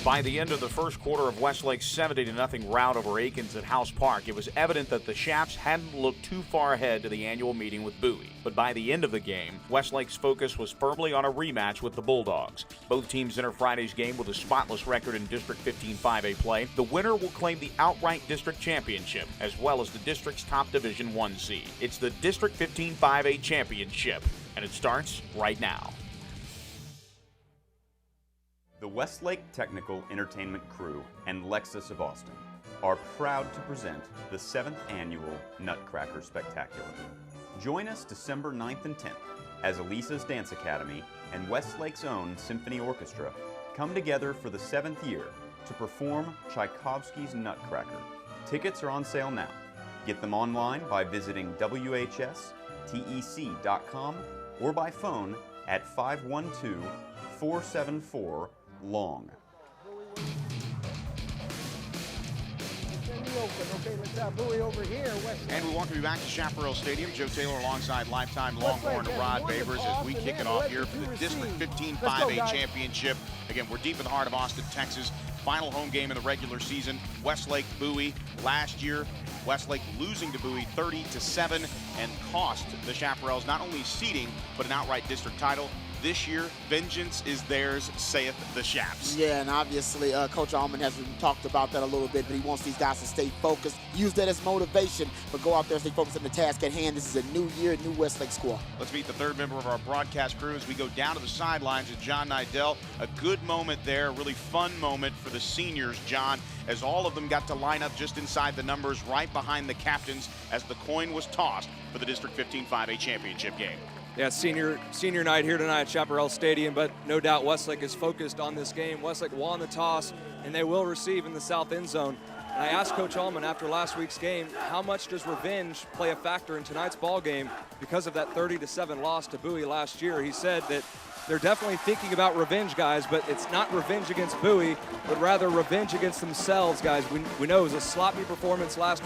By the end of the first quarter of Westlake's 70-0 rout over Aikens at House Park, it was evident that the Chaps hadn't looked too far ahead to the annual meeting with Bowie. But by the end of the game, Westlake's focus was firmly on a rematch with the Bulldogs. Both teams enter Friday's game with a spotless record in District 15 5A play. The winner will claim the outright district championship, as well as the district's top Division I seed. It's the District 15 5A championship, and it starts right now. The Westlake Technical Entertainment Crew and Lexus of Austin are proud to present the 7th annual Nutcracker Spectacular. Join us December 9th and 10th as Elisa's Dance Academy and Westlake's own Symphony Orchestra come together for the 7th year to perform Tchaikovsky's Nutcracker. Tickets are on sale now. Get them online by visiting WHSTEC.com or by phone at 512-474-LONG. Okay, let's have Bowie over here. And we welcome you back to Chaparral Stadium. Joe Taylor alongside lifetime Longhorn Rod Babers as we kick it off here for the District 15 5A Championship. Again, we're deep in the heart of Austin, Texas. Final home game in the regular season. Westlake, Bowie. Last year, Westlake losing to Bowie 30-7 and cost the Chaparrals not only seeding, but an outright district title. This year, vengeance is theirs, saith the Chaps. Yeah, and obviously Coach Allman has talked about that a little bit, but he wants these guys to stay focused, use that as motivation, but go out there and stay focused on the task at hand. This is a new year, new Westlake squad. Let's meet the third member of our broadcast crew as we go down to the sidelines with John Nidell. A good moment there, a really fun moment for the seniors, John, as all of them got to line up just inside the numbers right behind the captains as the coin was tossed for the District 15 5A championship game. Yeah, senior night here tonight at Chaparral Stadium, but no doubt Westlake is focused on this game. Westlake won the toss, and they will receive in the south end zone. And I asked Coach Allman after last week's game, how much does revenge play a factor in tonight's ball game because of that 30-7 loss to Bowie last year? He said that they're definitely thinking about revenge, guys, but it's not revenge against Bowie, but rather revenge against themselves, guys. We know it was a sloppy performance last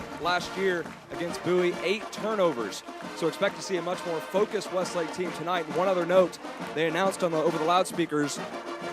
year against Bowie, 8 turnovers. So expect to see a much more focused Westlake team tonight. And one other note, they announced over the loudspeakers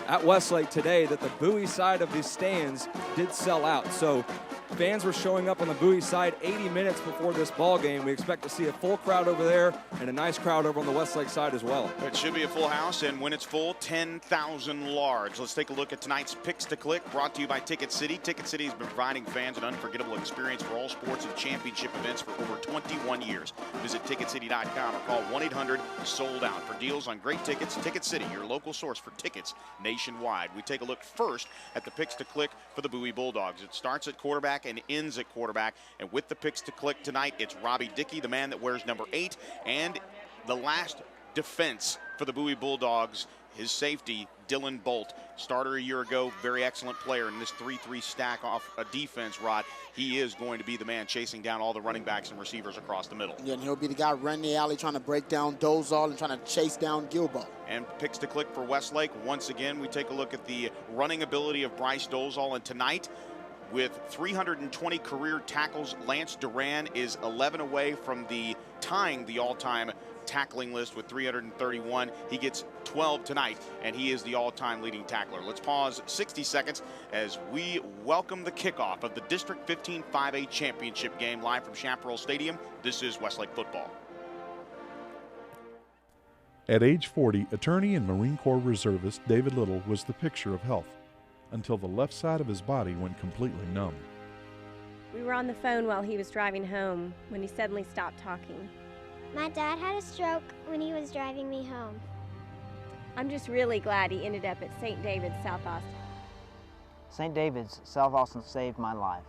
at Westlake today that the Bowie side of the stands did sell out. So fans were showing up on the Bowie side 80 minutes before this ball game. We expect to see a full crowd over there and a nice crowd over on the Westlake side as well. It should be a full house, and when it's full, 10,000 large. Let's take a look at tonight's Picks to Click, brought to you by Ticket City. Ticket City has been providing fans an unforgettable experience for all sports and championship events for over 21 years. Visit ticketcity.com or call 1-800-SOLD-OUT for deals on great tickets. Ticket City, your local source for tickets nationwide. We take a look first at the Picks to Click for the Bowie Bulldogs. It starts at quarterback and ends at quarterback, and with the Picks to Click tonight, it's Robbie Dickey, the man that wears number 8, and the last defense for the Bowie Bulldogs, his safety, Dylan Bolt. Starter a year ago, very excellent player in this 3-3 stack off a defense, Rod. He is going to be the man chasing down all the running backs and receivers across the middle. Yeah, and he'll be the guy running the alley, trying to break down Dozal and trying to chase down Gilbo. And Picks to Click for Westlake. Once again, we take a look at the running ability of Bryce Dozal, and tonight, with 320 career tackles, Lance Duran is 11 away from tying the all-time tackling list with 331. He gets 12 tonight, and he is the all-time leading tackler. Let's pause 60 seconds as we welcome the kickoff of the District 15 5A championship game live from Chaparral Stadium. This is Westlake football. At age 40, attorney and Marine Corps reservist David Little was the picture of health until the left side of his body went completely numb. We were on the phone while he was driving home when he suddenly stopped talking. My dad had a stroke when he was driving me home. I'm just really glad he ended up at St. David's, South Austin. St. David's, South Austin saved my life.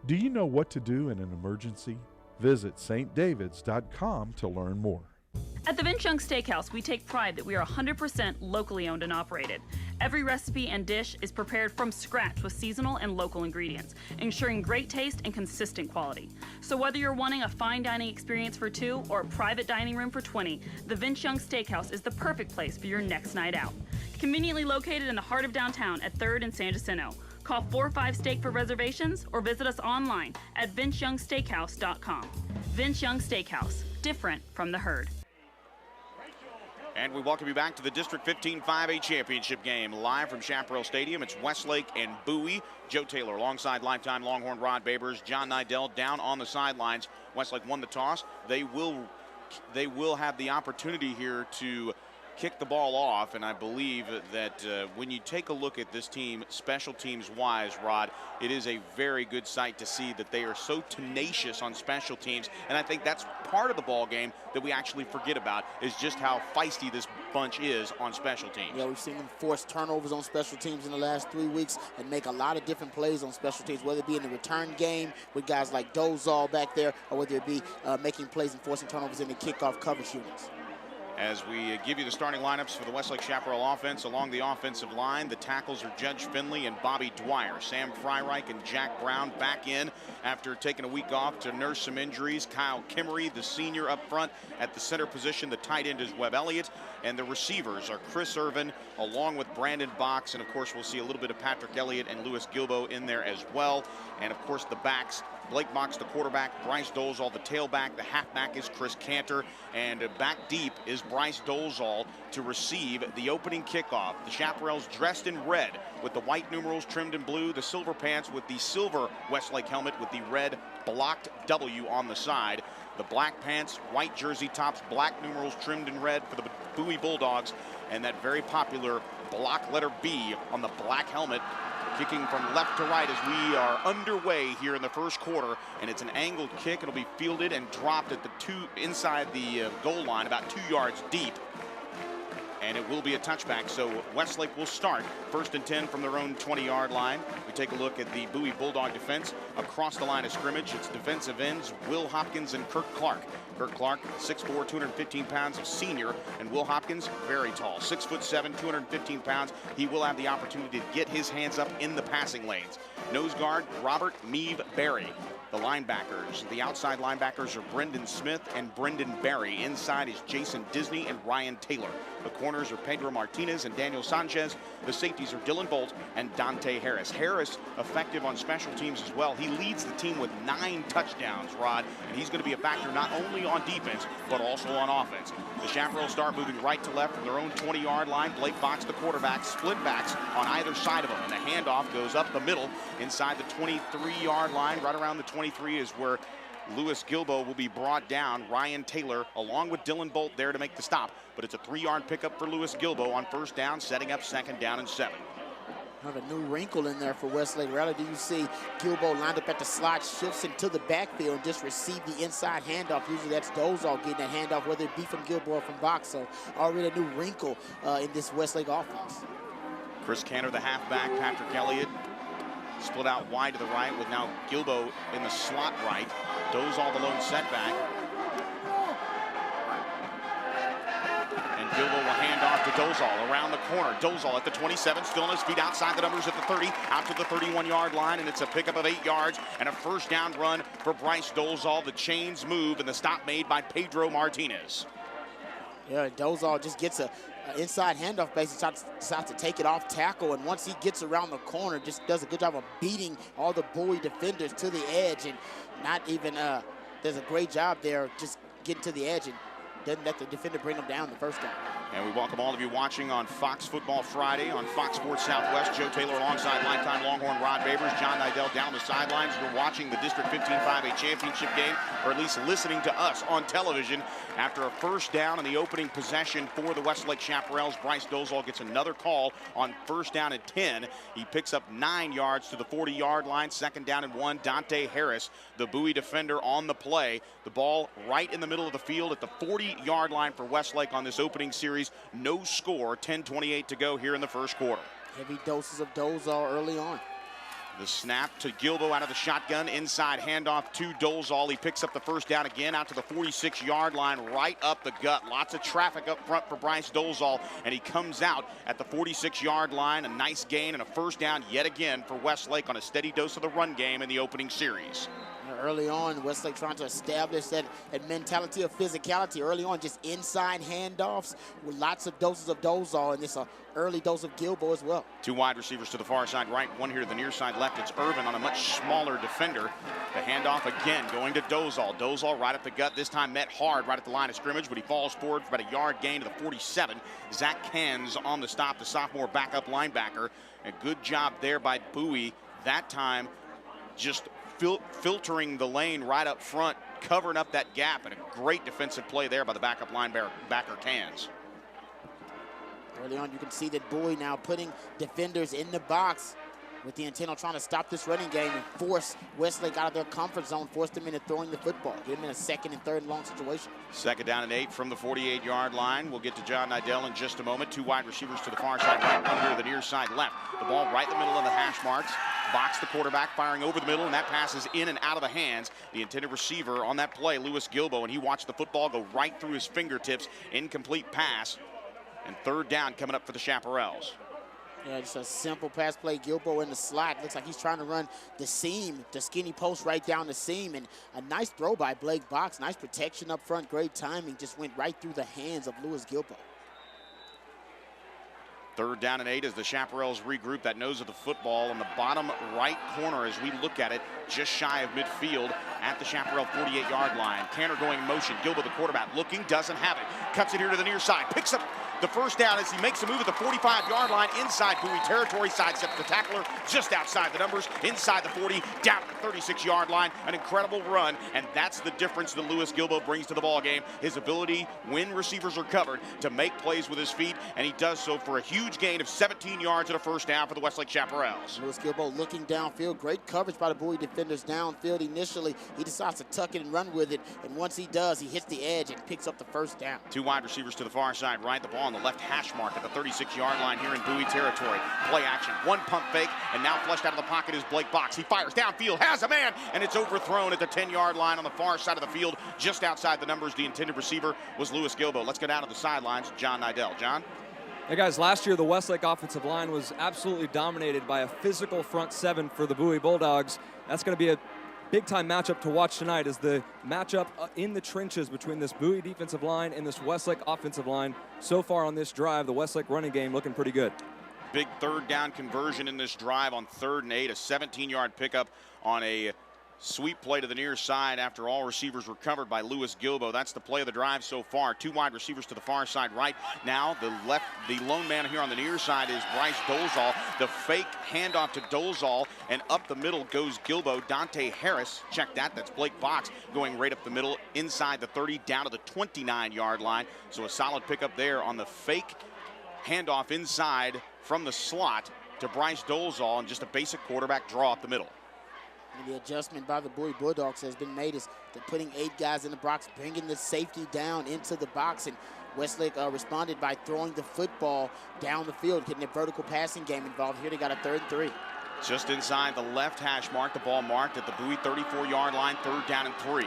Do you know what to do in an emergency? Visit stdavids.com to learn more. At the Vince Young Steakhouse, we take pride that we are 100% locally owned and operated. Every recipe and dish is prepared from scratch with seasonal and local ingredients, ensuring great taste and consistent quality. So whether you're wanting a fine dining experience for 2 or a private dining room for 20, the Vince Young Steakhouse is the perfect place for your next night out. Conveniently located in the heart of downtown at 3rd and San Jacinto. Call 45 Steak for reservations or visit us online at vinceyoungsteakhouse.com. Vince Young Steakhouse, different from the herd. And we welcome you back to the District 15 5A Championship game, live from Chaparral Stadium. It's Westlake and Bowie. Joe Taylor alongside lifetime Longhorn Rod Babers. John Nidell down on the sidelines. Westlake won the toss. They will have the opportunity here to kick the ball off, and I believe that when you take a look at this team, special teams wise, Rod, it is a very good sight to see that they are so tenacious on special teams, and I think that's part of the ball game that we actually forget about, is just how feisty this bunch is on special teams. Yeah, we've seen them force turnovers on special teams in the last 3 weeks and make a lot of different plays on special teams, whether it be in the return game with guys like Dozal back there, or whether it be making plays and forcing turnovers in the kickoff coverage units. As we give you the starting lineups for the Westlake Chaparral offense, along the offensive line, the tackles are Judge Finley and Bobby Dwyer. Sam Freireich and Jack Brown back in after taking a week off to nurse some injuries. Kyle Kimmery, the senior, up front at the center position. The tight end is Webb Elliott. And the receivers are Chris Irvin along with Brandon Box. And, of course, we'll see a little bit of Patrick Elliott and Louis Gilbo in there as well. And, of course, the backs, Blake Box, the quarterback, Bryce Dolezal, the tailback, the halfback is Chris Cantor, and back deep is Bryce Dolezal to receive the opening kickoff. The Chaparrals dressed in red with the white numerals trimmed in blue, the silver pants with the silver Westlake helmet with the red blocked W on the side. The black pants, white jersey tops, black numerals trimmed in red for the Bowie Bulldogs, and that very popular block letter B on the black helmet. Kicking from left to right as we are underway here in the first quarter, and it's an angled kick. It'll be fielded and dropped at the inside the goal line, about 2 yards deep, and it will be a touchback. So Westlake will start 1st and 10 from their own 20-yard line. We take a look at the Bowie Bulldog defense across the line of scrimmage. It's defensive ends Will Hopkins and Kirk Clark. Kirk Clark, 6'4", 215 pounds, a senior, and Will Hopkins, very tall, 6'7", 215 pounds. He will have the opportunity to get his hands up in the passing lanes. Nose guard, Robert Meave Berry. The linebackers, the outside linebackers are Brendan Smith and Brendan Barry. Inside is Jason Disney and Ryan Taylor. The corners are Pedro Martinez and Daniel Sanchez. The safeties are Dylan Bolt and Dante Harris. Harris effective on special teams as well. He leads the team with 9 touchdowns, Rod, and he's going to be a factor not only on defense, but also on offense. The Chaparrals start moving right to left from their own 20-yard line. Blake Box, the quarterback, split backs on either side of him, and the handoff goes up the middle inside the 23-yard line. Right around the 23 is where Louis Gilbo will be brought down. Ryan Taylor along with Dylan Bolt there to make the stop, but it's a 3-yard pickup for Louis Gilbo on 1st down, setting up 2nd down and 7. Have a new wrinkle in there for Westlake. Rarely do you see Gilbo lined up at the slot, shifts into the backfield, and just receive the inside handoff. Usually that's Dozal getting that handoff, whether it be from Gilbo or from Box. So already a new wrinkle in this Westlake offense. Chris Cantor, the halfback, Patrick Elliott split out wide to the right with now Gilbo in the slot right. Dozal the lone setback. And Gilbo will hand off to Dozal around the corner. Dozal at the 27, still on his feet outside the numbers at the 30, out to the 31-yard line, and it's a pickup of 8 yards and a 1st down run for Bryce Dozal. The chains move and the stop made by Pedro Martinez. Yeah, Dozal just gets a inside handoff, basically decides to take it off tackle, and once he gets around the corner, just does a good job of beating all the Bowie defenders to the edge, and not even does a great job there just getting to the edge and doesn't let the defender bring him down the first time. And we welcome all of you watching on Fox Football Friday on Fox Sports Southwest. Joe Taylor alongside lifetime Longhorn Rod Babers, John Nidell down the sidelines. You're watching the District 15 5A championship game, or at least listening to us on television. After a 1st down in the opening possession for the Westlake Chaparrals, Bryce Dozal gets another call on 1st down and 10. He picks up 9 yards to the 40-yard line, 2nd down and 1. Dante Harris, the Bowie defender, on the play. The ball right in the middle of the field at the 40-yard line for Westlake on this opening series. No score, 10:28 to go here in the first quarter. Heavy doses of Dozal early on. The snap to Gilbo out of the shotgun, inside handoff to Dozal. He picks up the 1st down again out to the 46-yard line, right up the gut. Lots of traffic up front for Bryce Dozal, and he comes out at the 46-yard line. A nice gain and a 1st down yet again for Westlake on a steady dose of the run game in the opening series. early on, Westlake trying to establish that mentality of physicality. Early on, just inside handoffs with lots of doses of Dozal, and it's an early dose of Gilbo as well. 2 wide receivers to the far side right, 1 here to the near side left. It's Irvin on a much smaller defender. The handoff again going to Dozal. Dozal right up the gut, this time met hard right at the line of scrimmage, but he falls forward for about a yard gain to the 47. Zach Cans on the stop, the sophomore backup linebacker. A good job there by Bowie. That time just filtering the lane right up front, covering up that gap, and a great defensive play there by the backup linebacker Cans. Early on, you can see that Bowie now putting defenders in the box with the intent on trying to stop this running game and force Westlake out of their comfort zone, force them into throwing the football, get them in a 2nd and 3rd and long situation. 2nd down and 8 from the 48-yard line. We'll get to John Nidell in just a moment. 2 wide receivers to the far side right, 1 here to the near side left. The ball right in the middle of the hash marks. Box the quarterback, firing over the middle, and that pass is in and out of the hands. The intended receiver on that play, Lewis Gilbo, and he watched the football go right through his fingertips. Incomplete pass. And 3rd down coming up for the Chaparrals. Yeah, just a simple pass play. Gilbo in the slot. Looks like he's trying to run the seam, the skinny post right down the seam. And a nice throw by Blake Box. Nice protection up front. Great timing. Just went right through the hands of Lewis Gilbo. 3rd down and 8 as the Chaparrals regroup. That nose of the football in the bottom right corner as we look at it, just shy of midfield at the Chaparral 48-yard line. Tanner going in motion. Gilbo, the quarterback, looking, doesn't have it. Cuts it here to the near side. Picks up the 1st down as he makes a move at the 45-yard line inside Bowie territory. Sidesteps the tackler just outside the numbers, inside the 40, down at the 36-yard line. An incredible run, and that's the difference that Lewis Gilbo brings to the ball game. His ability, when receivers are covered, to make plays with his feet, and he does so for a huge gain of 17 yards and a 1st down for the Westlake Chaparrals. Lewis Gilbo looking downfield. Great coverage by the Bowie defenders downfield initially. He decides to tuck it and run with it, and once he does, he hits the edge and picks up the 1st down. 2 wide receivers to the far side right. The ball on the left hash mark at the 36-yard line here in Bowie territory. Play action, 1 pump fake, and now flushed out of the pocket is Blake Box. He fires downfield, has a man, and it's overthrown at the 10-yard line on the far side of the field, just outside the numbers. The intended receiver was Lewis Gilbo. Let's go down to the sidelines. John Nidell. John? Hey guys, last year the Westlake offensive line was absolutely dominated by a physical front 7 for the Bowie Bulldogs. That's going to be a big-time matchup to watch tonight, is the matchup in the trenches between this Bowie defensive line and this Westlake offensive line. So far on this drive, the Westlake running game looking pretty good. Big 3rd down conversion in this drive on 3rd and 8, a 17-yard pickup on a sweep play to the near side after all receivers were covered by Lewis Gilbo. That's the play of the drive so far. 2 wide receivers to the far side right. Now the lone man here on the near side is Bryce Dolezal. The fake handoff to Dolezal, and up the middle goes Gilbo. Dante Harris, check that, that's Blake Box going right up the middle inside the 30 down to the 29-yard line. So a solid pickup there on the fake handoff inside from the slot to Bryce Dolezal, and just a basic quarterback draw up the middle. And the adjustment by the Bowie Bulldogs has been made is they're putting 8 guys in the box, bringing the safety down into the box, and Westlake responded by throwing the football down the field, getting a vertical passing game involved. Here they got a 3rd and 3. Just inside the left hash mark, the ball marked at the Bowie 34-yard line, 3rd down and 3.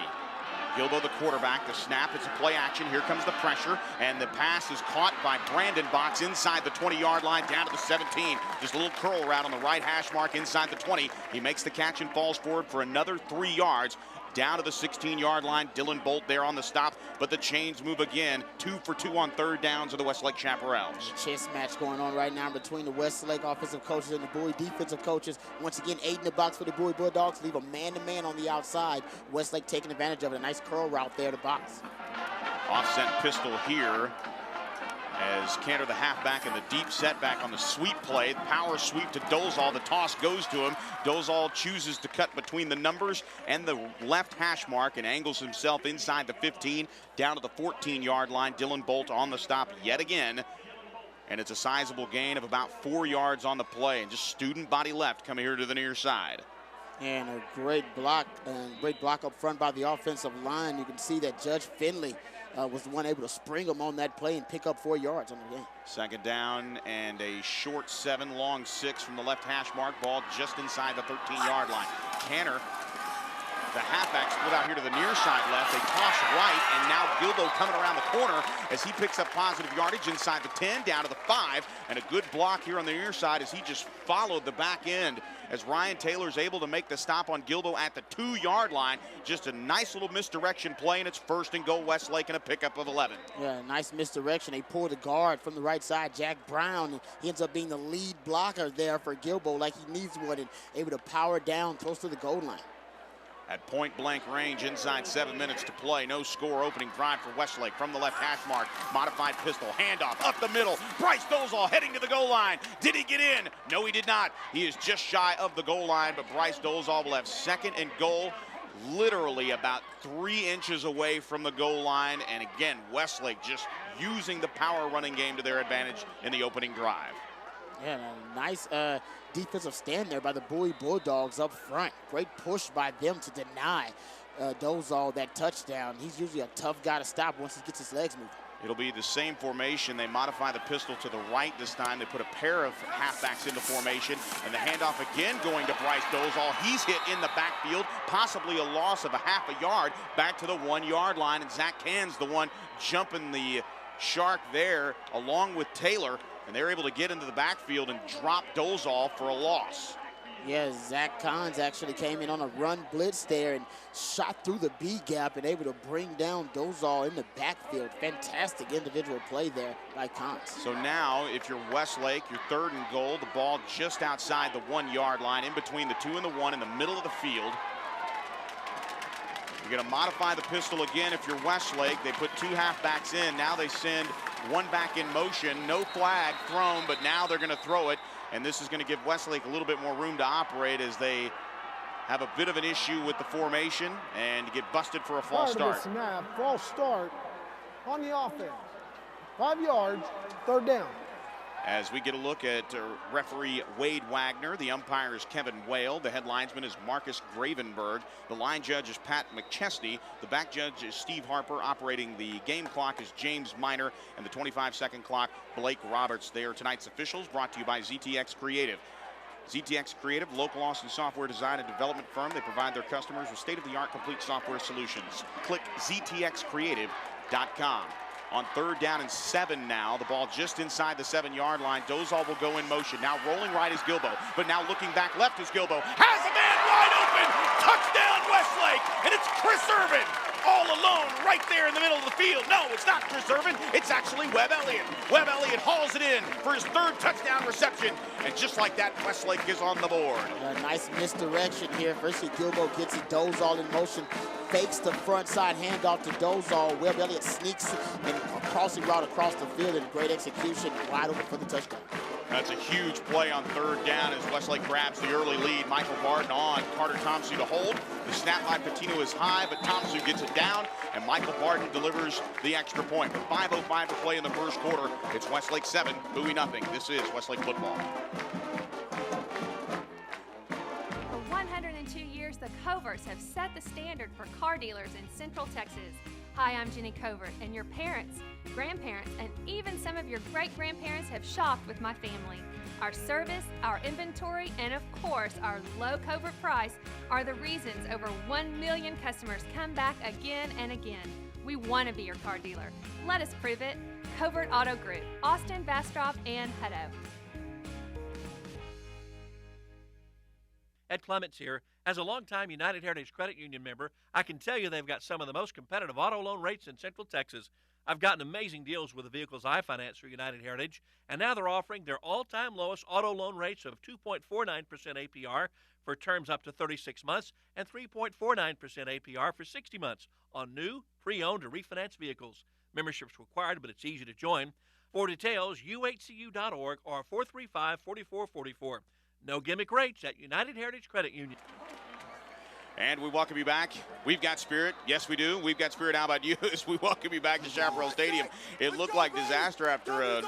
Gilbo, the quarterback, the snap, it's a play action. Here comes the pressure, and the pass is caught by Brandon Box inside the 20-yard line down to the 17. Just a little curl route on the right hash mark inside the 20. He makes the catch and falls forward for another 3 yards. Down to the 16-yard line. Dylan Bolt there on the stop, but the chains move again. 2 for 2 on 3rd downs of the Westlake Chaparrals. Chess match going on right now between the Westlake offensive coaches and the Bowie defensive coaches. Once again, 8 in the box for the Bowie Bulldogs. Leave a man-to-man on the outside. Westlake taking advantage of it. A nice curl route there to Box. Offset pistol here as Cantor, the halfback, in the deep setback on the sweep play. Power sweep to Dolezal. The toss goes to him. Dolezal chooses to cut between the numbers and the left hash mark and angles himself inside the 15 down to the 14-yard line. Dylan Bolt on the stop yet again. And it's a sizable gain of about 4 yards on the play. And just student body left coming here to the near side. And a great block up front by the offensive line. You can see that Judge Finley was the one able to spring him on that play and pick up 4 yards on the game. 2nd down and a short 7, long 6 from the left hash mark. Ball just inside the 13-yard line. Tanner The halfback split out here to the near side left. They toss right, and now Gilbo coming around the corner as he picks up positive yardage inside the 10, down to the 5, and a good block here on the near side as he just followed the back end as Ryan Taylor's able to make the stop on Gilbo at the 2-yard line. Just a nice little misdirection play, and it's 1st and goal Westlake, and a pickup of 11. Yeah, nice misdirection. They pull the guard from the right side, Jack Brown, and he ends up being the lead blocker there for Gilbo like he needs one, and able to power down close to the goal line. At point-blank range, inside 7 minutes to play. No score, opening drive for Westlake from the left hash mark. Modified pistol, handoff up the middle. Bryce Dolezal heading to the goal line. Did he get in? No, he did not. He is just shy of the goal line, but Bryce Dolezal will have 2nd and goal, literally about 3 inches away from the goal line. And again, Westlake just using the power running game to their advantage in the opening drive. Yeah, a nice defensive stand there by the Bowie Bulldogs up front. Great push by them to deny Dolezal that touchdown. He's usually a tough guy to stop once he gets his legs moving. It'll be the same formation. They modify the pistol to the right this time. They put a pair of halfbacks into formation, and the handoff again going to Bryce Dolezal. He's hit in the backfield, possibly a loss of a half a yard back to the 1-yard line, and Zach Cahn's the one jumping the shark there along with Taylor, and they're able to get into the backfield and drop Dolezal for a loss. Yeah, Zach Kahns actually came in on a run blitz there and shot through the B gap and able to bring down Dolezal in the backfield. Fantastic individual play there by Kahns. So now, if you're Westlake, you're 3rd and goal, the ball just outside the 1-yard line, in between the 2 and the 1 in the middle of the field. You're going to modify the pistol again if you're Westlake. They put 2 halfbacks in. Now they send 1 back in motion. No flag thrown, but now they're going to throw it. And this is going to give Westlake a little bit more room to operate as they have a bit of an issue with the formation and get busted for a false start. Snap, false start on the offense. 5 yards, 3rd down. As we get a look at referee Wade Wagner, the umpire is Kevin Whale, the head linesman is Marcus Gravenberg, the line judge is Pat McChesney, the back judge is Steve Harper, operating the game clock is James Miner, and the 25-second clock, Blake Roberts. They are tonight's officials, brought to you by ZTX Creative. ZTX Creative, local Austin software design and development firm. They provide their customers with state-of-the-art complete software solutions. Click ztxcreative.com. On 3rd down and 7 now. The ball just inside the 7-yard line. Dolezal will go in motion. Now rolling right is Gilbo, but now looking back left is Gilbo. Has a man wide open. Touchdown Westlake, and it's Chris Irvin all alone right there in the middle of the field. No, it's not Chris Irvin. It's actually Webb Elliott. Webb Elliott hauls it in for his 3rd touchdown reception, and just like that, Westlake is on the board. A nice misdirection here. Firstly, Gilbo gets it. Dolezal in motion. Fakes the front side handoff to Dolezal. Webb Elliott sneaks and a crossing route across the field, and great execution, wide open for the touchdown. That's a huge play on 3rd down as Westlake grabs the early lead. Michael Barton on, Carter Thompson to hold. The snap by Patino is high, but Thompson gets it down, and Michael Barton delivers the extra point. With 5:05 to play in the 1st quarter, it's Westlake 7, Bowie nothing. This is Westlake football. For 102 years, the Coverts have set the standard for car dealers in Central Texas. Hi, I'm Jenny Covert, and your parents, grandparents, and even some of your great-grandparents have shopped with my family. Our service, our inventory, and of course, our low Covert price are the reasons over 1 million customers come back again and again. We want to be your car dealer. Let us prove it. Covert Auto Group, Austin, Bastrop, and Hutto. Ed Clements here. As a longtime United Heritage Credit Union member, I can tell you they've got some of the most competitive auto loan rates in Central Texas. I've gotten amazing deals with the vehicles I finance through United Heritage, and now they're offering their all-time lowest auto loan rates of 2.49% APR for terms up to 36 months and 3.49% APR for 60 months on new, pre-owned, or refinanced vehicles. Membership's required, but it's easy to join. For details, uhcu.org or 435-4444. No gimmick rates at United Heritage Credit Union. And we welcome you back. We've got spirit. Yes, we do. We've got spirit. How about you? As we welcome you back to Chaparral Stadium. It looked like disaster after a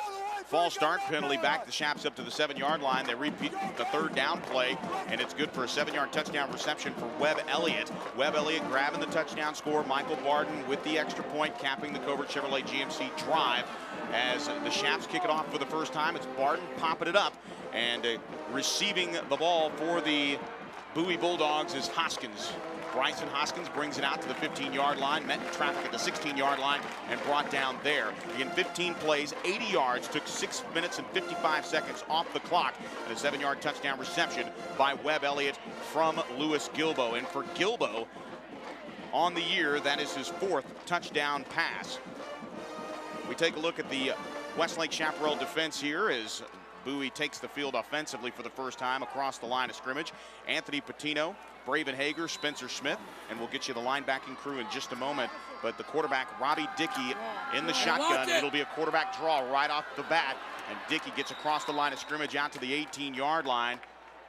false start penalty. Back the Chaps up to the 7-yard line. They repeat the 3rd down play, and it's good for a 7-yard touchdown reception for Webb Elliott. Webb Elliott grabbing the touchdown score. Michael Barton with the extra point, capping the Covert Chevrolet GMC drive. As the Chaps kick it off for the first time, it's Barton popping it up, and receiving the ball for the Bowie Bulldogs is Hoskins. Bryson Hoskins brings it out to the 15-yard line, met in traffic at the 16-yard line, and brought down there. In 15 plays, 80 yards, took 6 minutes and 55 seconds off the clock, and a 7-yard touchdown reception by Webb Elliott from Louis Gilbo. And for Gilbo, on the year, that is his 4th touchdown pass. We take a look at the Westlake Chaparral defense here as Bowie takes the field offensively for the first time across the line of scrimmage. Anthony Patino, Braven Hager, Spencer Smith, and we'll get you the linebacking crew in just a moment. But the quarterback, Robbie Dickey, in the shotgun. It'll be a quarterback draw right off the bat. And Dickey gets across the line of scrimmage out to the 18-yard line.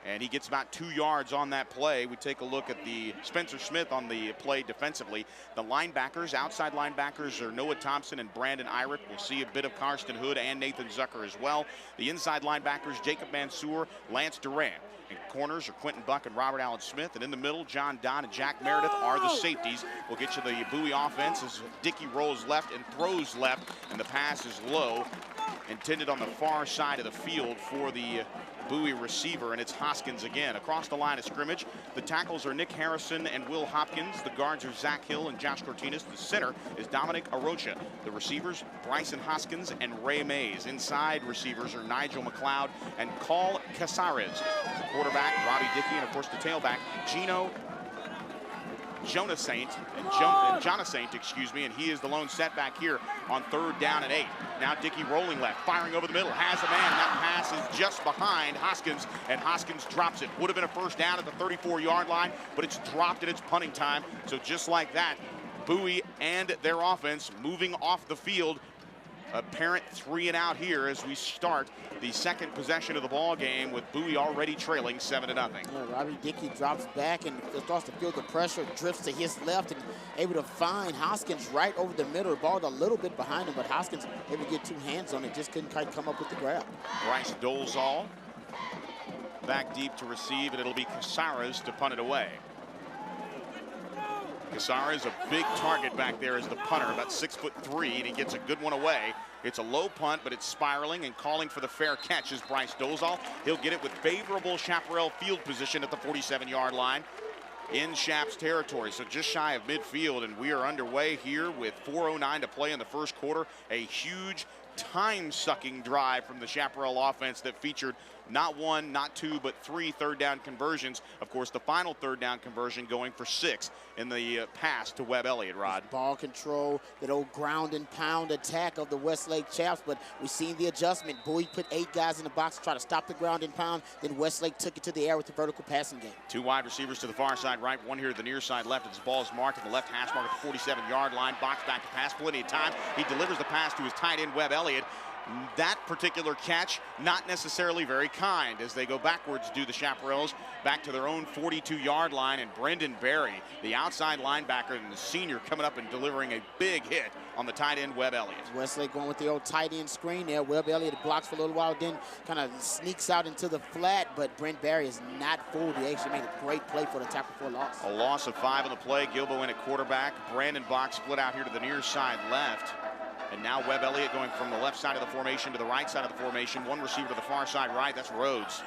And he gets about 2 yards on that play. We take a look at the Spencer Smith on the play defensively. The linebackers, outside linebackers, are Noah Thompson and Brandon Irick. We'll see a bit of Karsten Hood and Nathan Zucker as well. The inside linebackers, Jacob Mansour, Lance Durant. And corners are Quentin Buck and Robert Allen Smith. And in the middle, John Don and Jack Meredith are the safeties. We'll get you the Bowie offense as Dickey rolls left and throws left. And the pass is low, intended on the far side of the field for the Bowie receiver, and it's Hoskins again. Across the line of scrimmage, the tackles are Nick Harrison and Will Hopkins. The guards are Zach Hill and Josh Cortinas. The center is Dominic Arocha. The receivers, Bryson Hoskins and Ray Mays. Inside receivers are Nigel McLeod and Carl Casares. The quarterback, Robbie Dickey, and of course the tailback, Jonas Saint, excuse me, and he is the lone setback here on 3rd down and 8. Now Dickey rolling left, firing over the middle, has a man. That pass is just behind Hoskins, and Hoskins drops it. Would have been a first down at the 34-yard line, but it's dropped and it's punting time. So just like that, Bowie and their offense moving off the field. Apparent 3 and out here as we start the second possession of the ball game with Bowie already trailing 7-0. Yeah, Robbie Dickey drops back and starts to feel the pressure, drifts to his left and able to find Hoskins right over the middle. The ball a little bit behind him, but Hoskins able to get 2 hands on it, just couldn't quite come up with the grab. Bryce Dolezal back deep to receive, and it'll be Casares to punt it away. Casares, a big target back there as the punter, about 6'3", and he gets a good one away. It's a low punt, but it's spiraling, and calling for the fair catch is Bryce Dolezal. He'll get it with favorable Chaparral field position at the 47-yard line in Shap's territory. So just shy of midfield, and we are underway here with 4:09 to play in the first quarter. A huge time-sucking drive from the Chaparral offense that featured not 1, not 2, but 3 third-down conversions. Of course, the final third-down conversion going for 6 in the pass to Webb Elliott, Rod. Ball control, that old ground and pound attack of the Westlake Chaps, but we've seen the adjustment. Bowie put 8 guys in the box to try to stop the ground and pound, then Westlake took it to the air with the vertical passing game. 2 wide receivers to the far side right, 1 here to the near side left. As the ball is marked at the left hash mark at the 47-yard line. Box back to pass, plenty of time. He delivers the pass to his tight end, Webb Elliott. That particular catch, not necessarily very kind, as they go backwards, do the Chaparrals, back to their own 42-yard line, and Brendan Berry, the outside linebacker and the senior, coming up and delivering a big hit on the tight end, Webb Elliott. Westlake going with the old tight end screen there. Webb Elliott blocks for a little while, then kind of sneaks out into the flat, but Brent Berry is not fooled. He actually made a great play for the tackle for a loss. A loss of 5 on the play. Gilbo in at quarterback. Brandon Bach split out here to the near side left. And now Webb Elliott going from the left side of the formation to the right side of the formation. 1 receiver to the far side right, that's Rhodes.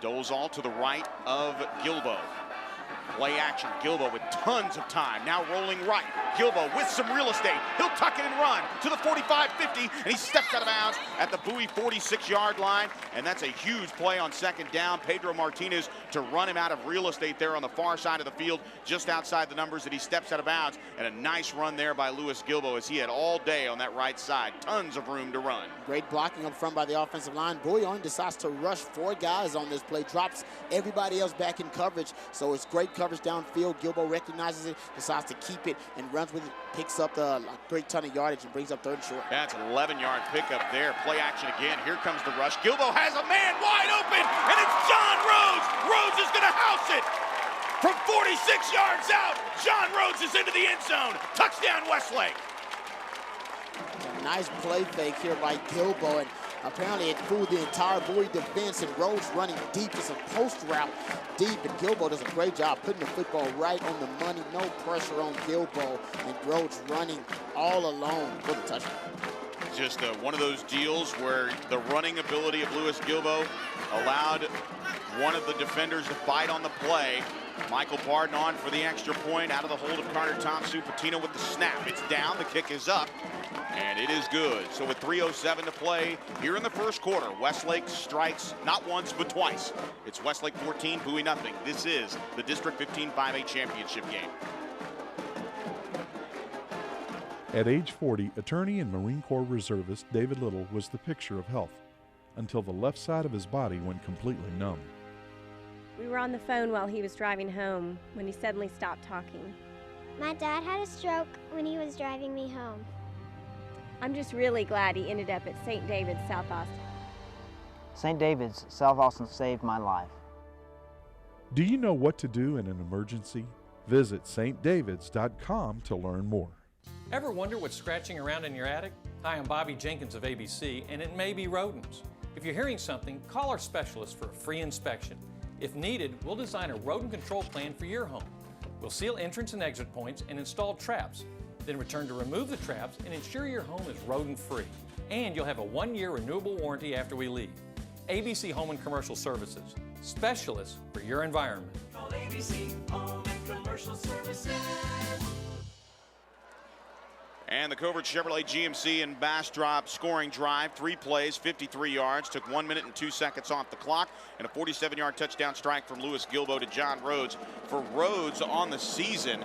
Dolezal to the right of Gilbo. Play action, Gilbo with tons of time. Now rolling right. Gilbo with some real estate. He'll tuck it and run to the 45-50, and he steps out of bounds at the Bowie 46-yard line. And that's a huge play on 2nd down. Pedro Martinez to run him out of real estate there on the far side of the field, just outside the numbers, that he steps out of bounds. And a nice run there by Louis Gilbo, as he had all day on that right side. Tons of room to run. Great blocking up front by the offensive line. Bowie only decides to rush 4 guys on this play, drops everybody else back in coverage. So it's great coverage downfield. Gilbo recognizes it, decides to keep it, and runs with it, picks up a great ton of yardage and brings up 3rd and short. That's an 11-yard pickup there. Play action again. Here comes the rush. Gilbo has a man wide open, and it's John Rhodes. Rhodes is going to house it. From 46 yards out, John Rhodes is into the end zone. Touchdown, Westlake. A nice play fake here by Gilbo, and apparently it fooled the entire Bowie defense, and Rhodes running deep. It's a post route deep, and Gilbo does a great job putting the football right on the money. No pressure on Gilbo, and Rhodes running all alone for the touchdown. Just one of those deals where the running ability of Louis Gilbo allowed one of the defenders to bite on the play, Michael Pardon on for the extra point out of the hold of Carter Thompson. Patino with the snap. It's down. The kick is up. And it is good. So with 3:07 to play here in the first quarter, Westlake strikes not once but twice. It's Westlake 14, Bowie nothing. This is the District 15 5A championship game. At age 40, attorney and Marine Corps reservist David Little was the picture of health until the left side of his body went completely numb. We were on the phone while he was driving home when he suddenly stopped talking. My dad had a stroke when he was driving me home. I'm just really glad he ended up at St. David's, South Austin. St. David's, South Austin saved my life. Do you know what to do in an emergency? Visit stdavids.com to learn more. Ever wonder what's scratching around in your attic? Hi, I'm Bobby Jenkins of ABC, and it may be rodents. If you're hearing something, call our specialist for a free inspection. If needed, we'll design a rodent control plan for your home. We'll seal entrance and exit points and install traps, then return to remove the traps and ensure your home is rodent-free. And you'll have a 1-year renewable warranty after we leave. ABC Home and Commercial Services, specialists for your environment. Call ABC Home and Commercial Services. And the Covert Chevrolet GMC and Bastrop scoring drive, 3 plays, 53 yards, took 1 minute and 2 seconds off the clock, and a 47-yard touchdown strike from Lewis Gilbo to John Rhodes. For Rhodes on the season,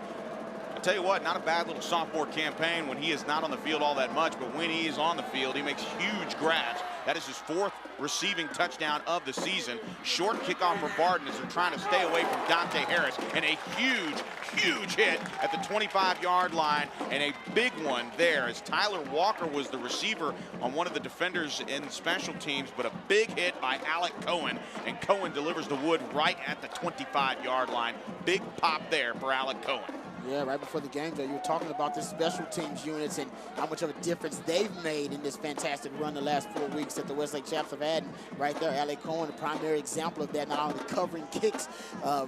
I tell you what, not a bad little sophomore campaign when he is not on the field all that much, but when he is on the field, he makes huge grabs. That is his 4th receiving touchdown of the season. Short kickoff for Barton as they're trying to stay away from Dante Harris, and a huge hit at the 25-yard line, and a big one there as Tyler Walker was the receiver on one of the defenders in special teams, but a big hit by Alec Cohen, and Cohen delivers the wood right at the 25-yard line. Big pop there for Alec Cohen. Yeah, right before the game, Joe, you were talking about the special teams units and how much of a difference they've made in this fantastic run the last 4 weeks that the Westlake Chaps have had. And right there, Alec Cohen, the primary example of that, not only covering kicks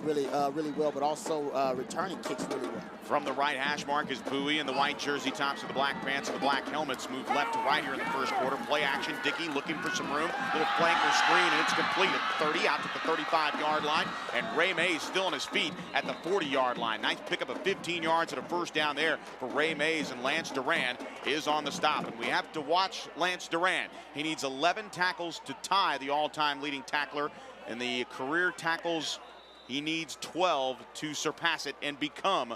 really well, but also returning kicks really well. From the right hash mark is Bowie in the white jersey tops of the black pants and the black helmets. Move left to right here in the first quarter. Play action. Dickey looking for some room. Little flanker screen, and it's complete at 30 out to the 35-yard line. And Ray Mays still on his feet at the 40-yard line. Nice pickup of 15 yards and a first down there for Ray Mays, and Lance Duran is on the stop. And we have to watch Lance Duran. He needs 11 tackles to tie the all-time leading tackler. In the career tackles, he needs 12 to surpass it and become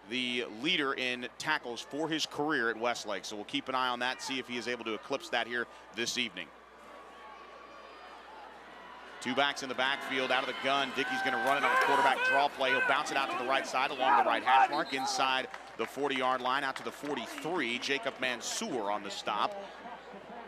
the leader in tackles for his career at Westlake. So we'll keep an eye on that, see if he is able to eclipse that here this evening. 2 backs in the backfield, out of the gun. Dickey's going to run it on a quarterback draw play. He'll bounce it out to the right side along the right hash mark, inside the 40-yard line, out to the 43. Jacob Mansour on the stop.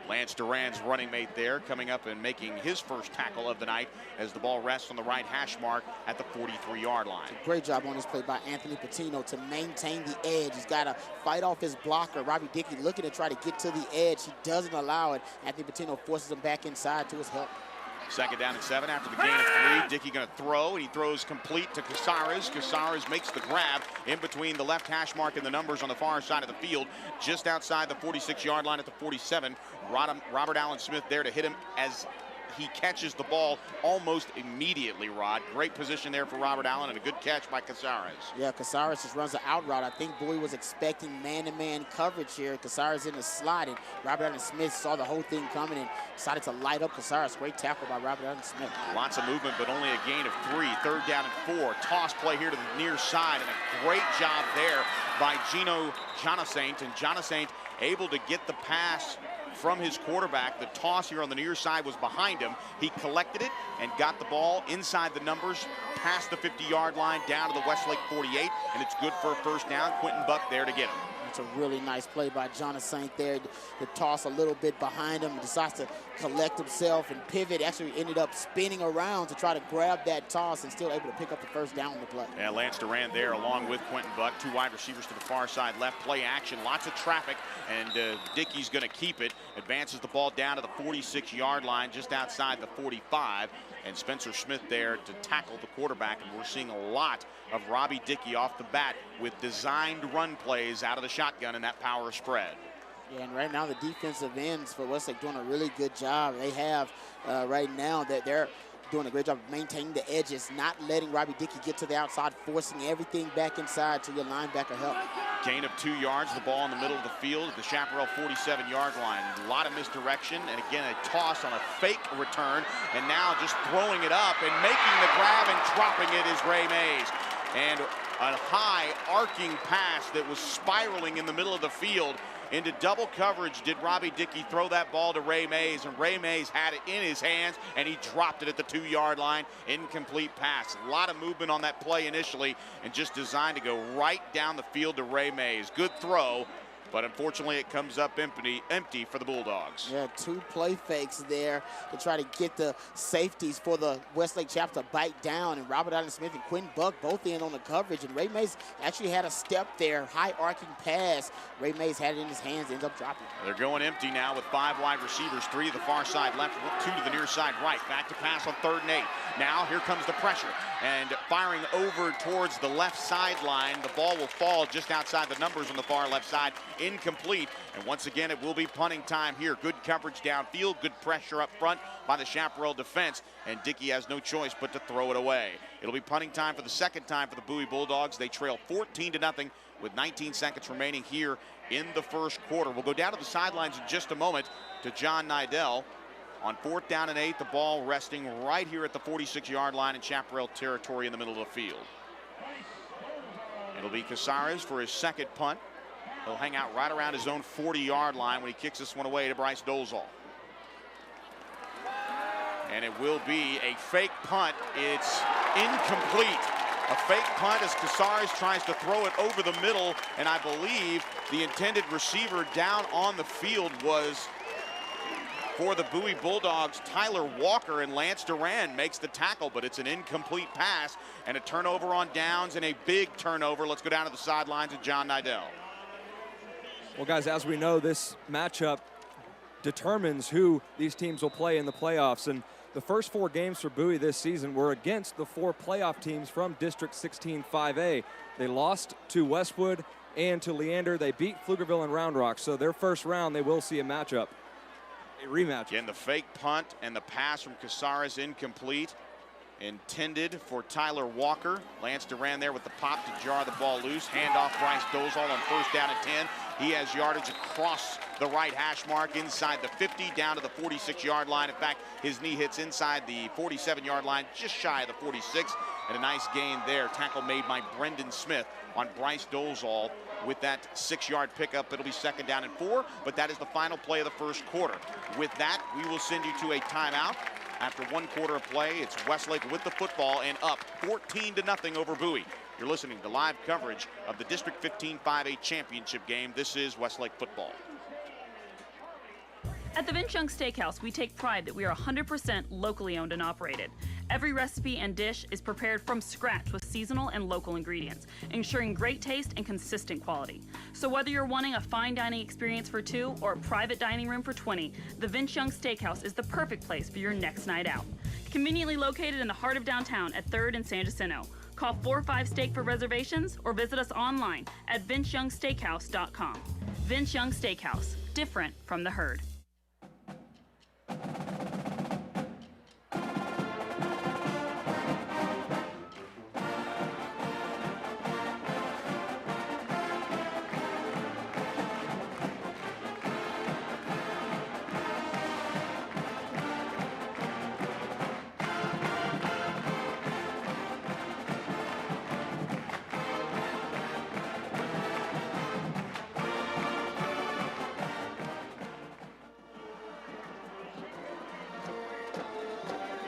Lance Duran's running mate there, coming up and making his first tackle of the night as the ball rests on the right hash mark at the 43-yard line. Great job on this play by Anthony Patino to maintain the edge. He's got to fight off his blocker. Robbie Dickey looking to try to get to the edge. He doesn't allow it. Anthony Patino forces him back inside to his help. 2nd down and 7 after the gain of 3. Dickey going to throw, and he throws complete to Casares. Casares makes the grab in between the left hash mark and the numbers on the far side of the field, just outside the 46-yard line at the 47. Robert Allen Smith there to hit him as he catches the ball almost immediately, Rod. Great position there for Robert Allen, and a good catch by Casares. Yeah, Casares just runs an out route. I think Bowie was expecting man-to-man coverage here. Casares in the slot, and Robert Allen Smith saw the whole thing coming and decided to light up Casares. Great tackle by Robert Allen Smith. Lots of movement, but only a gain of 3. 3rd down and 4. Toss play here to the near side, and a great job there by Gino Jonasaint, and Jonasaint able to get the pass from his quarterback. The toss here on the near side was behind him. He collected it and got the ball inside the numbers, past the 50-yard line, down to the Westlake 48, and it's good for a first down. Quentin Buck there to get him. It's a really nice play by Jonasaint there. The toss a little bit behind him. He decides to collect himself and pivot. Actually ended up spinning around to try to grab that toss and still able to pick up the first down on the play. Yeah, Lance Duran there along with Quentin Buck. 2 wide receivers to the far side left. Play action, lots of traffic, and Dickey's going to keep it. Advances the ball down to the 46-yard line, just outside the 45. And Spencer Smith there to tackle the quarterback. And we're seeing a lot of Robbie Dickey off the bat with designed run plays out of the shotgun in that power spread. Yeah, and right now the defensive ends for Westlake doing a really good job. They have right now that doing a great job of maintaining the edges, not letting Robbie Dickey get to the outside, forcing everything back inside to your linebacker help. Gain of 2 yards, the ball in the middle of the field at the Chaparral 47-yard line. A lot of misdirection, and again, a toss on a fake return, and now just throwing it up and making the grab and dropping it is Ray Mays. And a high arcing pass that was spiraling in the middle of the field into double coverage. Did Robbie Dickey throw that ball to Ray Mays, and Ray Mays had it in his hands, and he dropped it at the 2-yard line. Incomplete pass. A lot of movement on that play initially, and just designed to go right down the field to Ray Mays. Good throw, but unfortunately it comes up empty for the Bulldogs. Yeah, 2 play fakes there to try to get the safeties for the Westlake Chaps to bite down, and Robert Allen Smith and Quinn Buck both in on the coverage, and Ray Mays actually had a step there, high arcing pass. Ray Mays had it in his hands, ends up dropping. They're going empty now with 5 wide receivers, 3 to the far side left, 2 to the near side right. Back to pass on 3rd and 8. Now here comes the pressure, and firing over towards the left sideline. The ball will fall just outside the numbers on the far left side. Incomplete, and once again it will be punting time here. Good coverage downfield, good pressure up front by the Chaparral defense, and Dickey has no choice but to throw it away. It'll be punting time for the 2nd time for the Bowie Bulldogs. They trail 14-0 with 19 seconds remaining here in the 1st quarter. We'll go down to the sidelines in just a moment to John Nidell. On 4th down and 8, the ball resting right here at the 46-yard line in Chaparral territory in the middle of the field. It'll be Casares for his 2nd punt. He'll hang out right around his own 40-yard line when he kicks this one away to Bryce Dolezal. And it will be a fake punt. It's incomplete. A fake punt as Casares tries to throw it over the middle, and I believe the intended receiver down on the field was for the Bowie Bulldogs, Tyler Walker, and Lance Duran makes the tackle, but it's an incomplete pass and a turnover on downs and a big turnover. Let's go down to the sidelines of John Nidell. Well, guys, as we know, this matchup determines who these teams will play in the playoffs. And the first 4 games for Bowie this season were against the 4 playoff teams from District 16 5A. They lost to Westwood and to Leander. They beat Pflugerville and Round Rock. So their first round, they will see a matchup, a rematch. Again, the fake punt and the pass from Casares incomplete. Intended for Tyler Walker. Lance Duran there with the pop to jar the ball loose. Handoff Bryce Dolezal on 1st down and 10. He has yardage across the right hash mark inside the 50 down to the 46-yard line. In fact, his knee hits inside the 47-yard line, just shy of the 46. And a nice gain there. Tackle made by Brendan Smith on Bryce Dolezal with that 6-yard pickup. It'll be 2nd down and 4, but that is the final play of the 1st quarter. With that, we will send you to a timeout. After 1 quarter of play, it's Westlake with the football and up 14-0 over Bowie. You're listening to live coverage of the District 15 5A championship game. This is Westlake football. At the Vince Young Steakhouse, we take pride that we are 100% locally owned and operated. Every recipe and dish is prepared from scratch with seasonal and local ingredients, ensuring great taste and consistent quality. So whether you're wanting a fine dining experience for 2 or a private dining room for 20, the Vince Young Steakhouse is the perfect place for your next night out. Conveniently located in the heart of downtown at 3rd and San Jacinto. Call 45-STEAK for reservations or visit us online at vinceyoungsteakhouse.com. Vince Young Steakhouse, different from the herd.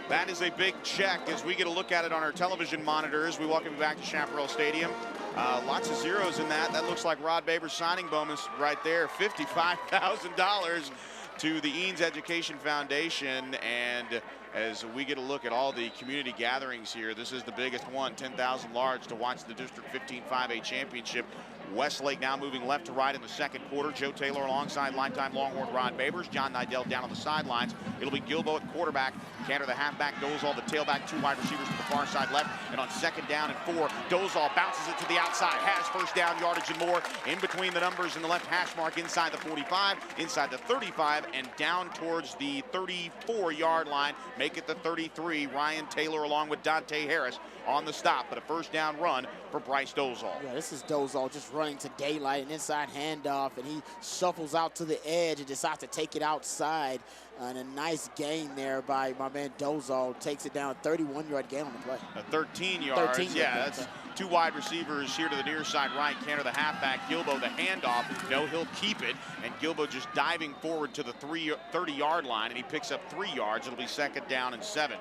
That is a big check as we get a look at it on our television monitors. We welcome you back to Chaparral Stadium. Lots of zeros in that. That looks like Rod Baber's signing bonus right there. $55,000 to the Eanes Education Foundation. And as we get a look at all the community gatherings here, this is the biggest one, 10,000 large to watch the District 15 5A championship. Westlake now moving left to right in the 2nd quarter. Joe Taylor alongside lifetime Longhorn Rod Babers. John Nidell down on the sidelines. It'll be Gilbo at quarterback. Cantor the halfback. Dolezal the tailback. 2 wide receivers to the far side left. And on 2nd down and 4, Dolezal bounces it to the outside. Has 1st down yardage and more. In between the numbers in the left hash mark inside the 45, inside the 35, and down towards the 34-yard line. make it the 33. Ryan Taylor along with Dante Harris on the stop, but a first down run for Bryce Dozal. Yeah, this is Dozal just running to daylight, an inside handoff, and he shuffles out to the edge and decides to take it outside. And a nice gain there by my man Dozal. Takes it down, 31-yard gain on the play. 13 yards. 13 yeah, yards. That's two wide receivers here to the near side right. Cantor, the halfback. Gilbo, the handoff. No, he'll keep it. And Gilbo just diving forward to the 30-yard line, and he picks up 3 yards. It'll be second down and 7.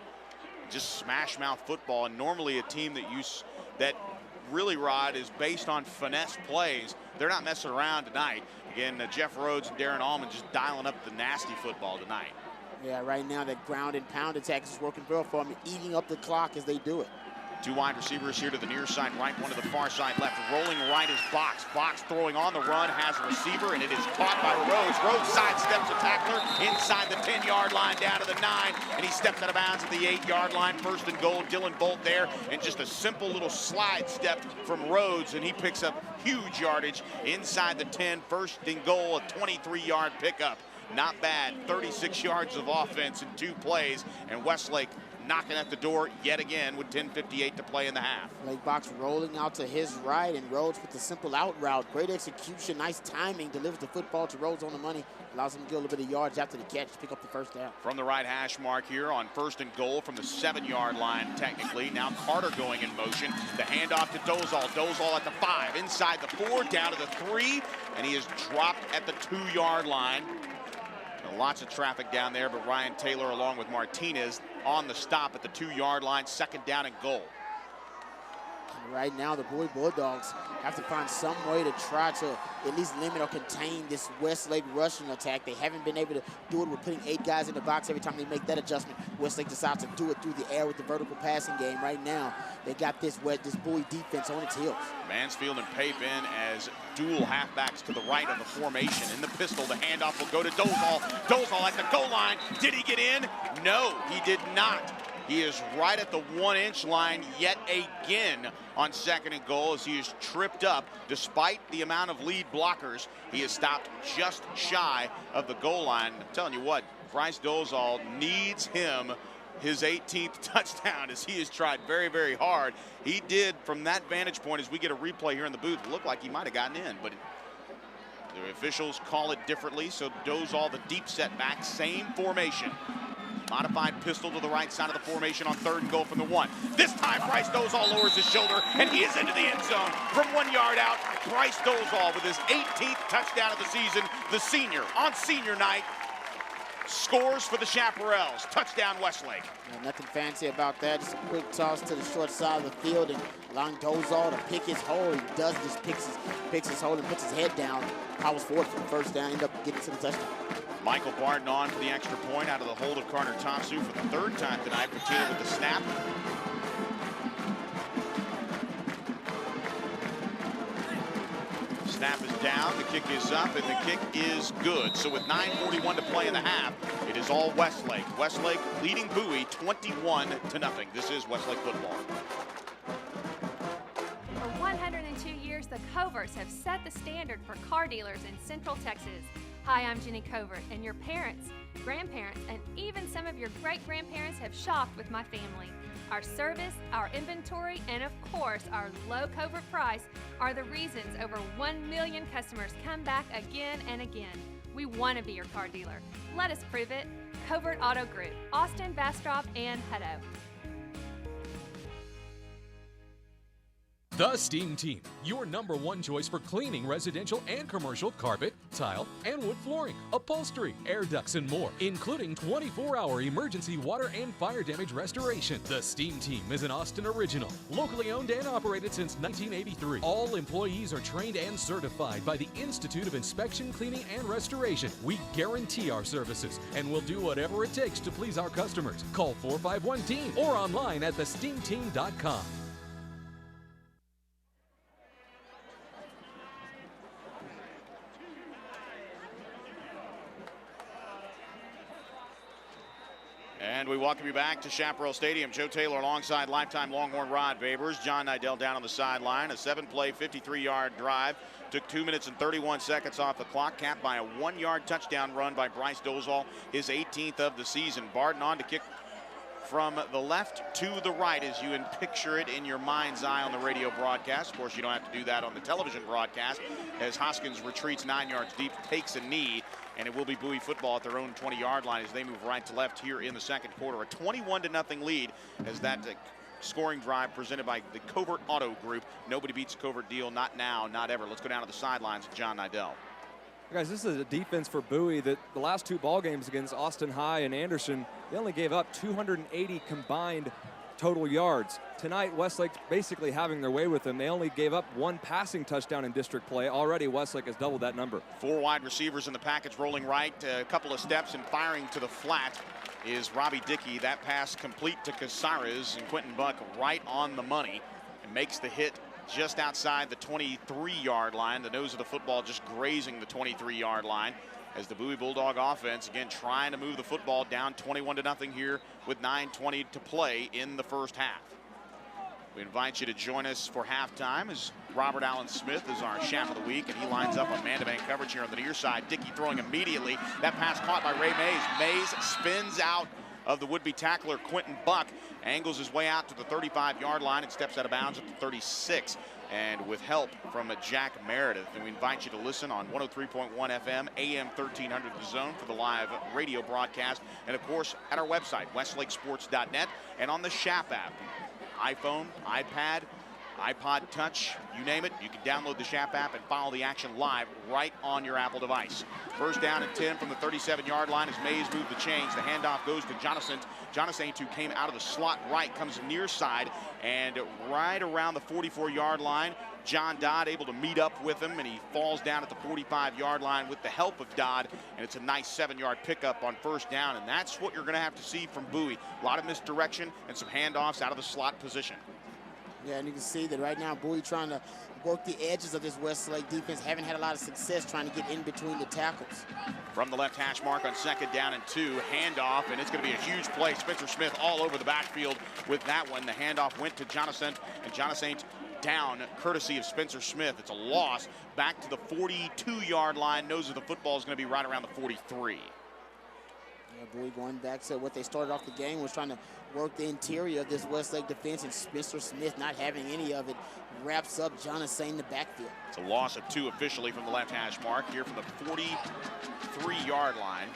Just smash mouth football, and normally a team that really, Rod, is based on finesse plays. They're not messing around tonight. Again, Jeff Rhodes and Darren Allman just dialing up the nasty football tonight. Yeah, right now that ground and pound attack is working well for them, eating up the clock as they do it. Two wide receivers here to the near side right, one to the far side left. Rolling right is Box. Box throwing on the run, has a receiver, and it is caught by Rhodes. Rhodes sidesteps a tackler inside the 10-yard line down to the 9, and he steps out of bounds at the 8-yard line. First and goal, Dylan Bolt there, and just a simple little slide step from Rhodes, and he picks up huge yardage inside the 10. First and goal, a 23-yard pickup. Not bad, 36 yards of offense in 2 plays, and Westlake knocking at the door yet again with 10:58 to play in the half. Blake Box rolling out to his right, and Rhodes with the simple out route. Great execution, nice timing, delivers the football to Rhodes on the money. Allows him to get a little bit of yards after the catch to pick up the first down. From the right hash mark here on first and goal from the 7-yard line technically. Now Carter going in motion. The handoff to Dozal. Dozal at the 5, inside the 4, down to the 3, and he is dropped at the 2-yard line. Lots of traffic down there, but Ryan Taylor along with Martinez on the stop at the 2-yard line, second down and goal. And right now, the Bowie Bulldogs have to find some way to try to at least limit or contain this Westlake rushing attack. They haven't been able to do it with putting 8 guys in the box every time they make that adjustment. Westlake decides to do it through the air with the vertical passing game. Right now, they got this Bowie defense on its heels. Mansfield and Pape in as dual halfbacks to the right of the formation. In the pistol, the handoff will go to Dozal. Dozal at the goal line. Did he get in? No, he did not. He is right at the 1-inch line yet again on second and goal as he is tripped up. Despite the amount of lead blockers, he is stopped just shy of the goal line. I'm telling you what, Bryce Dozal needs his 18th touchdown as he has tried very, very hard. He did, from that vantage point, as we get a replay here in the booth, look like he might have gotten in, but the officials call it differently. So Dozal, the deep setback, same formation. Modified pistol to the right side of the formation on third and goal from the 1. This time, Bryce Dozal lowers his shoulder, and he is into the end zone from 1 yard out. Bryce Dozal with his 18th touchdown of the season, the senior on senior night, scores for the Chaparrals. Touchdown, Westlake. Yeah, nothing fancy about that. Just a quick toss to the short side of the field and allowing Dozal to pick his hole. He does just picks his hole and puts his head down. Powers forward for the first down, end up getting to the touchdown. Michael Barton on for the extra point out of the hold of Carter Thompson for the 3rd time tonight. Patina with the snap. Snap is down, the kick is up, and the kick is good. So with 9:41 to play in the half, it is all Westlake. Westlake leading Bowie 21-0. This is Westlake football. For 102 years, the Coverts have set the standard for car dealers in Central Texas. Hi, I'm Jenny Covert, and your parents, grandparents, and even some of your great-grandparents have shopped with my family. Our service, our inventory, and of course, our low Covert price are the reasons over 1 million customers come back again and again. We want to be your car dealer. Let us prove it. Covert Auto Group, Austin, Bastrop, and Hutto. The Steam Team, your #1 choice for cleaning residential and commercial carpet, tile, and wood flooring, upholstery, air ducts, and more, including 24-hour emergency water and fire damage restoration. The Steam Team is an Austin original, locally owned and operated since 1983. All employees are trained and certified by the Institute of Inspection, Cleaning, and Restoration. We guarantee our services and will do whatever it takes to please our customers. Call 451-TEAM or online at thesteamteam.com. And we welcome you back to Chaparral Stadium. Joe Taylor alongside lifetime Longhorn Rod Babers. John Nidell down on the sideline. A 7-play, 53-yard drive. Took 2 minutes and 31 seconds off the clock, capped by a 1-yard touchdown run by Bryce Dozal, his 18th of the season. Barton on to kick from the left to the right as you picture it in your mind's eye on the radio broadcast. Of course, you don't have to do that on the television broadcast as Hoskins retreats 9 yards deep, takes a knee, and it will be Bowie football at their own 20-yard line as they move right to left here in the second quarter. A 21-0 lead as that scoring drive presented by the Covert Auto Group. Nobody beats a Covert deal, not now, not ever. Let's go down to the sidelines with John Nidell. Guys, this is a defense for Bowie that the last 2 ball games against Austin High and Anderson, they only gave up 280 combined total yards. Tonight, Westlake basically having their way with them. They only gave up 1 passing touchdown in district play. Already, Westlake has doubled that number. 4 wide receivers in the package rolling right, a couple of steps and firing to the flat is Robbie Dickey. That pass complete to Casares, and Quentin Buck right on the money and makes the hit just outside the 23-yard line. The nose of the football just grazing the 23-yard line as the Bowie Bulldog offense again trying to move the football down 21-0 here with 9:20 to play in the first half. We invite you to join us for halftime as Robert Allen Smith is our chef of the week, and he lines up on man-to-man coverage here on the near side. Dickey throwing immediately. That pass caught by Ray Mays. Mays spins out of the would-be tackler Quentin Buck, angles his way out to the 35-yard line and steps out of bounds at the 36. And with help from Jack Meredith. And we invite you to listen on 103.1 FM, AM 1300 The Zone for the live radio broadcast. And of course, at our website, westlakesports.net, and on the Shap app. iPhone, iPad, iPod Touch, you name it, you can download the Shap app and follow the action live right on your Apple device. First down and 10 from the 37-yard line as Mays moved the chains. The handoff goes to Jonathan. Jonathan, who came out of the slot right, comes near side, and right around the 44-yard line, John Dodd able to meet up with him, and he falls down at the 45-yard line with the help of Dodd, and it's a nice 7-yard pickup on first down, and that's what you're going to have to see from Bowie. A lot of misdirection and some handoffs out of the slot position. Yeah, and you can see that right now Bowie trying to work the edges of this Westlake defense. Haven't had a lot of success trying to get in between the tackles. From the left hash mark on second down and 2, handoff, and it's going to be a huge play. Spencer Smith all over the backfield with that one. The handoff went to Jonathan, and Jonathan down courtesy of Spencer Smith. It's a loss back to the 42-yard line. Nose of the football is going to be right around the 43. Yeah, Bowie going back to what they started off the game was trying to work the interior of this Westlake defense, and Spencer Smith not having any of it wraps up Jonathan in the backfield. It's a loss of 2 officially from the left hash mark here from the 43-yard line.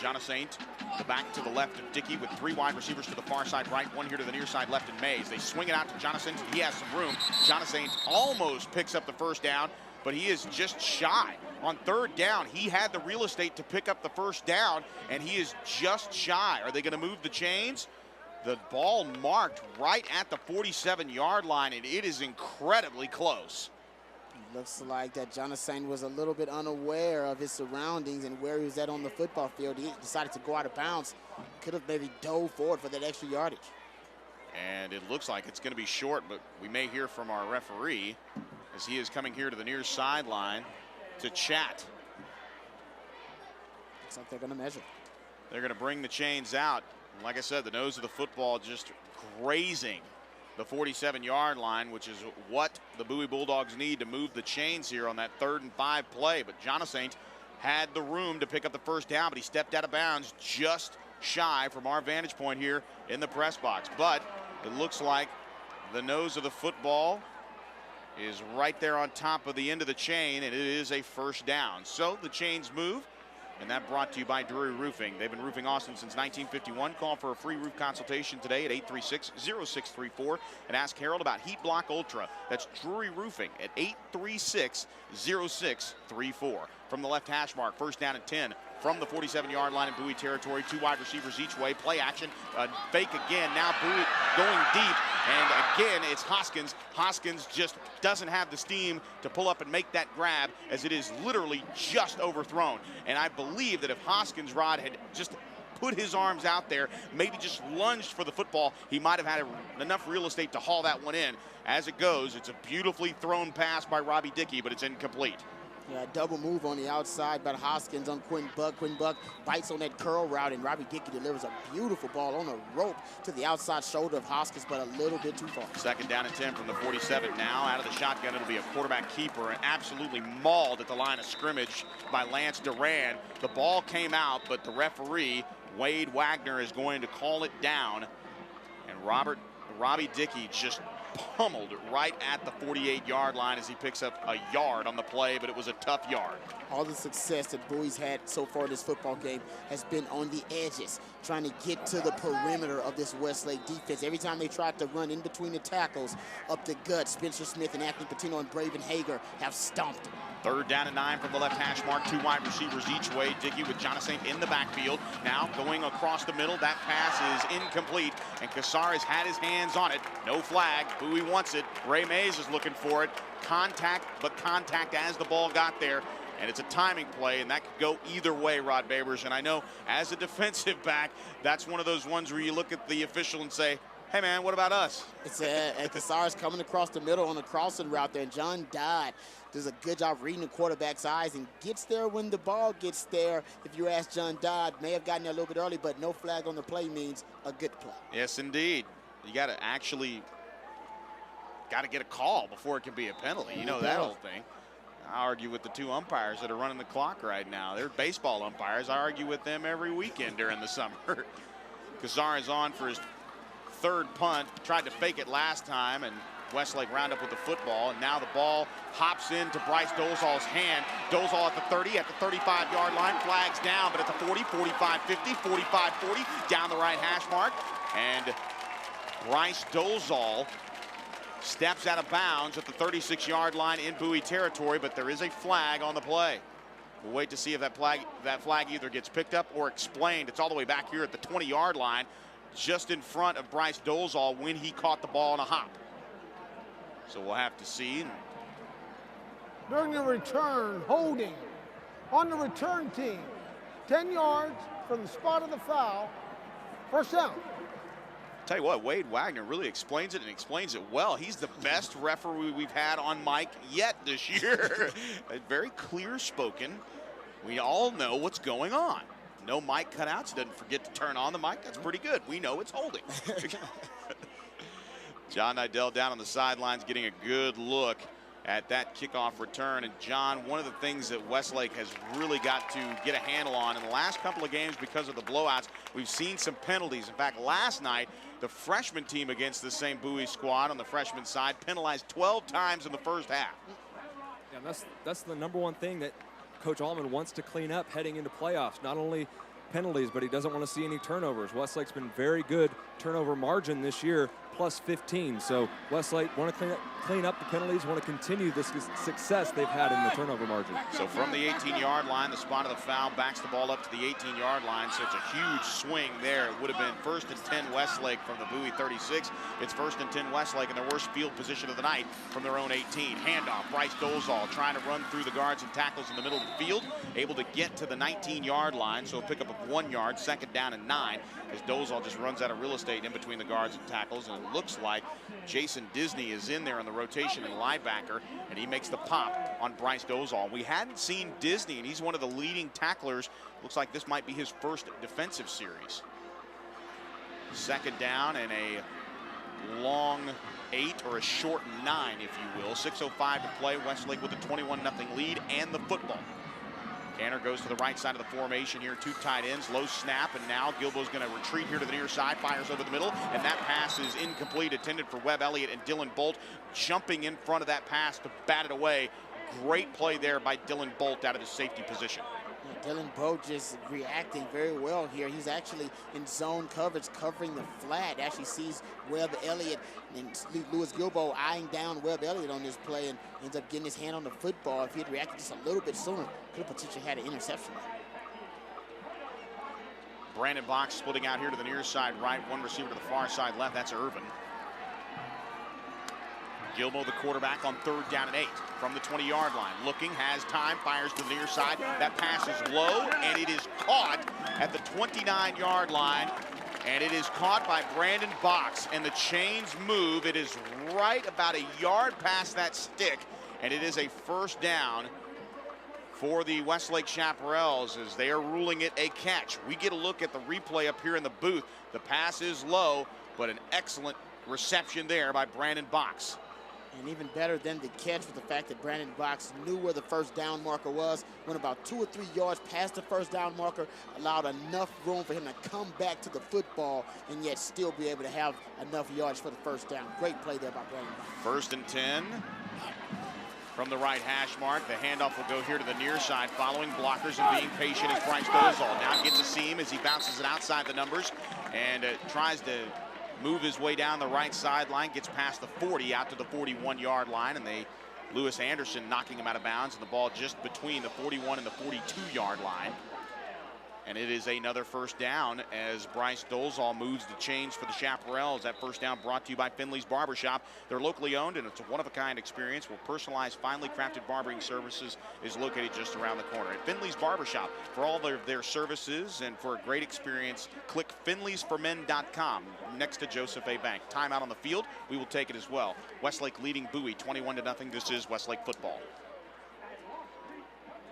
Jonathan, the back to the left of Dickey with 3 wide receivers to the far side right, 1 here to the near side left in Mays. They swing it out to Jonathan. He has some room. Jonathan almost picks up the first down, but he is just shy. On third down, he had the real estate to pick up the first down, and he is just shy. Are they going to move the chains? The ball marked right at the 47-yard line, and it is incredibly close. It looks like that Jonathan was a little bit unaware of his surroundings and where he was at on the football field. He decided to go out of bounds. Could have maybe dove forward for that extra yardage. And it looks like it's going to be short, but we may hear from our referee as he is coming here to the near sideline to chat. Looks like they're going to measure. They're going to bring the chains out. Like I said, the nose of the football just grazing the 47-yard line, which is what the Bowie Bulldogs need to move the chains here on that 3rd and 5 play. But Jonathan had the room to pick up the first down, but he stepped out of bounds just shy from our vantage point here in the press box. But it looks like the nose of the football is right there on top of the end of the chain, and it is a first down. So the chains move, and that brought to you by Drury Roofing. They've been roofing Austin since 1951. Call for a free roof consultation today at 836-0634 and ask Harold about Heat Block Ultra. That's Drury Roofing at 836-0634. From the left hash mark, first down and 10 from the 47-yard line in Bowie territory. 2 wide receivers each way. Play action. Fake again. Now Bowie going deep. And again, it's Hoskins. Hoskins just doesn't have the steam to pull up and make that grab, as it is literally just overthrown. And I believe that if Hoskins' rod had just put his arms out there, maybe just lunged for the football, he might have had enough real estate to haul that one in. As it goes, it's a beautifully thrown pass by Robbie Dickey, but it's incomplete. Yeah, double move on the outside by Hoskins on Quentin Buck. Quentin Buck bites on that curl route, and Robbie Dickey delivers a beautiful ball on a rope to the outside shoulder of Hoskins, but a little bit too far. Second down and 10 from the 47 now. Out of the shotgun, it'll be a quarterback keeper, and absolutely mauled at the line of scrimmage by Lance Duran. The ball came out, but the referee Wade Wagner is going to call it down, and Robbie Dickey just pummeled right at the 48-yard line as he picks up a yard on the play, but it was a tough yard. All the success that Bowie's had so far in this football game has been on the edges, trying to get to the perimeter of this Westlake defense. Every time they tried to run in between the tackles, up the gut, Spencer Smith and Anthony Patino and Braven Hager have stomped him. 3rd down and 9 from the left hash mark. 2 wide receivers each way. Dickey with Jonathan in the backfield. Now going across the middle. That pass is incomplete, and Casares had his hands on it. No flag. Bowie wants it. Ray Mays is looking for it. Contact, but contact as the ball got there. And it's a timing play, and that could go either way, Rod Babers. And I know as a defensive back, that's one of those ones where you look at the official and say, hey, man, what about us? It's Casares coming across the middle on the crossing route there, and John Dodd does a good job reading the quarterback's eyes and gets there when the ball gets there. If you ask John Dodd, may have gotten there a little bit early, but no flag on the play means a good play. Yes, indeed. You got to get a call before it can be a penalty. You know that old thing. I argue with the 2 umpires that are running the clock right now. They're baseball umpires. I argue with them every weekend during the summer. Casares on for his 3rd punt. Tried to fake it last time, and Westlake round up with the football, and now the ball hops into Bryce Dolezal's hand. Dolezal at the 30, at the 35-yard line, flags down, but at the 40, 45, 50, 45, 40, down the right hash mark, and Bryce Dolezal steps out of bounds at the 36-yard line in Bowie territory, but there is a flag on the play. We'll wait to see if that flag either gets picked up or explained. It's all the way back here at the 20-yard line, just in front of Bryce Dolezal when he caught the ball in a hop. So we'll have to see. During the return, holding on the return team, 10 yards from the spot of the foul, 1st down. Tell you what, Wade Wagner really explains it, and explains it well. He's the best referee we've had on mic yet this year. Very clear spoken. We all know what's going on. No mic cutouts. Doesn't forget to turn on the mic. That's pretty good. We know it's holding. John Nidell down on the sidelines getting a good look at that kickoff return. And John, one of the things that Westlake has really got to get a handle on in the last couple of games because of the blowouts, we've seen some penalties. In fact, last night, the freshman team against the same Bowie squad on the freshman side penalized 12 times in the 1st half. Yeah, that's the #1 thing that Coach Allman wants to clean up heading into playoffs. Not only penalties, but he doesn't want to see any turnovers. Westlake's been very good turnover margin this year, plus 15. So Westlake want to clean up the penalties, want to continue this success they've had in the turnover margin. So from the 18-yard line, the spot of the foul backs the ball up to the 18-yard line. So it's a huge swing there. It would have been 1st and 10 Westlake from the Bowie 36. It's 1st and 10 Westlake in their worst field position of the night from their own 18. Handoff, Bryce Dolezal trying to run through the guards and tackles in the middle of the field, able to get to the 19-yard line, so a pickup of 1 yard, 2nd down and 9, as Dolezal just runs out of real estate in between the guards and tackles, and it looks like Jason Disney is in there on the rotation and linebacker, and he makes the pop on Bryce Dolezal. We hadn't seen Disney, and he's one of the leading tacklers. Looks like this might be his 1st defensive series. 2nd down and a long 8 or a short 9, if you will. 6:05 to play. Westlake with a 21-0 lead and the football. Canner goes to the right side of the formation here. 2 tight ends, low snap, and now Gilbo's going to retreat here to the near side, fires over the middle, and that pass is incomplete, intended for Webb Elliott, and Dylan Bolt jumping in front of that pass to bat it away. Great play there by Dylan Bolt out of his safety position. Yeah, Dylan Bolt just reacting very well here. He's actually in zone coverage, covering the flat. Actually sees Webb Elliott, and Lewis Gilbo eyeing down Webb Elliott on this play, and ends up getting his hand on the football. If he had reacted just a little bit sooner, could have potentially had an interception. Brandon Box splitting out here to the near side right, 1 receiver to the far side left. That's Irvin. Gilbo, the quarterback, on 3rd down and 8 from the 20-yard line. Looking, has time, fires to the near side. That pass is low, and it is caught at the 29-yard line. And it is caught by Brandon Box, and the chains move. It is right about a yard past that stick, and it is a 1st down for the Westlake Chaparrals as they are ruling it a catch. We get a look at the replay up here in the booth. The pass is low, but an excellent reception there by Brandon Box. And even better than the catch was the fact that Brandon Box knew where the first down marker was, went about 2 or 3 yards past the first down marker, allowed enough room for him to come back to the football and yet still be able to have enough yards for the first down. Great play there by Brandon Box. 1st and 10 from the right hash mark. The handoff will go here to the near side, following blockers and being patient as Bryce Dolezal now gets a seam as he bounces it outside the numbers and tries to move his way down the right sideline, gets past the 40 out to the 41-yard line, and Lewis Anderson knocking him out of bounds, and the ball just between the 41 and the 42-yard line. And it is another first down as Bryce Dolezal moves the chains for the Chaparrals. That first down brought to you by Finley's Barbershop. They're locally owned, and it's a one-of-a-kind experience where personalized, finely crafted barbering services is located just around the corner. At Finley's Barbershop, for all their services and for a great experience, click finleysformen.com next to Joseph A. Bank. Timeout on the field. We will take it as well. Westlake leading Bowie 21-0. This is Westlake football.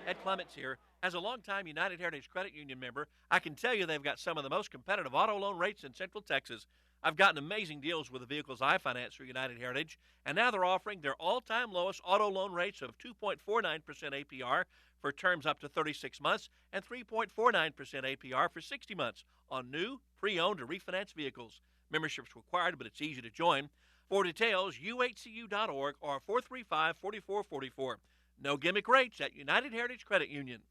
Ed Clements here. As a longtime United Heritage Credit Union member, I can tell you they've got some of the most competitive auto loan rates in Central Texas. I've gotten amazing deals with the vehicles I finance through United Heritage, and now they're offering their all-time lowest auto loan rates of 2.49% APR for terms up to 36 months and 3.49% APR for 60 months on new, pre-owned, or refinanced vehicles. Membership's required, but it's easy to join. For details, uhcu.org or 435-4444. No gimmick rates at United Heritage Credit Union.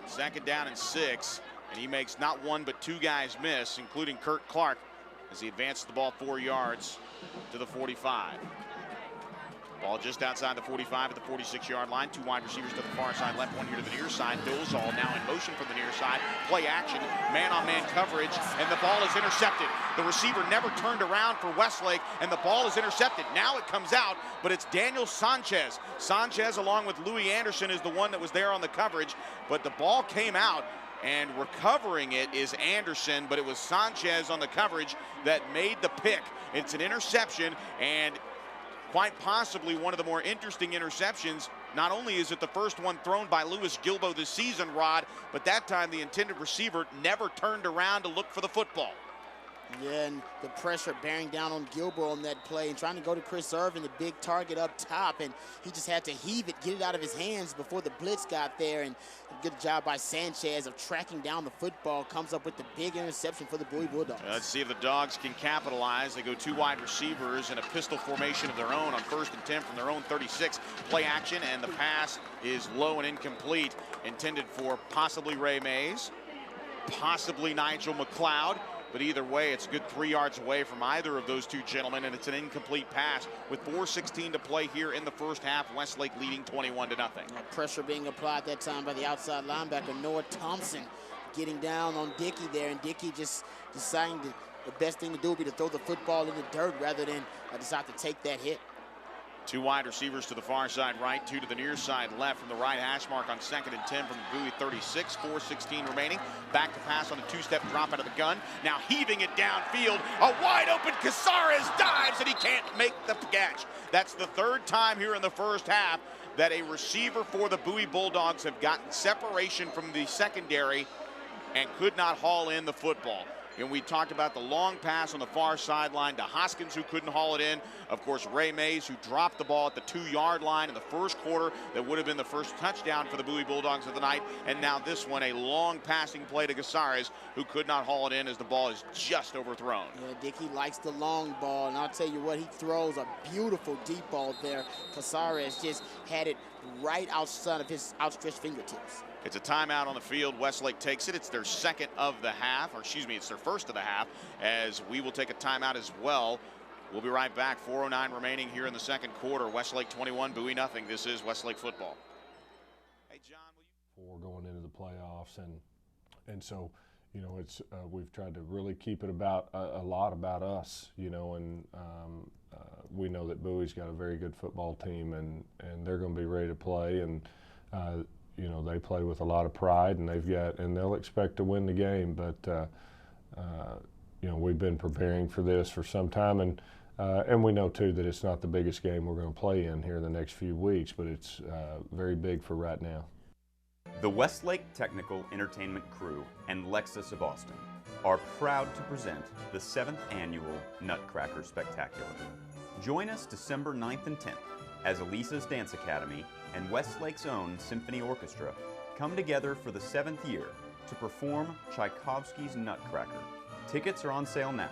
Second down and 6, and he makes not one but 2 guys miss, including Kurt Clark, as he advances the ball 4 yards to the 45. Ball just outside the 45 at the 46-yard line. 2 wide receivers to the far side, left one here to the near side. Dolezal now in motion from the near side. Play action, man-on-man coverage, and the ball is intercepted. The receiver never turned around for Westlake, and the ball is intercepted. Now it comes out, but it's Daniel Sanchez. Sanchez, along with Louis Anderson, is the one that was there on the coverage, but the ball came out, and recovering it is Anderson, but it was Sanchez on the coverage that made the pick. It's an interception, and quite possibly one of the more interesting interceptions. Not only is it the first one thrown by Louis Gilbo this season, Rod, but that time the intended receiver never turned around to look for the football. Yeah, and the pressure bearing down on Gilbo on that play and trying to go to Chris Irvin, the big target up top, and he just had to heave it, get it out of his hands before the blitz got there, and a good job by Sanchez of tracking down the football, comes up with the big interception for the Bowie Bulldogs. Let's see if the Dogs can capitalize. They go 2 wide receivers in a pistol formation of their own on 1st and 10 from their own 36. Play action, and the pass is low and incomplete, intended for possibly Ray Mays, possibly Nigel McLeod. But either way, it's a good 3 yards away from either of those 2 gentlemen, and it's an incomplete pass with 4:16 to play here in the first half. Westlake leading 21-0. Pressure being applied that time by the outside linebacker, Noah Thompson, getting down on Dickey there, and Dickey just deciding the best thing to do would be to throw the football in the dirt rather than decide to take that hit. 2 wide receivers to the far side right, 2 to the near side left from the right hash mark on 2nd and 10 from the Bowie 36. 4:16 remaining. Back to pass on a 2-step drop out of the gun. Now heaving it downfield. A wide open Casares dives, and he can't make the catch. That's the 3rd time here in the first half that a receiver for the Bowie Bulldogs have gotten separation from the secondary and could not haul in the football. And we talked about the long pass on the far sideline to Hoskins, who couldn't haul it in. Of course, Ray Mays, who dropped the ball at the 2-yard line in the first quarter. That would have been the first touchdown for the Bowie Bulldogs of the night. And now this one, a long passing play to Casares, who could not haul it in as the ball is just overthrown. Yeah, Dickey likes the long ball, and I'll tell you what, he throws a beautiful deep ball there. Casares just had it right outside of his outstretched fingertips. It's a timeout on the field. Westlake takes it. It's their second of the half, or excuse me, it's their first of the half, as we will take a timeout as well We'll be right back. 4:09 remaining here in the second quarter. Westlake 21, Bowie nothing. This is Westlake football. Hey, John, for going into the playoffs, and so, you know, it's we've tried to really keep it about a lot about us, you know, and we know that Bowie's got a very good football team, and they're going to be ready to play, and you know, they play with a lot of pride, and they'll expect to win the game, but you know, we've been preparing for this for some time, and we know too that it's not the biggest game we're going to play in here in the next few weeks, but it's very big for right now. The Westlake Technical Entertainment Crew and Lexus of Austin are proud to present the 7th annual Nutcracker Spectacular. Join us December 9th and 10th as Elisa's Dance Academy and Westlake's own Symphony Orchestra come together for the 7th year to perform Tchaikovsky's Nutcracker. Tickets are on sale now.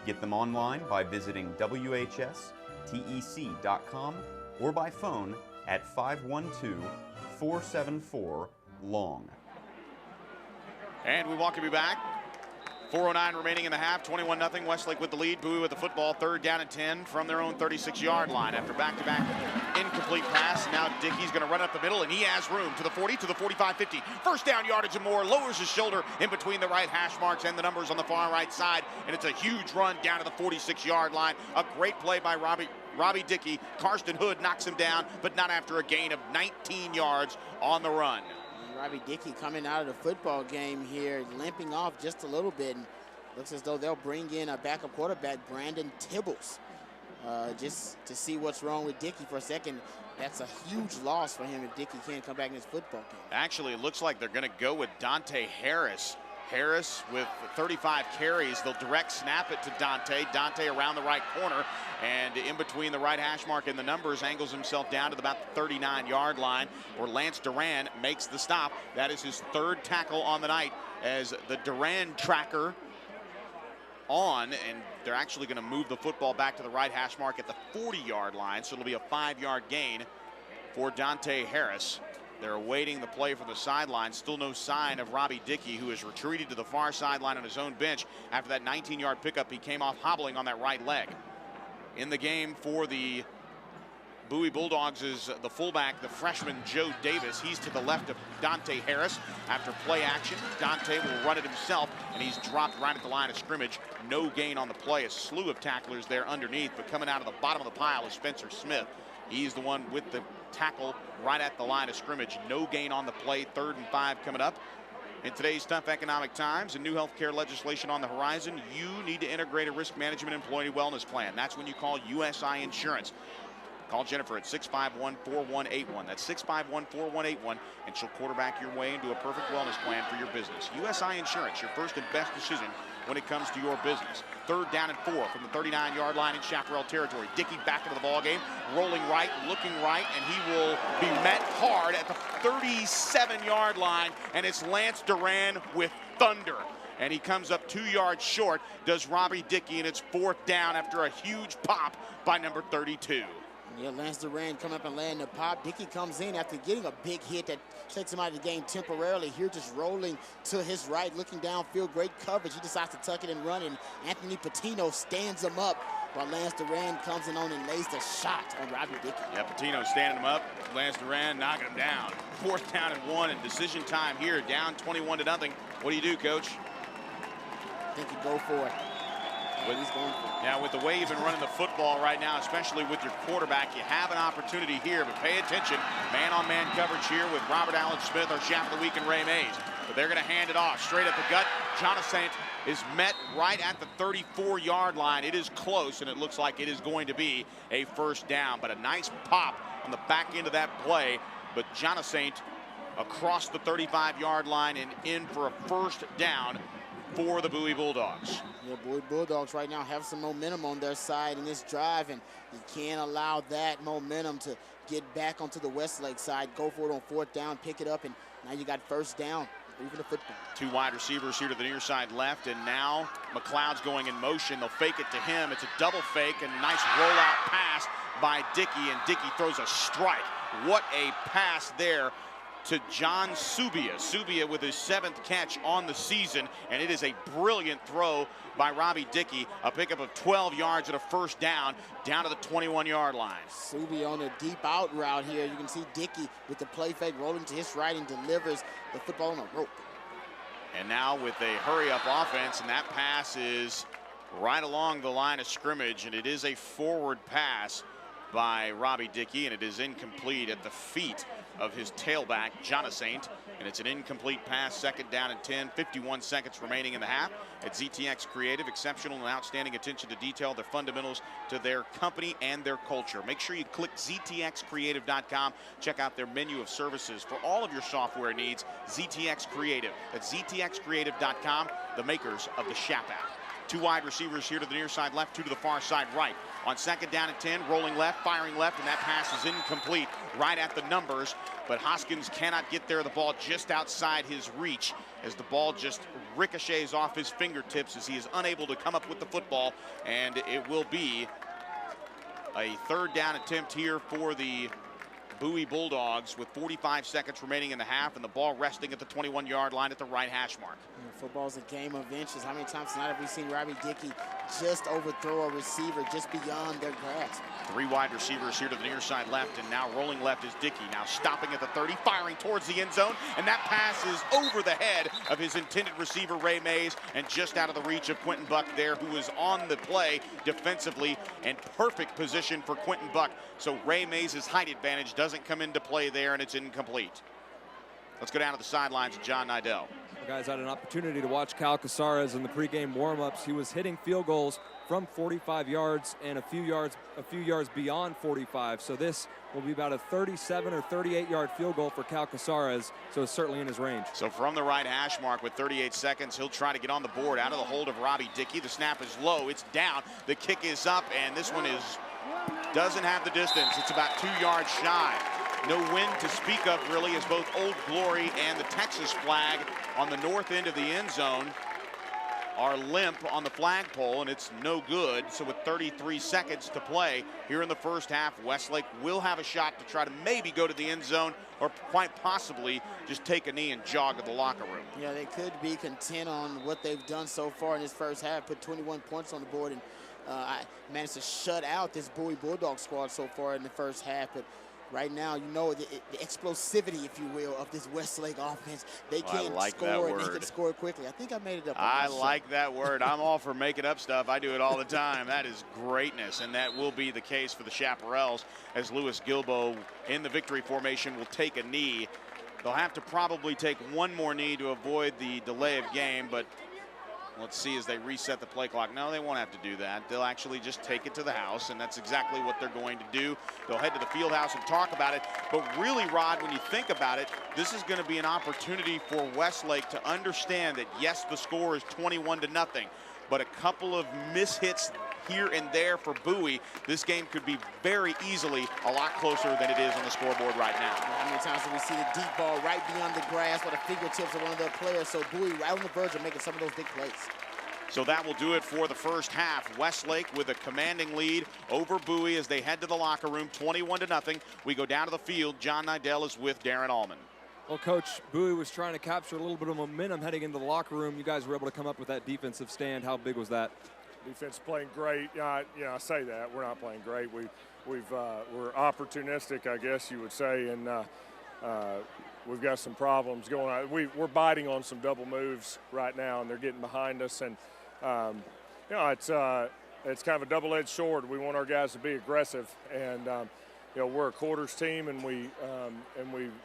Get them online by visiting WHSTEC.com or by phone at 512-474-LONG. And we welcome you back. 4:09 remaining in the half, 21-0. Westlake with the lead. Bowie with the football, 3rd down and 10 from their own 36-yard line after back-to-back incomplete pass. Now Dickey's going to run up the middle, and he has room to the 40, to the 45, 50. First down yardage and more. Lowers his shoulder in between the right hash marks and the numbers on the far right side, and it's a huge run down to the 46-yard line. A great play by Robbie Dickey. Karsten Hood knocks him down, but not after a gain of 19 yards on the run. Robbie Dickey coming out of the football game here, limping off just a little bit. And looks as though they'll bring in a backup quarterback, Brandon Tibbles, just to see what's wrong with Dickey for a second. That's a huge loss for him if Dickey can't come back in this football game. Actually, it looks like they're going to go with Dante Harris. Harris with 35 carries. They'll direct snap it to Dante. Dante around the right corner, and in between the right hash mark and the numbers, angles himself down to about the 39-yard line, where Lance Duran makes the stop. That is his 3rd tackle on the night as the Duran tracker on, and they're actually going to move the football back to the right hash mark at the 40-yard line, so it'll be a 5-yard gain for Dante Harris. They're awaiting the play from the sideline. Still no sign of Robbie Dickey, who has retreated to the far sideline on his own bench. After that 19-yard pickup, he came off hobbling on that right leg. In the game for the Bowie Bulldogs is the fullback, the freshman Joe Davis. He's to the left of Dante Harris. After play action, Dante will run it himself, and he's dropped right at the line of scrimmage. No gain on the play. A slew of tacklers there underneath, but coming out of the bottom of the pile is Spencer Smith. He's the one with the tackle right at the line of scrimmage. No gain on the play. 3rd and 5 coming up. In today's tough economic times and new health care legislation on the horizon, you need to integrate a risk management employee wellness plan. That's when you call USI Insurance. Call Jennifer at 651-4181. That's 651-4181, and she'll quarterback your way into a perfect wellness plan for your business. USI Insurance, your first and best decision when it comes to your business. 3rd down and 4 from the 39-yard line in Chaparral territory. Dickey back into the ball game, rolling right, looking right, and he will be met hard at the 37-yard line, and it's Lance Duran with thunder. And he comes up 2 yards short, does Robbie Dickey, and it's 4th down after a huge pop by number 32. Yeah, Lance Duran coming up and landing the pop. Dickey comes in after getting a big hit that takes him out of the game temporarily. Here just rolling to his right, looking downfield, great coverage. He decides to tuck it and run, and Anthony Patino stands him up while Lance Duran comes in on and lays the shot on Robbie Dickey. Yeah, Patino standing him up. Lance Duran knocking him down. 4th down and 1, and decision time here, down 21-0. What do you do, Coach? I think you go for it. He's going for it. Now, with the way you've been running the football right now, especially with your quarterback, you have an opportunity here, but pay attention. Man-on-man coverage here with Robert Allen Smith, our chap of the week, and Ray Mays. But they're going to hand it off straight at the gut. Jonathan is met right at the 34-yard line. It is close, and it looks like it is going to be a 1st down. But a nice pop on the back end of that play. But Jonathan across the 35-yard line and in for a 1st down for the Bowie Bulldogs. Yeah, Bowie Bulldogs right now have some momentum on their side in this drive, and you can't allow that momentum to get back onto the Westlake side. Go for it on 4th down, pick it up, and now you got 1st down. Moving the football. 2 wide receivers here to the near side left, and now McLeod's going in motion. They'll fake it to him. It's a double fake, and a nice rollout pass by Dickey, and Dickey throws a strike. What a pass there to John Subia. Subia with his 7th catch on the season, and it is a brilliant throw by Robbie Dickey. A pickup of 12 yards and a first down to the 21-yard line. Subia on a deep out route here. You can see Dickey with the play fake rolling to his right and delivers the football on a rope. And now with a hurry-up offense, and that pass is right along the line of scrimmage, and it is a forward pass by Robbie Dickey, and it is incomplete at the feet of his tailback, Jonasaint, and it's an incomplete pass, 2nd down and 10, 51 seconds remaining in the half. At ZTX Creative, exceptional and outstanding attention to detail, their fundamentals to their company and their culture. Make sure you click ztxcreative.com, check out their menu of services for all of your software needs. ZTX Creative, that's ztxcreative.com, the makers of the Shap app. 2 wide receivers here to the near side left, 2 to the far side right. On 2nd down and 10, rolling left, firing left, and that pass is incomplete right at the numbers. But Hoskins cannot get there. The ball just outside his reach as the ball just ricochets off his fingertips as he is unable to come up with the football. And it will be a 3rd down attempt here for the Bowie Bulldogs with 45 seconds remaining in the half, and the ball resting at the 21-yard line at the right hash mark. Football's a game of inches. How many times tonight have we seen Robbie Dickey just overthrow a receiver just beyond their grasp? 3 wide receivers here to the near side left, and now rolling left is Dickey. Now stopping at the 30, firing towards the end zone, and that pass is over the head of his intended receiver, Ray Mays, and just out of the reach of Quentin Buck there, who was on the play defensively, and perfect position for Quentin Buck. So Ray Mays' height advantage doesn't come into play there, and it's incomplete. Let's go down to the sidelines of John Nidell. You guys had an opportunity to watch Cal Casares in the pregame warm-ups. He was hitting field goals from 45 yards and a few yards beyond 45. So this will be about a 37 or 38-yard field goal for Cal Casares. So it's certainly in his range. So from the right hash mark with 38 seconds, he'll try to get on the board out of the hold of Robbie Dickey. The snap is low, it's down, the kick is up, and this one doesn't have the distance. It's about 2 yards shy. No wind to speak of, really, as both Old Glory and the Texas flag on the north end of the end zone are limp on the flagpole, and it's no good. So with 33 seconds to play here in the first half, Westlake will have a shot to try to maybe go to the end zone or quite possibly just take a knee and jog to the locker room. Yeah, they could be content on what they've done so far in this first half, put 21 points on the board, and I managed to shut out this Bowie Bulldog squad so far in the first half. But right now, you know, the explosivity, if you will, of this Westlake offense. They can score, and they can score quickly. I think I made it up. I like that word. I'm all for making up stuff. I do it all the time. That is greatness, and that will be the case for the Chaparrals as Louis Gilbo in the victory formation will take a knee. They'll have to probably take one more knee to avoid the delay of game, but let's see as they reset the play clock. No, they won't have to do that. They'll actually just take it to the house, and that's exactly what they're going to do. They'll head to the field house and talk about it. But really, Rod, when you think about it, this is going to be an opportunity for Westlake to understand that, yes, the score is 21-0, but a couple of mishits here and there for Bowie, this game could be very easily a lot closer than it is on the scoreboard right now. How many times do we see the deep ball right beyond the grasp or the fingertips of one of their players? So Bowie right on the verge of making some of those big plays. So that will do it for the first half. Westlake with a commanding lead over Bowie as they head to the locker room, 21-0. We go down to the field. John Nidell is with Darren Allman. Well, Coach, Bowie was trying to capture a little bit of momentum heading into the locker room. You guys were able to come up with that defensive stand. How big was that? Defense playing great. I say that. We're not playing great. We're opportunistic, I guess you would say, and we've got some problems going on. We're biting on some double moves right now, and they're getting behind us. And it's kind of a double-edged sword. We want our guys to be aggressive, and we're a quarters team, and we've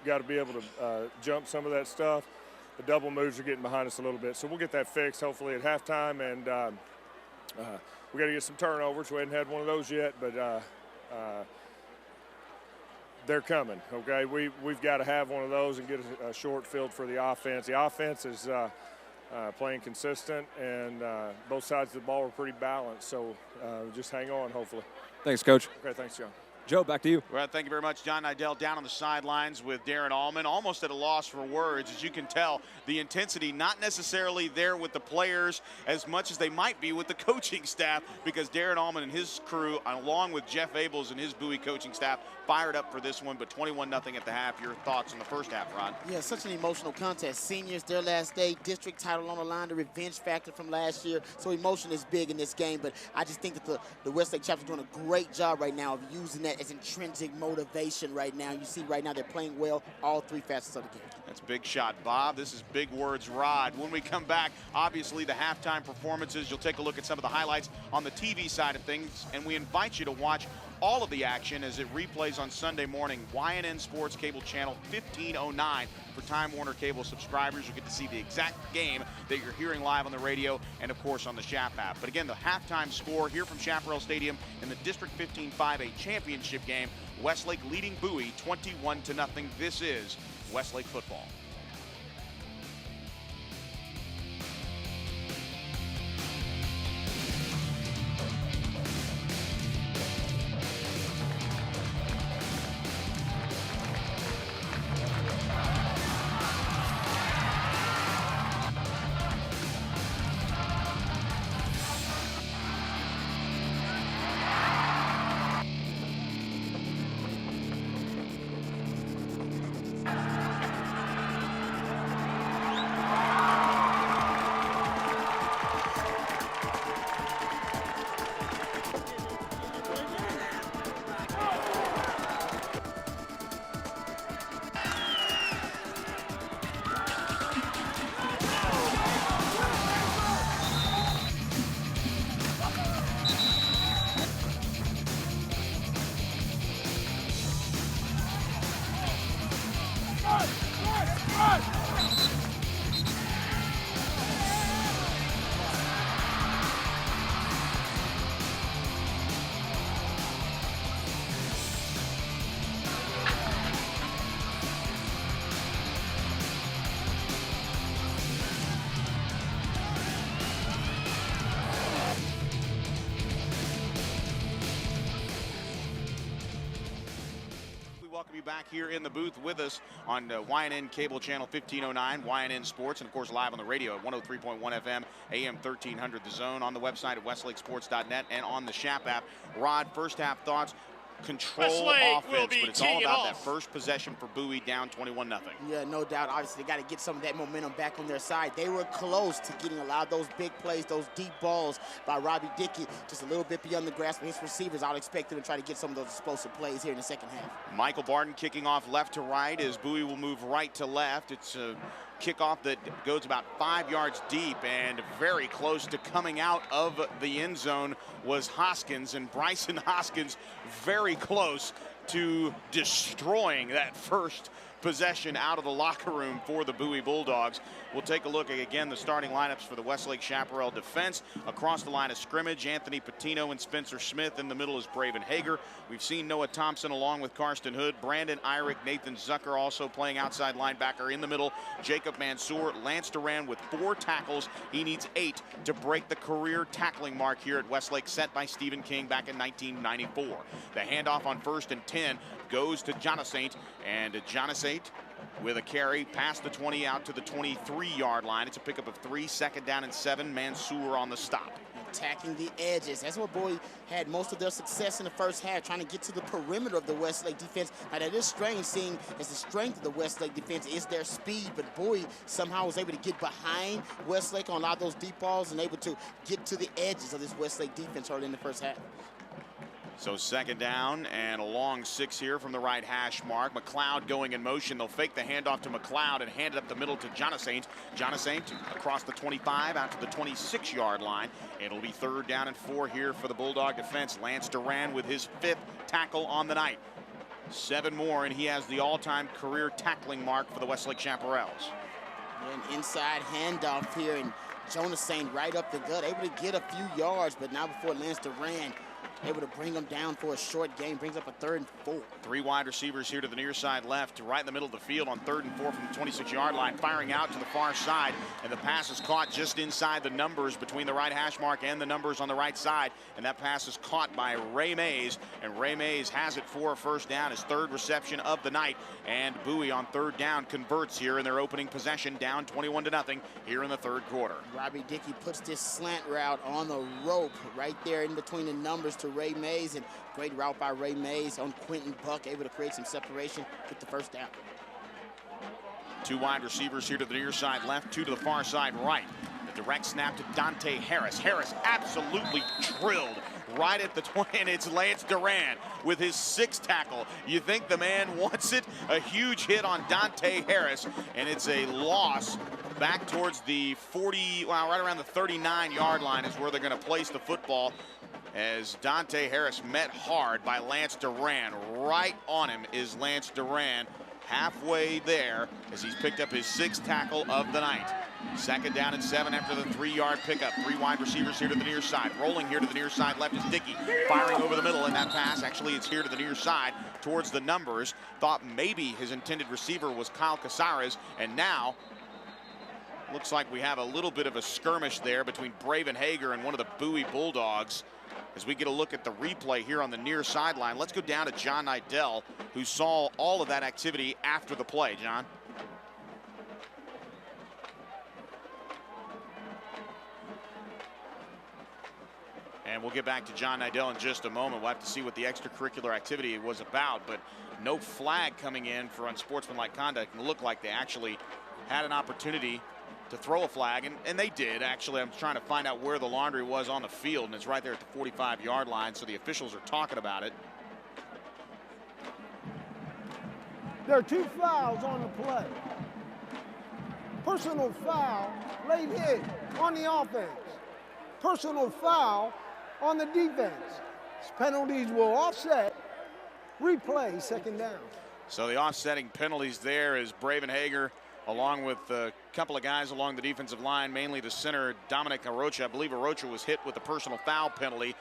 got to be able to jump some of that stuff. The double moves are getting behind us a little bit, so we'll get that fixed hopefully at halftime, and we got to get some turnovers. We hadn't had one of those yet, but they're coming. Okay, we've got to have one of those and get a short field for the offense. The offense is playing consistent, and both sides of the ball are pretty balanced. So just hang on, hopefully. Thanks, Coach. Okay, thanks, John. Joe, back to you. Well, thank you very much, John Nidell, down on the sidelines with Darren Allman, almost at a loss for words. As you can tell, the intensity not necessarily there with the players as much as they might be with the coaching staff, because Darren Allman and his crew, along with Jeff Abels and his Bowie coaching staff, fired up for this one, but 21-0 at the half. Your thoughts on the first half, Ron? Yeah, such an emotional contest. Seniors, their last day, district title on the line, the revenge factor from last year. So emotion is big in this game, but I just think that the Westlake Chaps are doing a great job right now of using that as intrinsic motivation right now. You see right now they're playing well all three facets of the game. That's a big shot, Bob. This is big words, Rod. When we come back, obviously the halftime performances. You'll take a look at some of the highlights on the TV side of things, and we invite you to watch all of the action as it replays on Sunday morning. YNN Sports Cable Channel 1509 for Time Warner Cable subscribers. You get to see the exact game that you're hearing live on the radio and, of course, on the Shap app. But again, the halftime score here from Chaparral Stadium in the District 15 5A championship game. Westlake leading Bowie 21-0. This is Westlake football. Back here in the booth with us on YNN Cable Channel 1509, YNN Sports, and of course live on the radio at 103.1 FM, AM 1300 The Zone, on the website at westlakesports.net and on the Shap app. Rod, first half thoughts. Control offense, but it's all about that first possession for Bowie, down 21-0. Yeah, no doubt. Obviously, they got to get some of that momentum back on their side. They were close to getting a lot of those big plays, those deep balls by Robbie Dickey, just a little bit beyond the grasp of his receivers. I'll expect them to try to get some of those explosive plays here in the second half. Michael Barton kicking off left to right as Bowie will move right to left. It's a kickoff that goes about 5 yards deep, and very close to coming out of the end zone was Hoskins, and Bryson Hoskins very close to destroying that first possession out of the locker room for the Bowie Bulldogs. We'll take a look at, again, the starting lineups for the Westlake Chaparral defense. Across the line of scrimmage, Anthony Patino and Spencer Smith. In the middle is Braven Hager. We've seen Noah Thompson along with Karsten Hood. Brandon Eyrich, Nathan Zucker also playing outside linebacker. In the middle, Jacob Mansour. Lance Duran with 4 tackles. He needs 8 to break the career tackling mark here at Westlake, set by Stephen King back in 1994. The handoff on 1st and 10 goes to Jonasaint, and Jonasaint with a carry past the 20 out to the 23-yard line. It's a pickup of 3, 2nd down and 7. Mansour on the stop. Attacking the edges. That's where Bowie had most of their success in the first half, trying to get to the perimeter of the Westlake defense. Now, that is strange, seeing as the strength of the Westlake defense is their speed, but Bowie somehow was able to get behind Westlake on a lot of those deep balls and able to get to the edges of this Westlake defense early in the first half. So 2nd down and a long 6 here from the right hash mark. McLeod going in motion. They'll fake the handoff to McLeod and hand it up the middle to Jonasaint. Jonasaint across the 25 out to the 26-yard line. It'll be 3rd down and 4 here for the Bulldog defense. Lance Duran with his 5th tackle on the night. 7 more, and he has the all-time career tackling mark for the Westlake Chaparrals. An inside handoff here, and Jonasaint right up the gut, able to get a few yards, but now before Lance Duran able to bring them down for a short game, brings up a 3rd and 4. 3 wide receivers here to the near side left, right in the middle of the field on 3rd and 4 from the 26-yard line, firing out to the far side, and the pass is caught just inside the numbers between the right hash mark and the numbers on the right side, and that pass is caught by Ray Mays, and Ray Mays has it for a first down, his 3rd reception of the night, and Bowie on 3rd down converts here in their opening possession, down 21-0 here in the 3rd quarter. Robbie Dickey puts this slant route on the rope right there in between the numbers to Ray Mays, and great route by Ray Mays on Quentin Buck, able to create some separation with the first down. 2 wide receivers here to the near side left, 2 to the far side right. The direct snap to Dante Harris. Harris absolutely drilled right at the 20, and it's Lance Duran with his 6th tackle. You think the man wants it? A huge hit on Dante Harris, and it's a loss back towards the 40, well, right around the 39-yard line is where they're going to place the football, as Dante Harris met hard by Lance Duran. Right on him is Lance Duran, halfway there as he's picked up his 6th tackle of the night. 2nd down and 7 after the 3-yard pickup. 3 wide receivers here to the near side. Rolling here to the near side left is Dickey, firing over the middle in that pass. Actually, it's here to the near side towards the numbers. Thought maybe his intended receiver was Kyle Casares, and now looks like we have a little bit of a skirmish there between Braven Hager and one of the Bowie Bulldogs. As we get a look at the replay here on the near sideline, let's go down to John Nidell, who saw all of that activity after the play. John. And we'll get back to John Nidell in just a moment. We'll have to see what the extracurricular activity was about, but no flag coming in for unsportsmanlike conduct. It looked like they actually had an opportunity to throw a flag, and they did. Actually, I'm trying to find out where the laundry was on the field, and it's right there at the 45-yard line, so the officials are talking about it. There are 2 fouls on the play. Personal foul, late hit on the offense. Personal foul on the defense. Penalties will offset. Replay, 2nd down. So the offsetting penalties there is Braven Hager, along with a couple of guys along the defensive line, mainly the center, Dominic Arocha. I believe Arocha was hit with a personal foul penalty,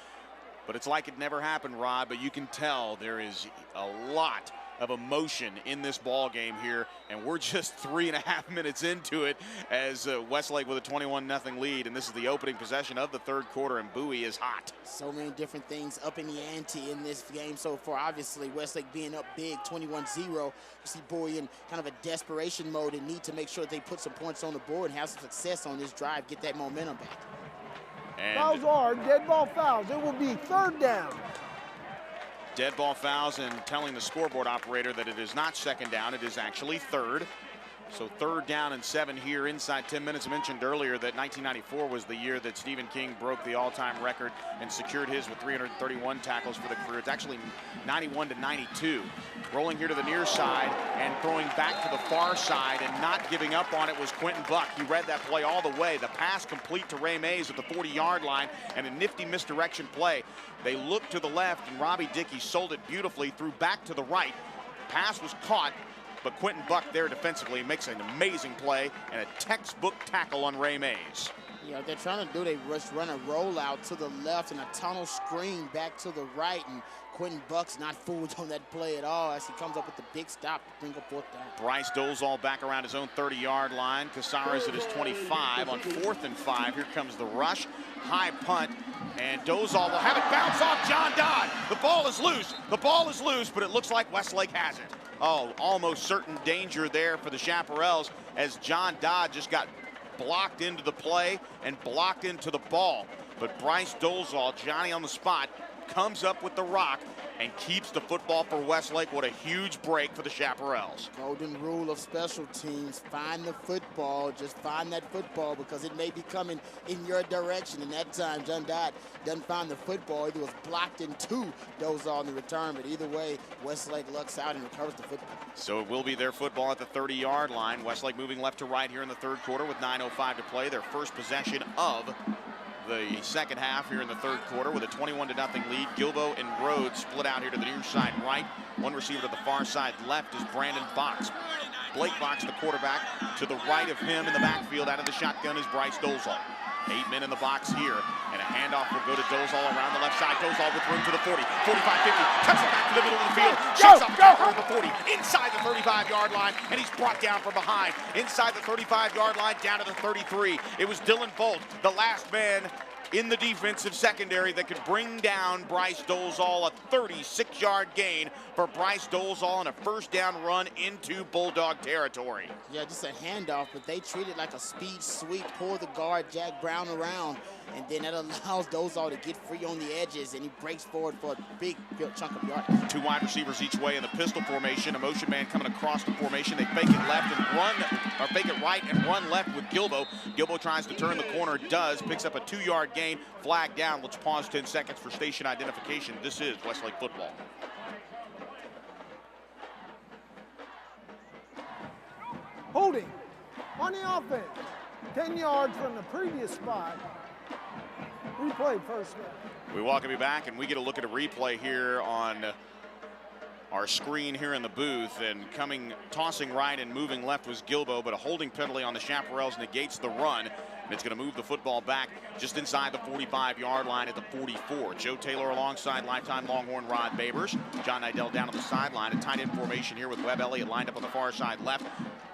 but it's like it never happened, Rod. But you can tell there is a lot of emotion in this ball game here, and we're just 3.5 minutes into it as Westlake with a 21-0 lead, and this is the opening possession of the 3rd quarter, and Bowie is hot. So many different things up in the ante in this game so far. Obviously, Westlake being up big, 21-0. You see Bowie in kind of a desperation mode and need to make sure that they put some points on the board and have some success on this drive, get that momentum back. And fouls are dead ball fouls. It will be 3rd down. Dead ball fouls, and telling the scoreboard operator that it is not 2nd down, it is actually 3rd. So 3rd down and 7 here inside 10 minutes. I mentioned earlier that 1994 was the year that Stephen King broke the all-time record and secured his with 331 tackles for the career. It's actually 91-92. Rolling here to the near side and throwing back to the far side and not giving up on it was Quentin Buck. He read that play all the way. The pass complete to Ray Mays at the 40-yard line, and a nifty misdirection play. They looked to the left, and Robbie Dickey sold it beautifully, threw back to the right. Pass was caught, but Quentin Buck there defensively makes an amazing play and a textbook tackle on Ray Mays. Yeah, they're trying to do, they run a rollout to the left and a tunnel screen back to the right, and Quentin Buck's not fooled on that play at all as he comes up with the big stop to bring up 4th down. Bryce Dolezal back around his own 30-yard line. Casares at his 25 on 4th and 5. Here comes the rush. High punt, and Dolezal will have it bounce off John Dodd. The ball is loose. The ball is loose, but it looks like Westlake has it. Oh, almost certain danger there for the Chaparrals as John Dodd just got blocked into the play and blocked into the ball. But Bryce Dolezal, Johnny on the spot, comes up with the rock and keeps the football for Westlake. What a huge break for the Chaparrals. Golden rule of special teams, find the football, just find that football because it may be coming in your direction. And that time, John Dodd doesn't find the football. It was blocked into Dolezal on the return, but either way, Westlake lucks out and recovers the football. So it will be their football at the 30-yard line. Westlake moving left to right here in the 3rd quarter with 9:05 to play. Their first possession of the 2nd half here in the 3rd quarter with a 21-0 lead. Gilbo and Rhodes split out here to the near side right. One receiver to the far side left is Brandon Box. Blake Box, the quarterback. To the right of him in the backfield out of the shotgun is Bryce Dolezal. 8 men in the box here, and a handoff will go to Dozal around the left side. Dozal with room to the 40, 45, 50, cuts it back to the middle of the field, shoots up to the 40, inside the 35-yard line, and he's brought down from behind, inside the 35-yard line, down to the 33. It was Dylan Bolt, the last man in the defensive secondary, that could bring down Bryce Dozal. A 36-yard gain for Bryce Dozal and a first down run into Bulldog territory. Yeah, just a handoff, but they treat it like a speed sweep, pull the guard Jack Brown around, and then that allows Dozal to get free on the edges, and he breaks forward for a big chunk of yardage. 2 wide receivers each way in the pistol formation. A motion man coming across the formation. They fake it left and run, or fake it right and run left with Gilbo. Gilbo tries to turn the corner, does, picks up a 2-yard gain, flag down. Let's pause 10 seconds for station identification. This is Westlake football. Holding on the offense. 10 yards from the previous spot. Replay first down. We welcome you back, and we get a look at a replay here on our screen here in the booth. And tossing right and moving left was Gilbo, but a holding penalty on the Chaparrals negates the run. And it's going to move the football back just inside the 45-yard line at the 44. Joe Taylor alongside lifetime Longhorn Rod Babers. John Nidell down on the sideline. A tight end formation here with Webb Elliott lined up on the far side left,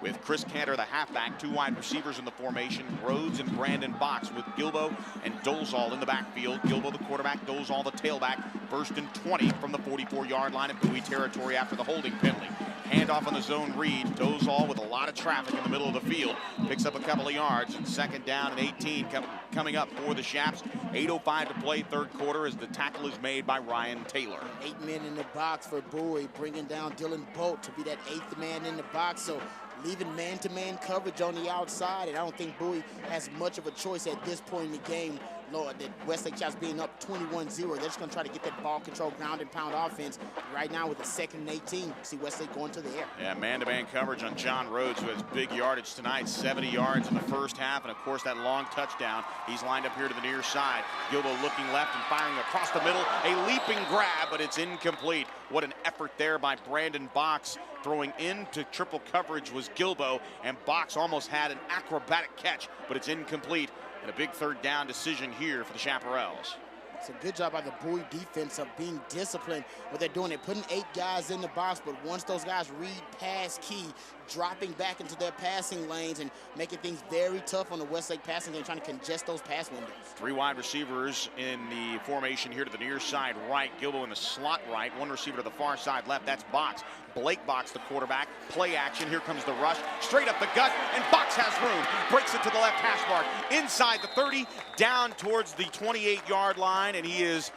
with Chris Cantor, the halfback. 2 wide receivers in the formation, Rhodes and Brandon Box, with Gilbo and Dozal in the backfield. Gilbo the quarterback, Dozal the tailback. First and 20 from the 44-yard line of Bowie territory after the holding penalty. Handoff on the zone read. Dozal with a lot of traffic in the middle of the field. Picks up a couple of yards, and second down and 18 coming up for the Chaps. 8:05 to play, third quarter, as the tackle is made by Ryan Taylor. 8 men in the box for Bowie, bringing down Dylan Bolt to be that 8th man in the box. So leaving man-to-man coverage on the outside, and I don't think Bowie has much of a choice at this point in the game. Lord, that Westlake Chaps being up 21-0, they're just going to try to get that ball control, ground and pound offense. Right now with the 2nd and 18, see Westlake going to the air. Yeah, man-to-man coverage on John Rhodes, who has big yardage tonight, 70 yards in the first half, and of course that long touchdown. He's lined up here to the near side. Gilbo looking left and firing across the middle. A leaping grab, but it's incomplete. What an effort there by Brandon Box. Throwing into triple coverage was Gilbo, and Box almost had an acrobatic catch, but it's incomplete. And a big third down decision here for the Chaparrals. It's a good job by the Bowie defense of being disciplined. What they're doing, they're putting 8 guys in the box, but once those guys read pass key, dropping back into their passing lanes and making things very tough on the Westlake passing game, trying to congest those pass windows. 3 wide receivers in the formation here to the near side right. Gilbo in the slot right. 1 receiver to the far side left. That's Box. Blake Box, the quarterback. Play action. Here comes the rush. Straight up the gut, and Box has room. Breaks it to the left hash mark. Inside the 30, down towards the 28-yard line, and he is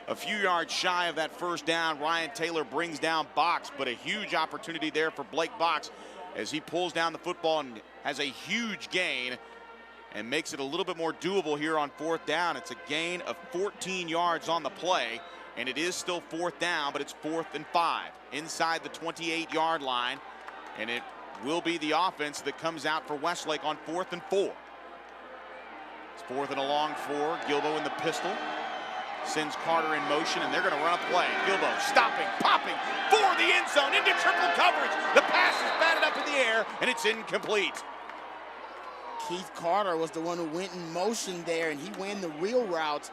a few yards shy of that first down. Ryan Taylor brings down Box, but a huge opportunity there for Blake Box as he pulls down the football and has a huge gain and makes it a little bit more doable here on 4th down. It's a gain of 14 yards on the play, and it is still 4th down, but it's 4th and 5 inside the 28-yard line, and it will be the offense that comes out for Westlake on 4th and 4. It's 4th and a long 4. Gilbo in the pistol. Sends Carter in motion, and they're going to run a play. Gilbo stopping, popping for the end zone into triple coverage. The pass is batted up in the air, and it's incomplete. Keith Carter was the one who went in motion there, and he went the real route.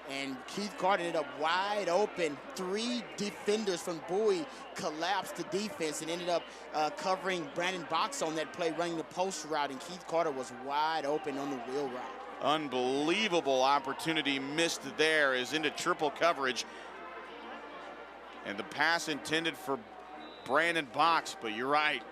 And Keith Carter ended up wide open. 3 defenders from Bowie collapsed the defense and ended up covering Brandon Box on that play, running the post route, and Keith Carter was wide open on the wheel route. Unbelievable opportunity missed there, is into triple coverage. And the pass intended for Brandon Box, but you're right.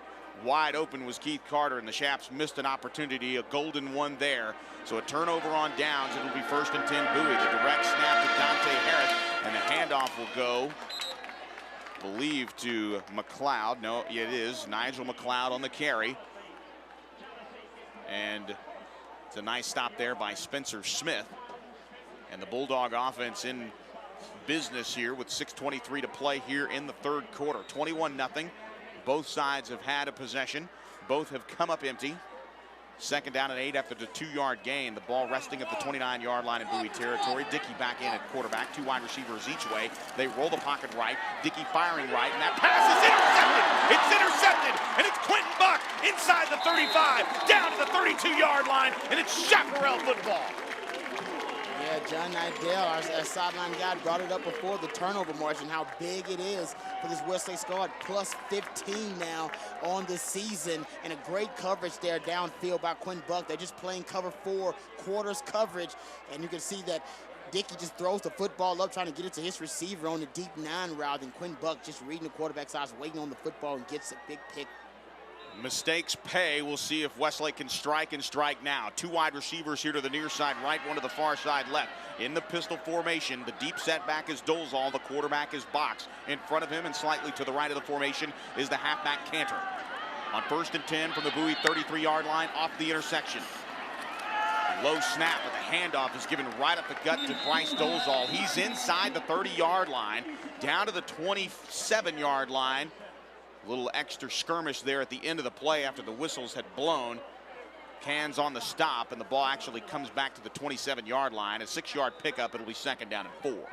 Wide open was Keith Carter, and the Chaps missed an opportunity, a golden one there. So a turnover on downs. It'll be 1st and 10 Bowie. The direct snap to Dante Harris, and the handoff will go, I believe, to McLeod. No, it is Nigel McLeod on the carry. And it's a nice stop there by Spencer Smith. And the Bulldog offense in business here with 6:23 to play here in the third quarter. 21-0. Both sides have had a possession. Both have come up empty. 2nd down and 8 after the 2-yard gain. The ball resting at the 29-yard line in Bowie territory. Dickey back in at quarterback. 2 wide receivers each way. They roll the pocket right. Dickey firing right, and that pass is intercepted. It's intercepted, and it's Quentin Buck inside the 35, down to the 32-yard line, and it's Chaparral football. John Nidell, our sideline guy, brought it up before, the turnover margin, how big it is for this Westlake squad. Plus 15 now on the season, and a great coverage there downfield by Quinn Buck. They're just playing cover 4, quarters coverage, and you can see that Dickey just throws the football up, trying to get it to his receiver on the deep 9 route, and Quinn Buck just reading the quarterback's eyes, waiting on the football, and gets a big pick. Mistakes pay. We'll see if Westlake can strike and strike now. 2 wide receivers here to the near side right, 1 to the far side left. In the pistol formation, the deep setback is Dolezal, the quarterback is Box. In front of him and slightly to the right of the formation is the halfback Cantor. On 1st and 10 from the Bowie 33-yard line, off the intersection. Low snap, but the handoff is given right up the gut to Bryce Dolezal. He's inside the 30-yard line, down to the 27-yard line. A little extra skirmish there at the end of the play after the whistles had blown. Hands on the stop, and the ball actually comes back to the 27-yard line. A 6-yard pickup, it'll be 2nd down and 4.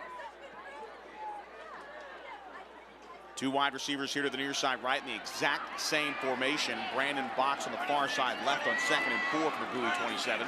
2 wide receivers here to the near side right in the exact same formation. Brandon Box on the far side left on 2nd and 4 for the Bowie 27.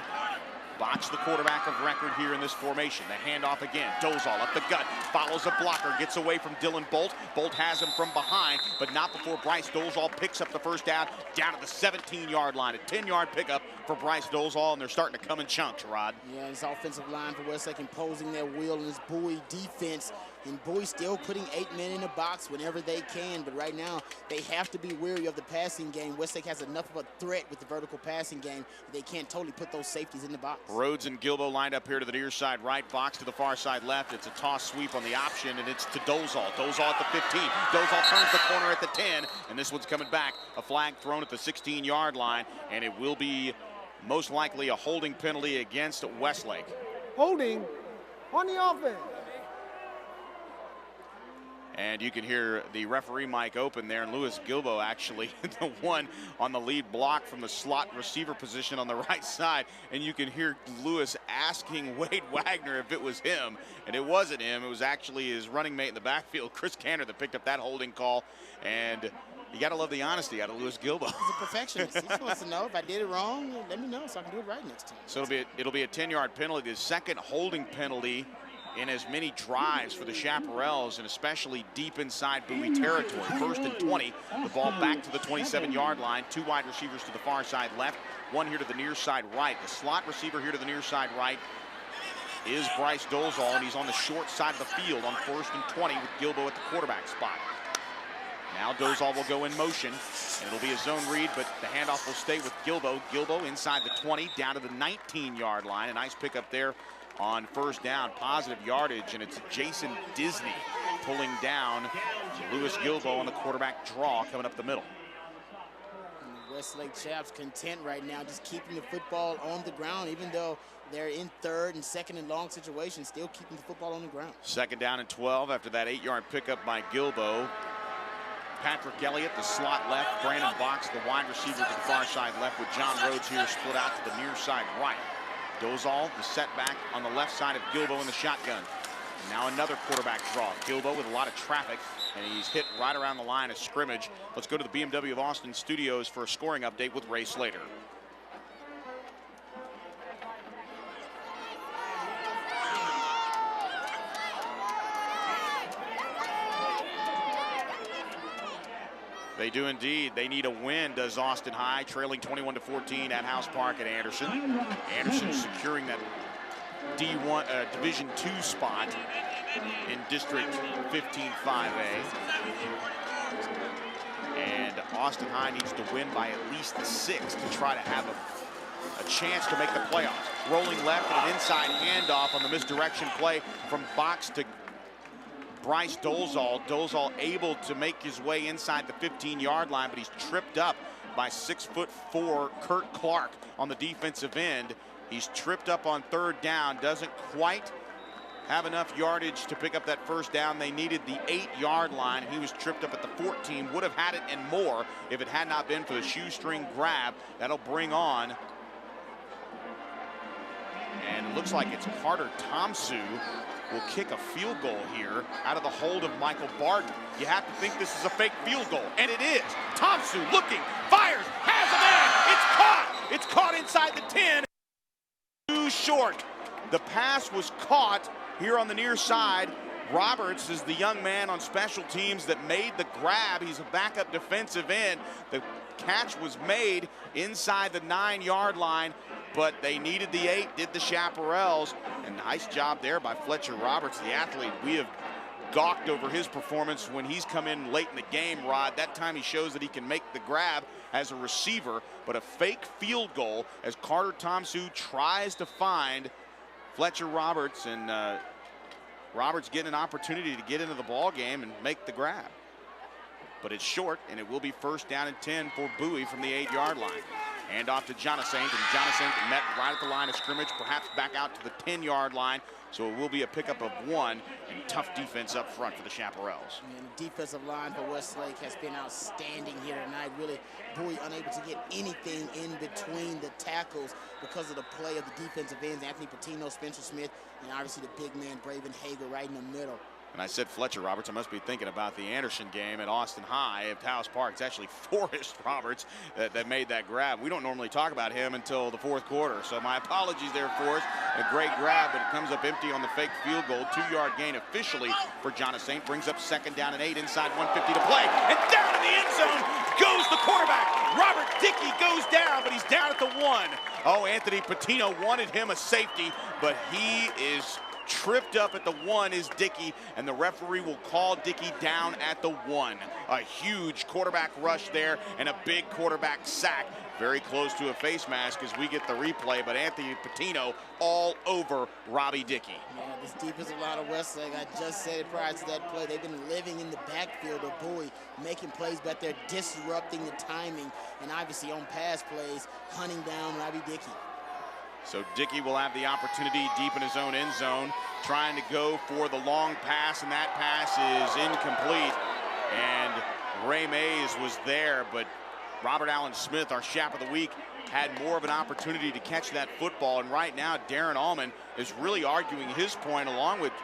Box, the quarterback of record here in this formation. The handoff again. Dolezal up the gut, follows a blocker, gets away from Dylan Bolt. Bolt has him from behind, but not before Bryce Dolezal picks up the first down to the 17-yard line. A 10-yard pickup for Bryce Dolezal, and they're starting to come in chunks, Rod. Yeah, his offensive line for Westlake imposing their will in this Bowie defense. And Bowie still putting 8 men in the box whenever they can, but right now they have to be wary of the passing game. Westlake has enough of a threat with the vertical passing game. They can't totally put those safeties in the box. Rhodes and Gilbo lined up here to the near side right, Box to the far side left. It's a toss sweep on the option, and it's to Dolezal. Dolezal at the 15. Dolezal turns the corner at the 10, and this one's coming back. A flag thrown at the 16-yard line, and it will be most likely a holding penalty against Westlake. Holding on the offense. And you can hear the referee mic open there, and Louis Gilbo actually the one on the lead block from the slot receiver position on the right side. And you can hear Louis asking Wade Wagner if it was him, and it wasn't him. It was actually his running mate in the backfield, Chris Cantor, that picked up that holding call. And you got to love the honesty out of Louis Gilbo. He's a perfectionist. He just wants to know if I did it wrong, let me know so I can do it right next time. So it'll be a 10-yard penalty, the second holding penalty in as many drives for the Chaparrals, and especially deep inside Bowie territory. 1st and 20, the ball back to the 27-yard line. 2 wide receivers to the far side left, 1 here to the near side right. The slot receiver here to the near side right is Bryce Dolezal, and he's on the short side of the field on 1st and 20 with Gilbo at the quarterback spot. Now Dolezal will go in motion, and it'll be a zone read, but the handoff will stay with Gilbo. Gilbo inside the 20, down to the 19-yard line. A nice pickup there on 1st down, positive yardage, and it's Jason Disney pulling down Louis Gilbo on the quarterback draw coming up the middle. And the Westlake Chaps content right now, just keeping the football on the ground, even though they're in 3rd and 2nd and long situations, still keeping the football on the ground. 2nd down and 12 after that 8-yard pickup by Gilbo. Patrick Elliott, the slot left. Brandon Box, the wide receiver to the far side left, with John Rhodes here split out to the near side right. Dolezal, the setback on the left side of Gilbo in the shotgun. And now another quarterback draw. Gilbo with a lot of traffic, and he's hit right around the line of scrimmage. Let's go to the BMW of Austin studios for a scoring update with Ray Slater. They do indeed. They need a win, does Austin High, trailing 21-14 at House Park at Anderson. Anderson securing that D1 Division II spot in District 15-5A. And Austin High needs to win by at least 6 to try to have a chance to make the playoffs. Rolling left and an inside handoff on the misdirection play from Box to Bryce Dolezal. Dolezal able to make his way inside the 15-yard line, but he's tripped up by 6'4" Kurt Clark on the defensive end. He's tripped up on 3rd down, doesn't quite have enough yardage to pick up that 1st down. They needed the 8-yard line, and he was tripped up at the 14. Would have had it and more if it had not been for the shoestring grab. That'll bring on, and it looks like it's Carter Tomsu will kick a field goal here out of the hold of Michael Barton. You have to think this is a fake field goal, and it is. Tomsu looking, fires, has a man. It's caught. It's caught inside the 10. Too short. The pass was caught here on the near side. Roberts is the young man on special teams that made the grab. He's a backup defensive end. The catch was made inside the 9-yard line, but they needed the 8, did the Chaparrals. And nice job there by Fletcher Roberts, the athlete. We have gawked over his performance when he's come in late in the game, Rod. That time he shows that he can make the grab as a receiver, but a fake field goal as Carter Tomsu tries to find Fletcher Roberts, and Roberts getting an opportunity to get into the ball game and make the grab. But it's short, and it will be 1st down and 10 for Bowie from the 8-yard line. Hand off to Jonathan, and Jonathan met right at the line of scrimmage, perhaps back out to the 10-yard line. So it will be a pickup of 1, and tough defense up front for the Chaparrals. And the defensive line for Westlake has been outstanding here tonight. Really, Bowie unable to get anything in between the tackles because of the play of the defensive ends, Anthony Patino, Spencer Smith, and obviously the big man, Braven Hager, right in the middle. And I said Fletcher Roberts, I must be thinking about the Anderson game at Austin High at Taos Park. It's actually Forrest Roberts that made that grab. We don't normally talk about him until the 4th quarter, so my apologies there, Forrest. A great grab, but it comes up empty on the fake field goal. 2-yard gain officially for Jonathan. Brings up 2nd down and 8, inside 150 to play. And down in the end zone goes the quarterback. Robert Dickey goes down, but he's down at the 1. Oh, Anthony Patino wanted him a safety, but he is tripped up at the 1 is Dickey, and the referee will call Dickey down at the 1. A huge quarterback rush there and a big quarterback sack. Very close to a face mask as we get the replay, but Anthony Patino all over Robbie Dickey. Yeah, this defensive line of Westlake, I just said it prior to that play, they've been living in the backfield of Bowie, making plays, but they're disrupting the timing, and obviously on pass plays, hunting down Robbie Dickey. So Dickey will have the opportunity deep in his own end zone, trying to go for the long pass, and that pass is incomplete. And Ray Mays was there, but Robert Allen Smith, our Chap of the Week, had more of an opportunity to catch that football. And right now, Darren Allman is really arguing his point along with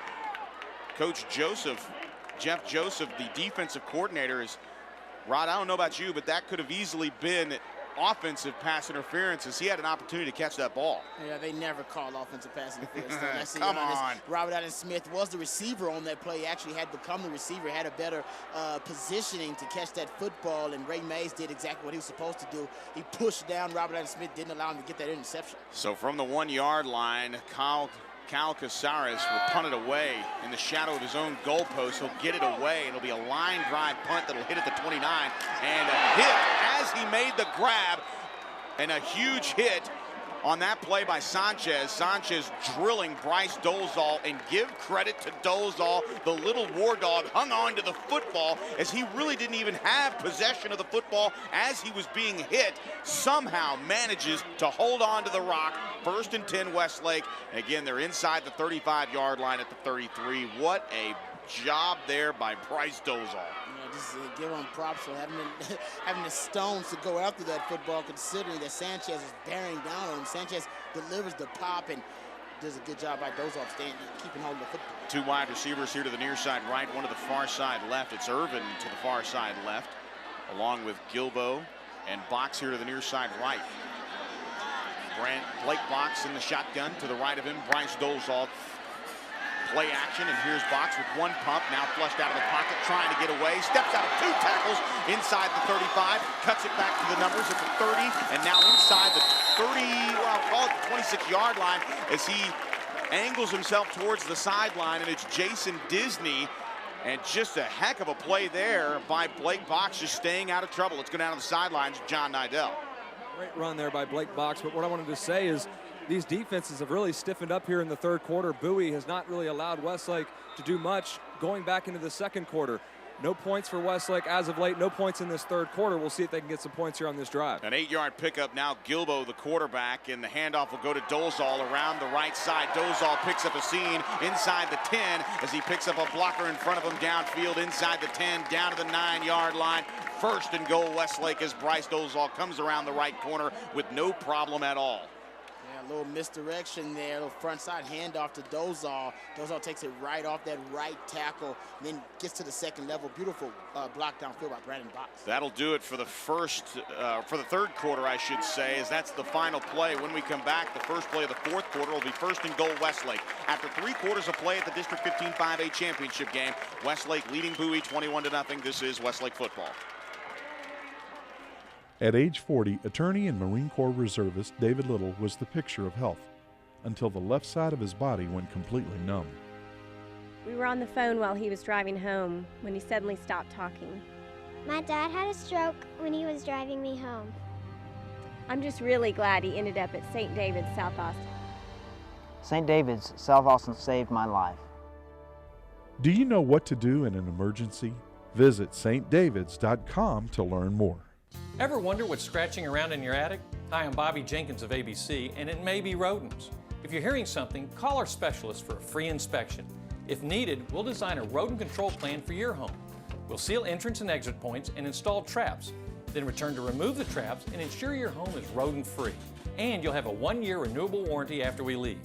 Coach Joseph, Jeff Joseph, the defensive coordinator. Is Rod, I don't know about you, but that could have easily been offensive pass interference as he had an opportunity to catch that ball. Yeah, they never call offensive pass interference. Come on. Robert Allen Smith was the receiver on that play. He actually had become the receiver, had a better positioning to catch that football, and Ray Mays did exactly what he was supposed to do. He pushed down Robert Allen Smith, didn't allow him to get that interception. So from the 1-yard line, Cal Casares will punt it away in the shadow of his own goalpost. He'll get it away, and it'll be a line drive punt that'll hit at the 29, and a hit as he made the grab, and a huge hit on that play by Sanchez. Sanchez drilling Bryce Dolezal, and give credit to Dolezal. The little war dog hung on to the football as he really didn't even have possession of the football as he was being hit. Somehow manages to hold on to the rock. 1st and 10 Westlake. Again, they're inside the 35-yard line at the 33. What a job there by Bryce Dolezal. Yeah, just give him props for having the stones to go after that football, considering that Sanchez is bearing down on him. Sanchez delivers the pop and does a good job by Dolezal keeping hold of the football. 2 wide receivers here to the near side right, one to the far side left. It's Irvin to the far side left, along with Gilbo and Box here to the near side right. Blake Box in the shotgun to the right of him. Bryce Dolezal. Play action, and here's Box with 1 pump, now flushed out of the pocket, trying to get away, steps out of 2 tackles inside the 35, cuts it back to the numbers at the 30, and now inside the 30, well, call it the 26-yard line as he angles himself towards the sideline, and it's Jason Disney, and just a heck of a play there by Blake Box, just staying out of trouble. Let's go down to the sidelines, John Nidell. Great run there by Blake Box, but what I wanted to say is these defenses have really stiffened up here in the 3rd quarter. Bowie has not really allowed Westlake to do much going back into the 2nd quarter. No points for Westlake as of late. No points in this 3rd quarter. We'll see if they can get some points here on this drive. An 8-yard pickup now. Gilbo, the quarterback, and the handoff will go to Dolezal around the right side. Dolezal picks up a seam inside the 10 as he picks up a blocker in front of him downfield inside the 10 down to the 9-yard line. 1st and goal Westlake as Bryce Dolezal comes around the right corner with no problem at all. Yeah, Yeah, a little misdirection there, a little front side handoff to Dozal. Dozal takes it right off that right tackle, and then gets to the second level. Beautiful block downfield by Brandon Box. That'll do it for the third quarter, I should say, as that's the final play. When we come back, the first play of the fourth quarter will be first and goal Westlake. After 3 quarters of play at the District 15 5A championship game, Westlake leading Bowie 21-0. This is Westlake football. At age 40, attorney and Marine Corps reservist David Little was the picture of health until the left side of his body went completely numb. We were on the phone while he was driving home when he suddenly stopped talking. My dad had a stroke when he was driving me home. I'm just really glad he ended up at St. David's, South Austin. St. David's, South Austin saved my life. Do you know what to do in an emergency? Visit stdavids.com to learn more. Ever wonder what's scratching around in your attic? Hi, I'm Bobby Jenkins of ABC, and it may be rodents. If you're hearing something, call our specialist for a free inspection. If needed, we'll design a rodent control plan for your home. We'll seal entrance and exit points and install traps, then return to remove the traps and ensure your home is rodent-free. And you'll have a 1-year renewable warranty after we leave.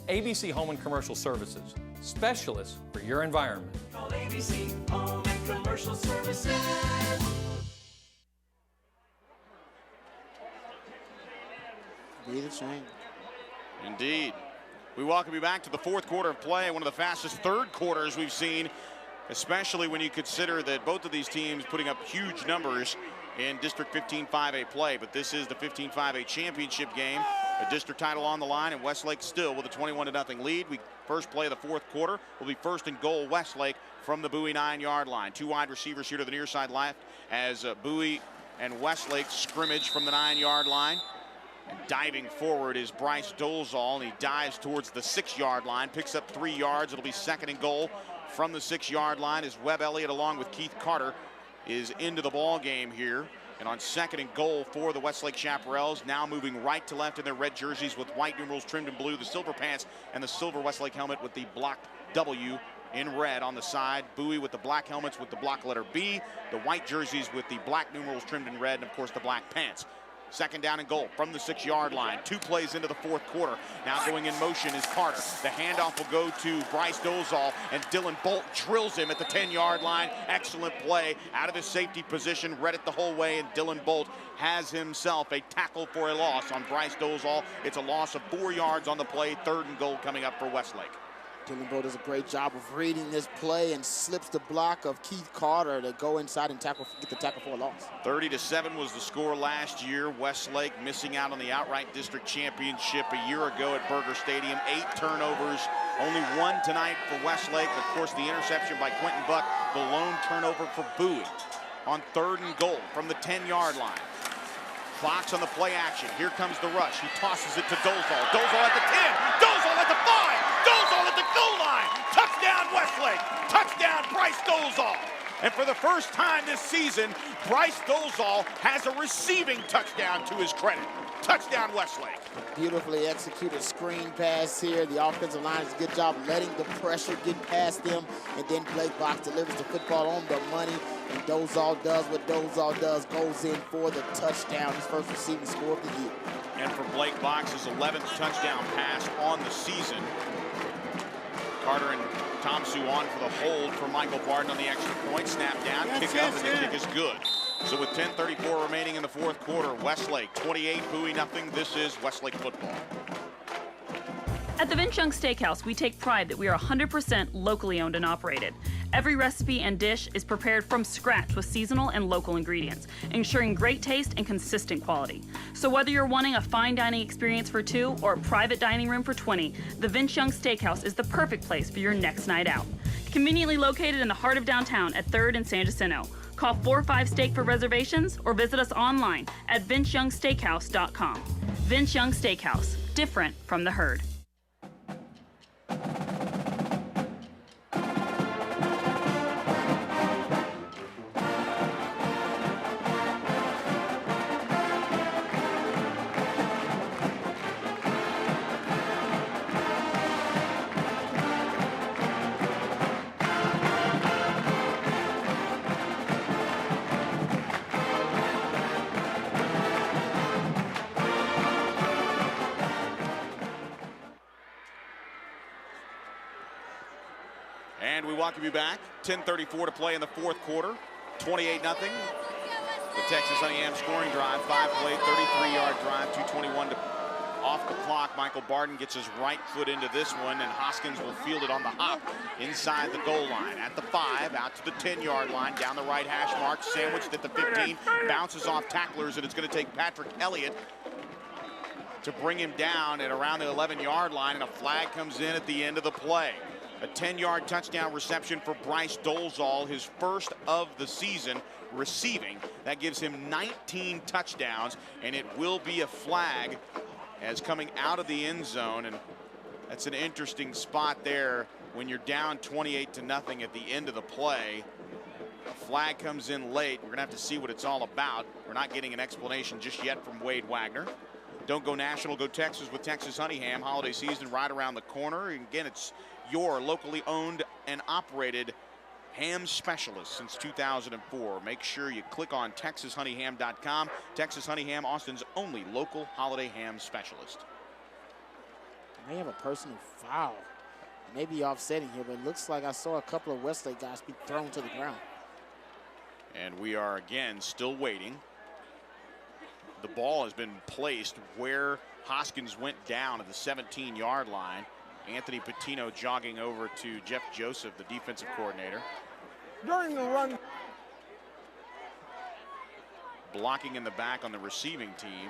ABC Home and Commercial Services, specialists for your environment. Call ABC Home and Commercial Services. Be the change. Indeed. We welcome you back to the fourth quarter of play, one of the fastest third quarters we've seen, especially when you consider that both of these teams putting up huge numbers in District 15 5A play. But this is the 15 5A championship game, a district title on the line, and Westlake still with a 21-0 lead. We first play of the fourth quarter will be first and goal Westlake from the Bowie 9-yard line. 2 wide receivers here to the near side left as Bowie and Westlake scrimmage from the 9-yard line. And diving forward is Bryce Dolezal, and he dives towards the 6-yard line, picks up 3 yards. It'll be second and goal from the 6-yard line as Webb Elliott along with Keith Carter is into the ball game here. And on second and goal for the Westlake Chaparrals, now moving right to left in their red jerseys with white numerals trimmed in blue, the silver pants and the silver Westlake helmet with the block W in red on the side. Bowie with the black helmets with the block letter B, the white jerseys with the black numerals trimmed in red, and of course the black pants. Second down and goal from the 6-yard line. 2 plays into the fourth quarter. Now going in motion is Carter. The handoff will go to Bryce Dolezal, and Dylan Bolt drills him at the 10-yard line. Excellent play out of his safety position. Read it the whole way, and Dylan Bolt has himself a tackle for a loss on Bryce Dolezal. It's a loss of 4 yards on the play. Third and goal coming up for Westlake. Dylan Bolt does a great job of reading this play and slips the block of Keith Carter to go inside and get the tackle for a loss. 30-7 was the score last year. Westlake missing out on the outright district championship a year ago at Berger Stadium. 8 turnovers, only 1 tonight for Westlake. Of course, the interception by Quentin Buck, the lone turnover for Bowie. On third and goal from the 10-yard line. Fox on the play action. Here comes the rush. He tosses it to Dolezal. Dolezal at the 10. Dolezal at the 5. Dolezal at the goal line. Touchdown Westlake. Touchdown Bryce Dolezal. And for the first time this season, Bryce Dolezal has a receiving touchdown to his credit. Touchdown Westlake. Beautifully executed screen pass here. The offensive line does a good job letting the pressure get past them, and then Blake Box delivers the football on the money, and Dolezal does what Dolezal does, goes in for the touchdown, his first receiving score of the year. And for Blake Box, his 11th touchdown pass on the season. Carter and Tomsu on for the hold for Michael Barden on the extra point. Snap down, kick up, and the kick is good. So with 10:34 remaining in the fourth quarter, Westlake 28, Bowie nothing. This is Westlake football. At the Vince Young Steakhouse, we take pride that we are 100% locally owned and operated. Every recipe and dish is prepared from scratch with seasonal and local ingredients, ensuring great taste and consistent quality. So whether you're wanting a fine dining experience for 2 or a private dining room for 20, the Vince Young Steakhouse is the perfect place for your next night out. Conveniently located in the heart of downtown at 3rd and San Jacinto. Call 45 Steak for reservations or visit us online at VinceYoungSteakhouse.com. Vince Young Steakhouse, different from the herd. And we welcome you back. 10:34 to play in the fourth quarter. 28-0. The Texas Honeyham scoring drive, 5-play, 33-yard drive, 2:21 to off the clock. Michael Barden gets his right foot into this one, and Hoskins will field it on the hop inside the goal line. At the 5, out to the 10-yard line, down the right hash mark, sandwiched at the 15, bounces off tacklers, and it's going to take Patrick Elliott to bring him down at around the 11-yard line, and a flag comes in at the end of the play. A 10-yard touchdown reception for Bryce Dolezal, his first of the season receiving. That gives him 19 touchdowns, and it will be a flag as coming out of the end zone. And that's an interesting spot there when you're down 28-0 at the end of the play. A flag comes in late. We're going to have to see what it's all about. We're not getting an explanation just yet from Wade Wagner. Don't go national, go Texas with Texas Honeyham. Holiday season right around the corner. And again, it's your locally owned and operated ham specialist since 2004. Make sure you click on TexasHoneyham.com. Texas Honeyham, Austin's only local holiday ham specialist. May have a personal foul. Maybe offsetting here, but it looks like I saw a couple of Westlake guys be thrown to the ground. And we are again still waiting. The ball has been placed where Hoskins went down at the 17-yard line. Anthony Patino jogging over to Jeff Joseph, the defensive coordinator. During the run. Blocking in the back on the receiving team.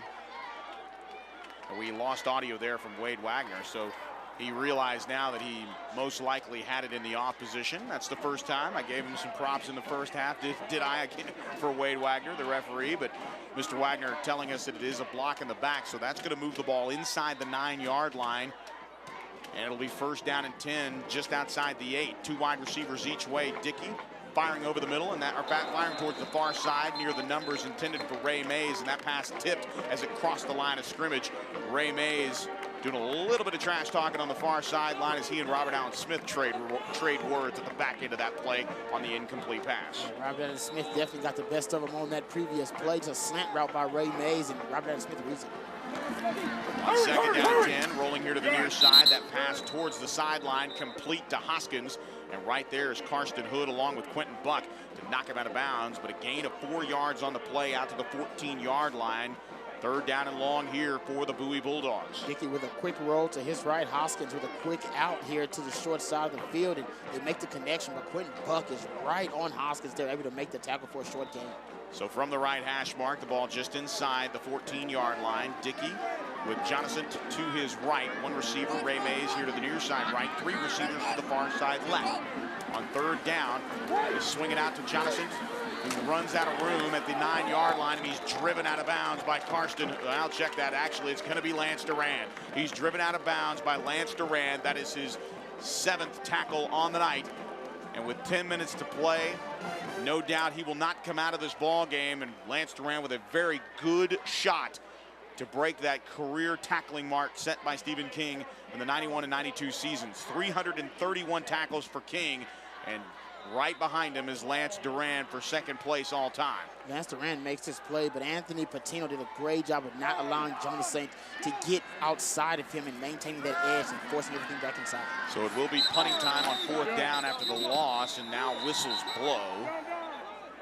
We lost audio there from Wade Wagner, so he realized now that he most likely had it in the off position. That's the first time. I gave him some props in the first half. Did I again for Wade Wagner, the referee, but Mr. Wagner telling us that it is a block in the back, so that's going to move the ball inside the 9-yard line. And it'll be first down and 10 just outside the 8. 2 wide receivers each way. Dickey firing over the middle, and that are firing towards the far side near the numbers intended for Ray Mays, and that pass tipped as it crossed the line of scrimmage. Ray Mays doing a little bit of trash talking on the far sideline as he and Robert Allen Smith trade words at the back end of that play on the incomplete pass. Robert Allen Smith definitely got the best of him on that previous play. Just a slant route by Ray Mays, and Robert Allen Smith reads it. Second down 10, rolling here to the near side. That pass towards the sideline, complete to Hoskins. And right there is Karsten Hood along with Quentin Buck to knock him out of bounds. But a gain of 4 yards on the play out to the 14-yard line. Third down and long here for the Bowie Bulldogs. Dickey with a quick roll to his right. Hoskins with a quick out here to the short side of the field. And they make the connection, but Quentin Buck is right on Hoskins. They're able to make the tackle for a short gain. So from the right hash mark, the ball just inside the 14-yard line. Dickey with Jonathan to his right. 1 receiver, Ray Mays here to the near side right. 3 receivers to the far side left. On third down, he's swinging out to Jonathan, who runs out of room at the 9-yard line, and he's driven out of bounds by Karsten. I'll check that. Actually, it's going to be Lance Duran. He's driven out of bounds by Lance Duran. That is his 7th tackle on the night. And with 10 minutes to play, no doubt he will not come out of this ball game. And Lance Duran with a very good shot to break that career tackling mark set by Stephen King in the 91 and 92 seasons. 331 tackles for King, and right behind him is Lance Duran for 2nd place all time. Lance Duran makes this play, but Anthony Patino did a great job of not allowing Jonas Saint to get outside of him and maintaining that edge and forcing everything back inside. So it will be punting time on 4th down after the loss, and now whistles blow.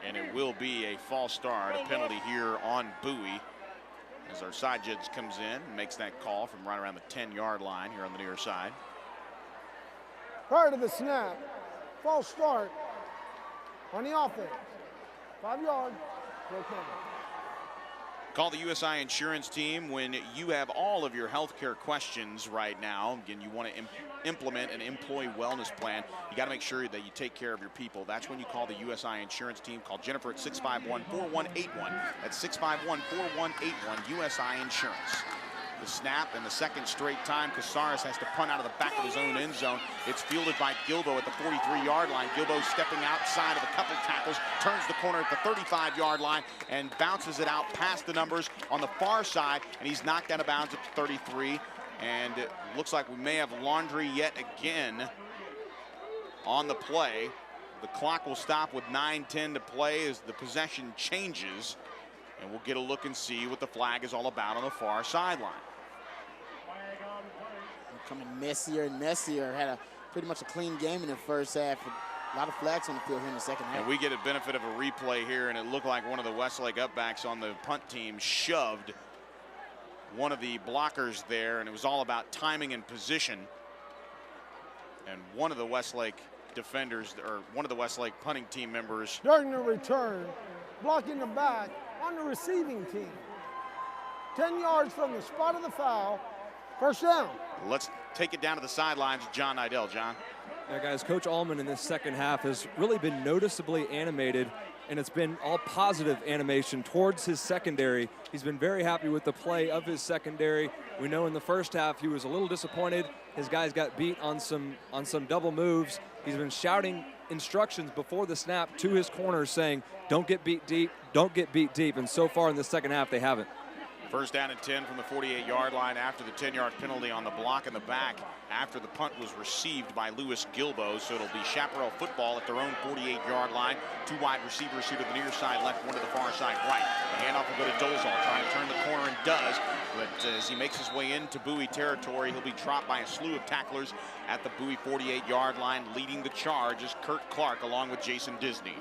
And it will be a false start, a penalty here on Bowie, as our side judge comes in and makes that call from right around the 10-yard line here on the near side. Prior to the snap, false start on the offense. 5 yards, no penalty. Call the USI Insurance team when you have all of your healthcare questions right now. Again, you want to implement an employee wellness plan. You got to make sure that you take care of your people. That's when you call the USI Insurance team. Call Jennifer at 651-4181. That's 651-4181, USI Insurance. The snap, and the second straight time Casares has to punt out of the back of his own end zone. It's fielded by Gilbo at the 43-yard line. Gilbo stepping outside of a couple tackles, turns the corner at the 35-yard line, and bounces it out past the numbers on the far side, and he's knocked out of bounds at the 33. And it looks like we may have laundry yet again on the play. The clock will stop with 9:10 to play as the possession changes, and we'll get a look and see what the flag is all about on the far sideline. Becoming messier and messier. Had a pretty much a clean game in the first half. A lot of flags on the field here in the second half. And we get a benefit of a replay here, and it looked like one of the Westlake upbacks on the punt team shoved one of the blockers there, and it was all about timing and position. And one of the Westlake defenders, or one of the Westlake punting team members, during the return, blocking the back on the receiving team. 10 yards from the spot of the foul, first down. Let's take it down to the sidelines. John Nidell. John. Yeah, guys, Coach Allman in this second half has really been noticeably animated, and it's been all positive animation towards his secondary. He's been very happy with the play of his secondary. We know in the first half he was a little disappointed. His guys got beat on some double moves. He's been shouting instructions before the snap to his corners saying, don't get beat deep, don't get beat deep. And so far in the second half, they haven't. First down and 10 from the 48-yard line after the 10-yard penalty on the block in the back after the punt was received by Lewis Gilbo. So it'll be Chaparral football at their own 48-yard line. Two wide receivers here to the near side left, one to the far side right. The handoff will go to Dolezal, trying to turn the corner, and does. But as he makes his way into Bowie territory, he'll be dropped by a slew of tacklers at the Bowie 48-yard line. Leading the charge is Kurt Clark along with Jason Disney.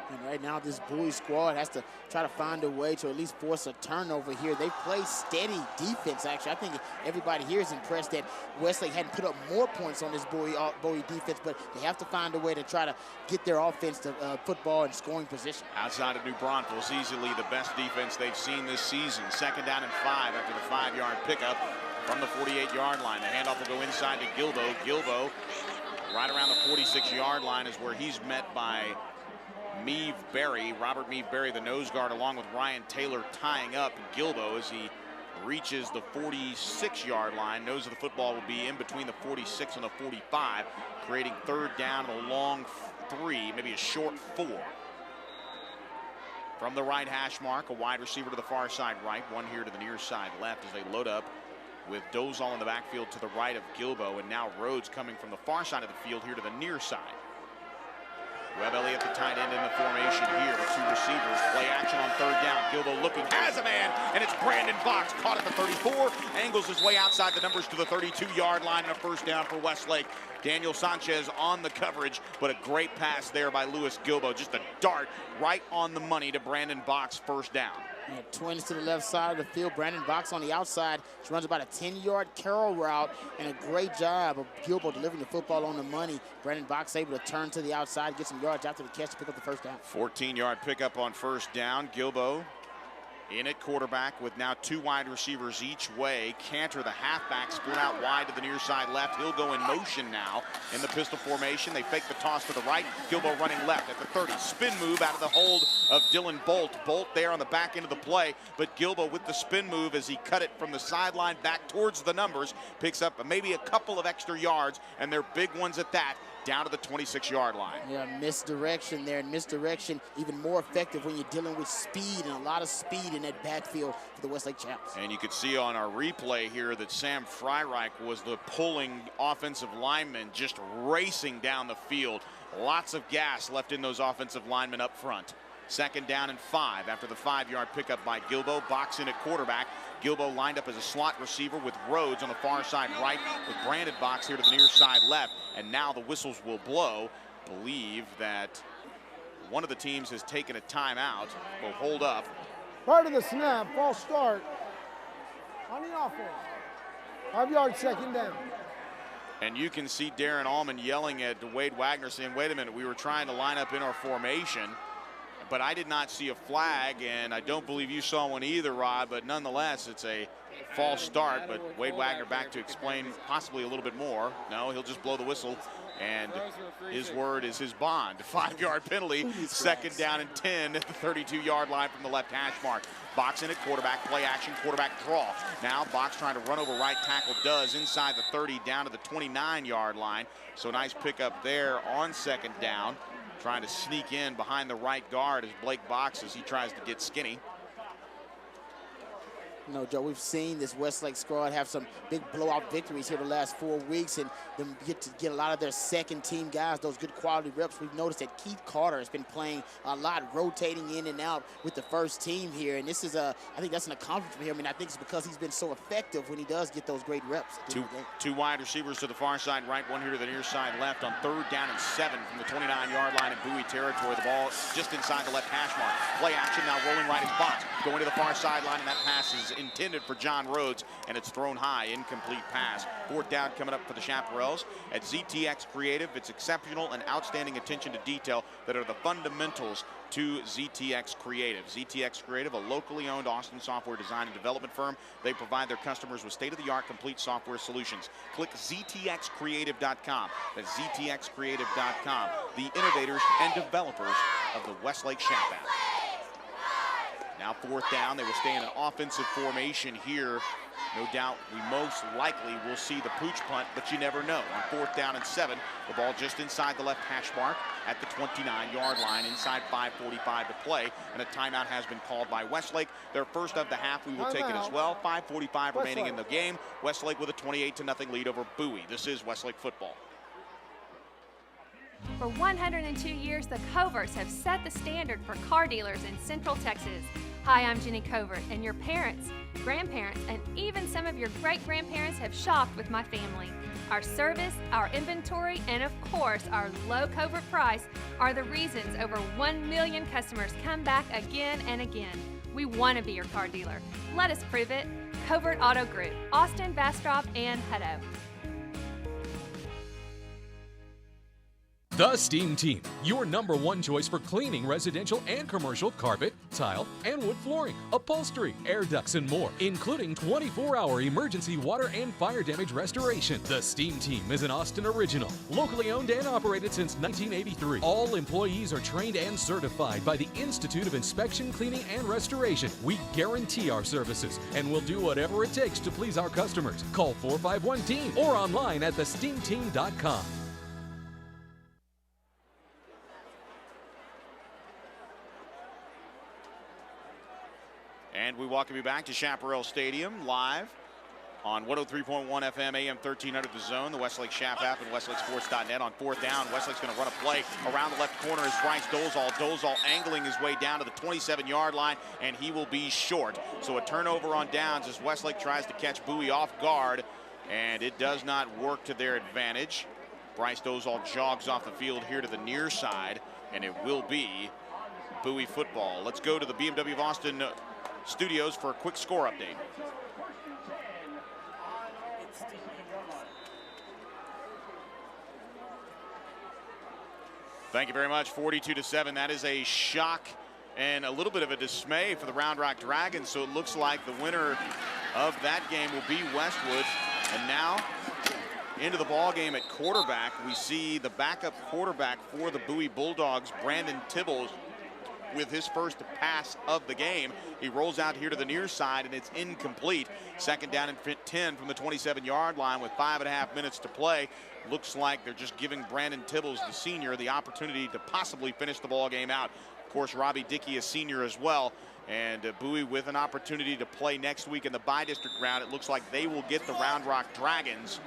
And right now, this Bowie squad has to try to find a way to at least force a turnover here. They play steady defense, actually. I think everybody here is impressed that Westlake hadn't put up more points on this Bowie defense, but they have to find a way to try to get their offense to football and scoring position. Outside of New Braunfels, easily the best defense they've seen this season. Second down and 5 after the 5-yard pickup from the 48-yard line. The handoff will go inside to Gilbo. Gilbo, right around the 46-yard line, is where he's met by Meave Berry, Robert Meave Berry, the nose guard, along with Ryan Taylor tying up Gilbo as he reaches the 46-yard line. Nose of the football will be in between the 46 and the 45, creating third down and a long 3, maybe a short 4. From the right hash mark, a wide receiver to the far side right, one here to the near side left as they load up with Dolezal in the backfield to the right of Gilbo, and now Rhodes coming from the far side of the field here to the near side. Webb Elliott, the tight end, in the formation here with two receivers. Play action on third down. Gilbo looking, has a man, and it's Brandon Box. Caught at the 34, angles his way outside the numbers to the 32-yard line, and a first down for Westlake. Daniel Sanchez on the coverage, but a great pass there by Lewis Gilbo. Just a dart right on the money to Brandon Box, first down. Yeah, twins to the left side of the field. Brandon Box on the outside. She runs about a 10-yard curl route, and a great job of Gilbo delivering the football on the money. Brandon Box able to turn to the outside, get some yards after the catch to pick up the first down. 14-yard pickup on first down. Gilbo in at quarterback with now two wide receivers each way. Cantor, the halfback, split out wide to the near side left. He'll go in motion now in the pistol formation. They fake the toss to the right. Gilbo running left at the 30. Spin move out of the hold of Dylan Bolt. Bolt there on the back end of the play, but Gilbo with the spin move as he cut it from the sideline back towards the numbers, picks up maybe a couple of extra yards, and they're big ones at that, down to the 26-yard line. Yeah, misdirection there, and misdirection even more effective when you're dealing with speed, and a lot of speed in that backfield for the Westlake Chaps. And you could see on our replay here that Sam Freireich was the pulling offensive lineman, just racing down the field. Lots of gas left in those offensive linemen up front. Second down and 5 after the 5-yard pickup by Gilbo. Box in at quarterback. Gilbo lined up as a slot receiver with Rhodes on the far side right, with Brandon Box here to the near side left. And now the whistles will blow. Believe that one of the teams has taken a timeout. Will hold up. Part of the snap, false start on the offense. 5-yard second down. And you can see Darren Allman yelling at Wade Wagner saying, wait a minute, we were trying to line up in our formation, but I did not see a flag, and I don't believe you saw one either, Rod, but nonetheless, it's a false start. But Wade Wagner back to explain possibly a little bit more. No, he'll just blow the whistle, and his word is his bond. 5-yard penalty, second down and 10 at the 32-yard line from the left hash mark. Box in at quarterback, play action, quarterback draw. Now Box trying to run over right tackle, does inside the 30 down to the 29-yard line. So nice pickup there on second down. Trying to sneak in behind the right guard as Blake Box as he tries to get skinny. You know, Joe, we've seen this Westlake squad have some big blowout victories here the last 4 weeks, and them get a lot of their second-team guys, those good quality reps. We've noticed that Keith Carter has been playing a lot, rotating in and out with the first team here, and this is I think that's an accomplishment for him, and I think it's because he's been so effective when he does get those great reps. Two wide receivers to the far side right, one here to the near side left on 3rd down and 7 from the 29-yard line in Bowie territory. The ball just inside the left hash mark. Play action now, rolling right is Box, going to the far sideline, and that pass is intended for John Rhodes, and it's thrown high, incomplete pass. 4th down coming up for the Chaparrals. At ZTX Creative, it's exceptional and outstanding attention to detail that are the fundamentals to ZTX Creative. ZTX Creative, a locally owned Austin software design and development firm. They provide their customers with state-of-the-art complete software solutions. Click ztxcreative.com. That's ztxcreative.com, the innovators and developers of the Westlake Shap app. Now 4th down, they will stay in an offensive formation here. No doubt we most likely will see the pooch punt, but you never know. On 4th down and 7, the ball just inside the left hash mark at the 29-yard line, inside 5:45 to play, and a timeout has been called by Westlake. Their first of the half, we will take it as well. 5:45 remaining in the game. Westlake with a 28-0 lead over Bowie. This is Westlake football. For 102 years, the Coverts have set the standard for car dealers in Central Texas. Hi, I'm Jenny Covert, and your parents, grandparents, and even some of your great-grandparents have shopped with my family. Our service, our inventory, and of course, our low Covert price are the reasons over 1 million customers come back again and again. We want to be your car dealer. Let us prove it. Covert Auto Group, Austin, Bastrop, and Hutto. The Steam Team, your #1 choice for cleaning residential and commercial carpet, tile, and wood flooring, upholstery, air ducts, and more, including 24-hour emergency water and fire damage restoration. The Steam Team is an Austin original, locally owned and operated since 1983. All employees are trained and certified by the Institute of Inspection, Cleaning, and Restoration. We guarantee our services and will do whatever it takes to please our customers. Call 451-TEAM or online at thesteamteam.com. And we welcome you back to Chaparral Stadium, live on 103.1 FM, AM 1300 The Zone, the Westlake Shap app, and WestlakeSports.net. On 4th down, Westlake's going to run a play around the left corner is Bryce Dolezal. Dolezal angling his way down to the 27-yard line, and he will be short. So a turnover on downs as Westlake tries to catch Bowie off guard, and it does not work to their advantage. Bryce Dolezal jogs off the field here to the near side, and it will be Bowie football. Let's go to the BMW of Austin studios for a quick score update. Thank you very much. 42-7. That is a shock and a little bit of a dismay for the Round Rock Dragons. So it looks like the winner of that game will be Westwood. And now into the ball game at quarterback, we see the backup quarterback for the Bowie Bulldogs, Brandon Tibbles, with his first pass of the game. He rolls out here to the near side, and it's incomplete. 2nd down and 10 from the 27-yard line with 5.5 minutes to play. Looks like they're just giving Brandon Tibbles, the senior, the opportunity to possibly finish the ball game out. Of course, Robbie Dickey, a senior as well. And Bowie with an opportunity to play next week in the bi-district round. It looks like they will get the Round Rock Dragons.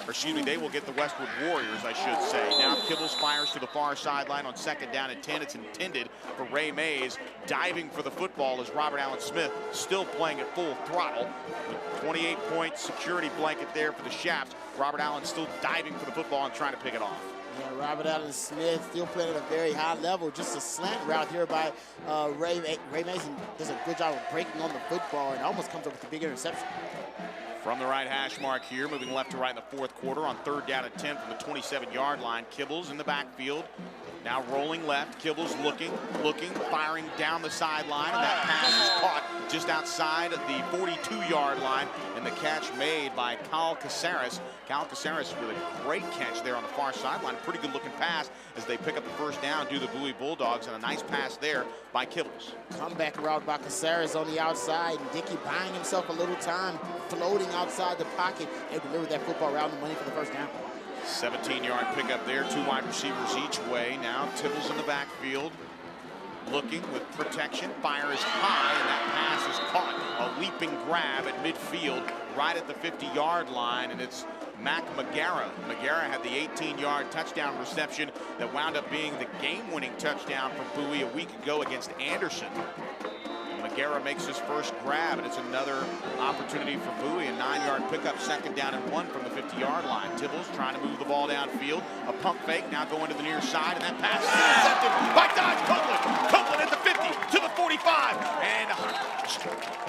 Or excuse me, they will get the Westwood Warriors, I should say. Now Kibbles fires to the far sideline on 2nd down and 10. It's intended for Ray Mays. Diving for the football is Robert Allen Smith, still playing at full throttle. 28-point security blanket there for the Shaps. Robert Allen still diving for the football and trying to pick it off. Yeah, Robert Allen Smith still playing at a very high level. Just a slant route here by Ray Mason. Does a good job of breaking on the football and almost comes up with a big interception. From the right hash mark here, moving left to right in the 4th quarter on 3rd down and 10 from the 27-yard line. Kibbles in the backfield. Now rolling left. Kibbles looking, firing down the sideline, and that pass is caught just outside the 42-yard line, and the catch made by Cal Caceres. Cal Caceres with a great catch there on the far sideline. Pretty good-looking pass as they pick up the 1st down, do the Bowie Bulldogs, and a nice pass there by Kibbles. Comeback route by Caceres on the outside, and Dickey buying himself a little time, floating outside the pocket, and delivered that football around the money for the 1st down. 17-yard pickup there, 2 wide receivers each way. Now Tibbles in the backfield. looking with protection, fire is high, and that pass is caught. A leaping grab at midfield right at the 50-yard line, and it's Mac McGarrah. McGarrah had the 18-yard touchdown reception that wound up being the game-winning touchdown for Bowie a week ago against Anderson. McGarrah makes his first grab, and it's another opportunity for Bowie. A 9-yard pickup, 2nd down and 1 from the 50-yard line. Tibbles trying to move the ball downfield. A pump fake, now going to the near side, and that pass is intercepted by Dodge Copeland. Copeland at the 50 to the 45, and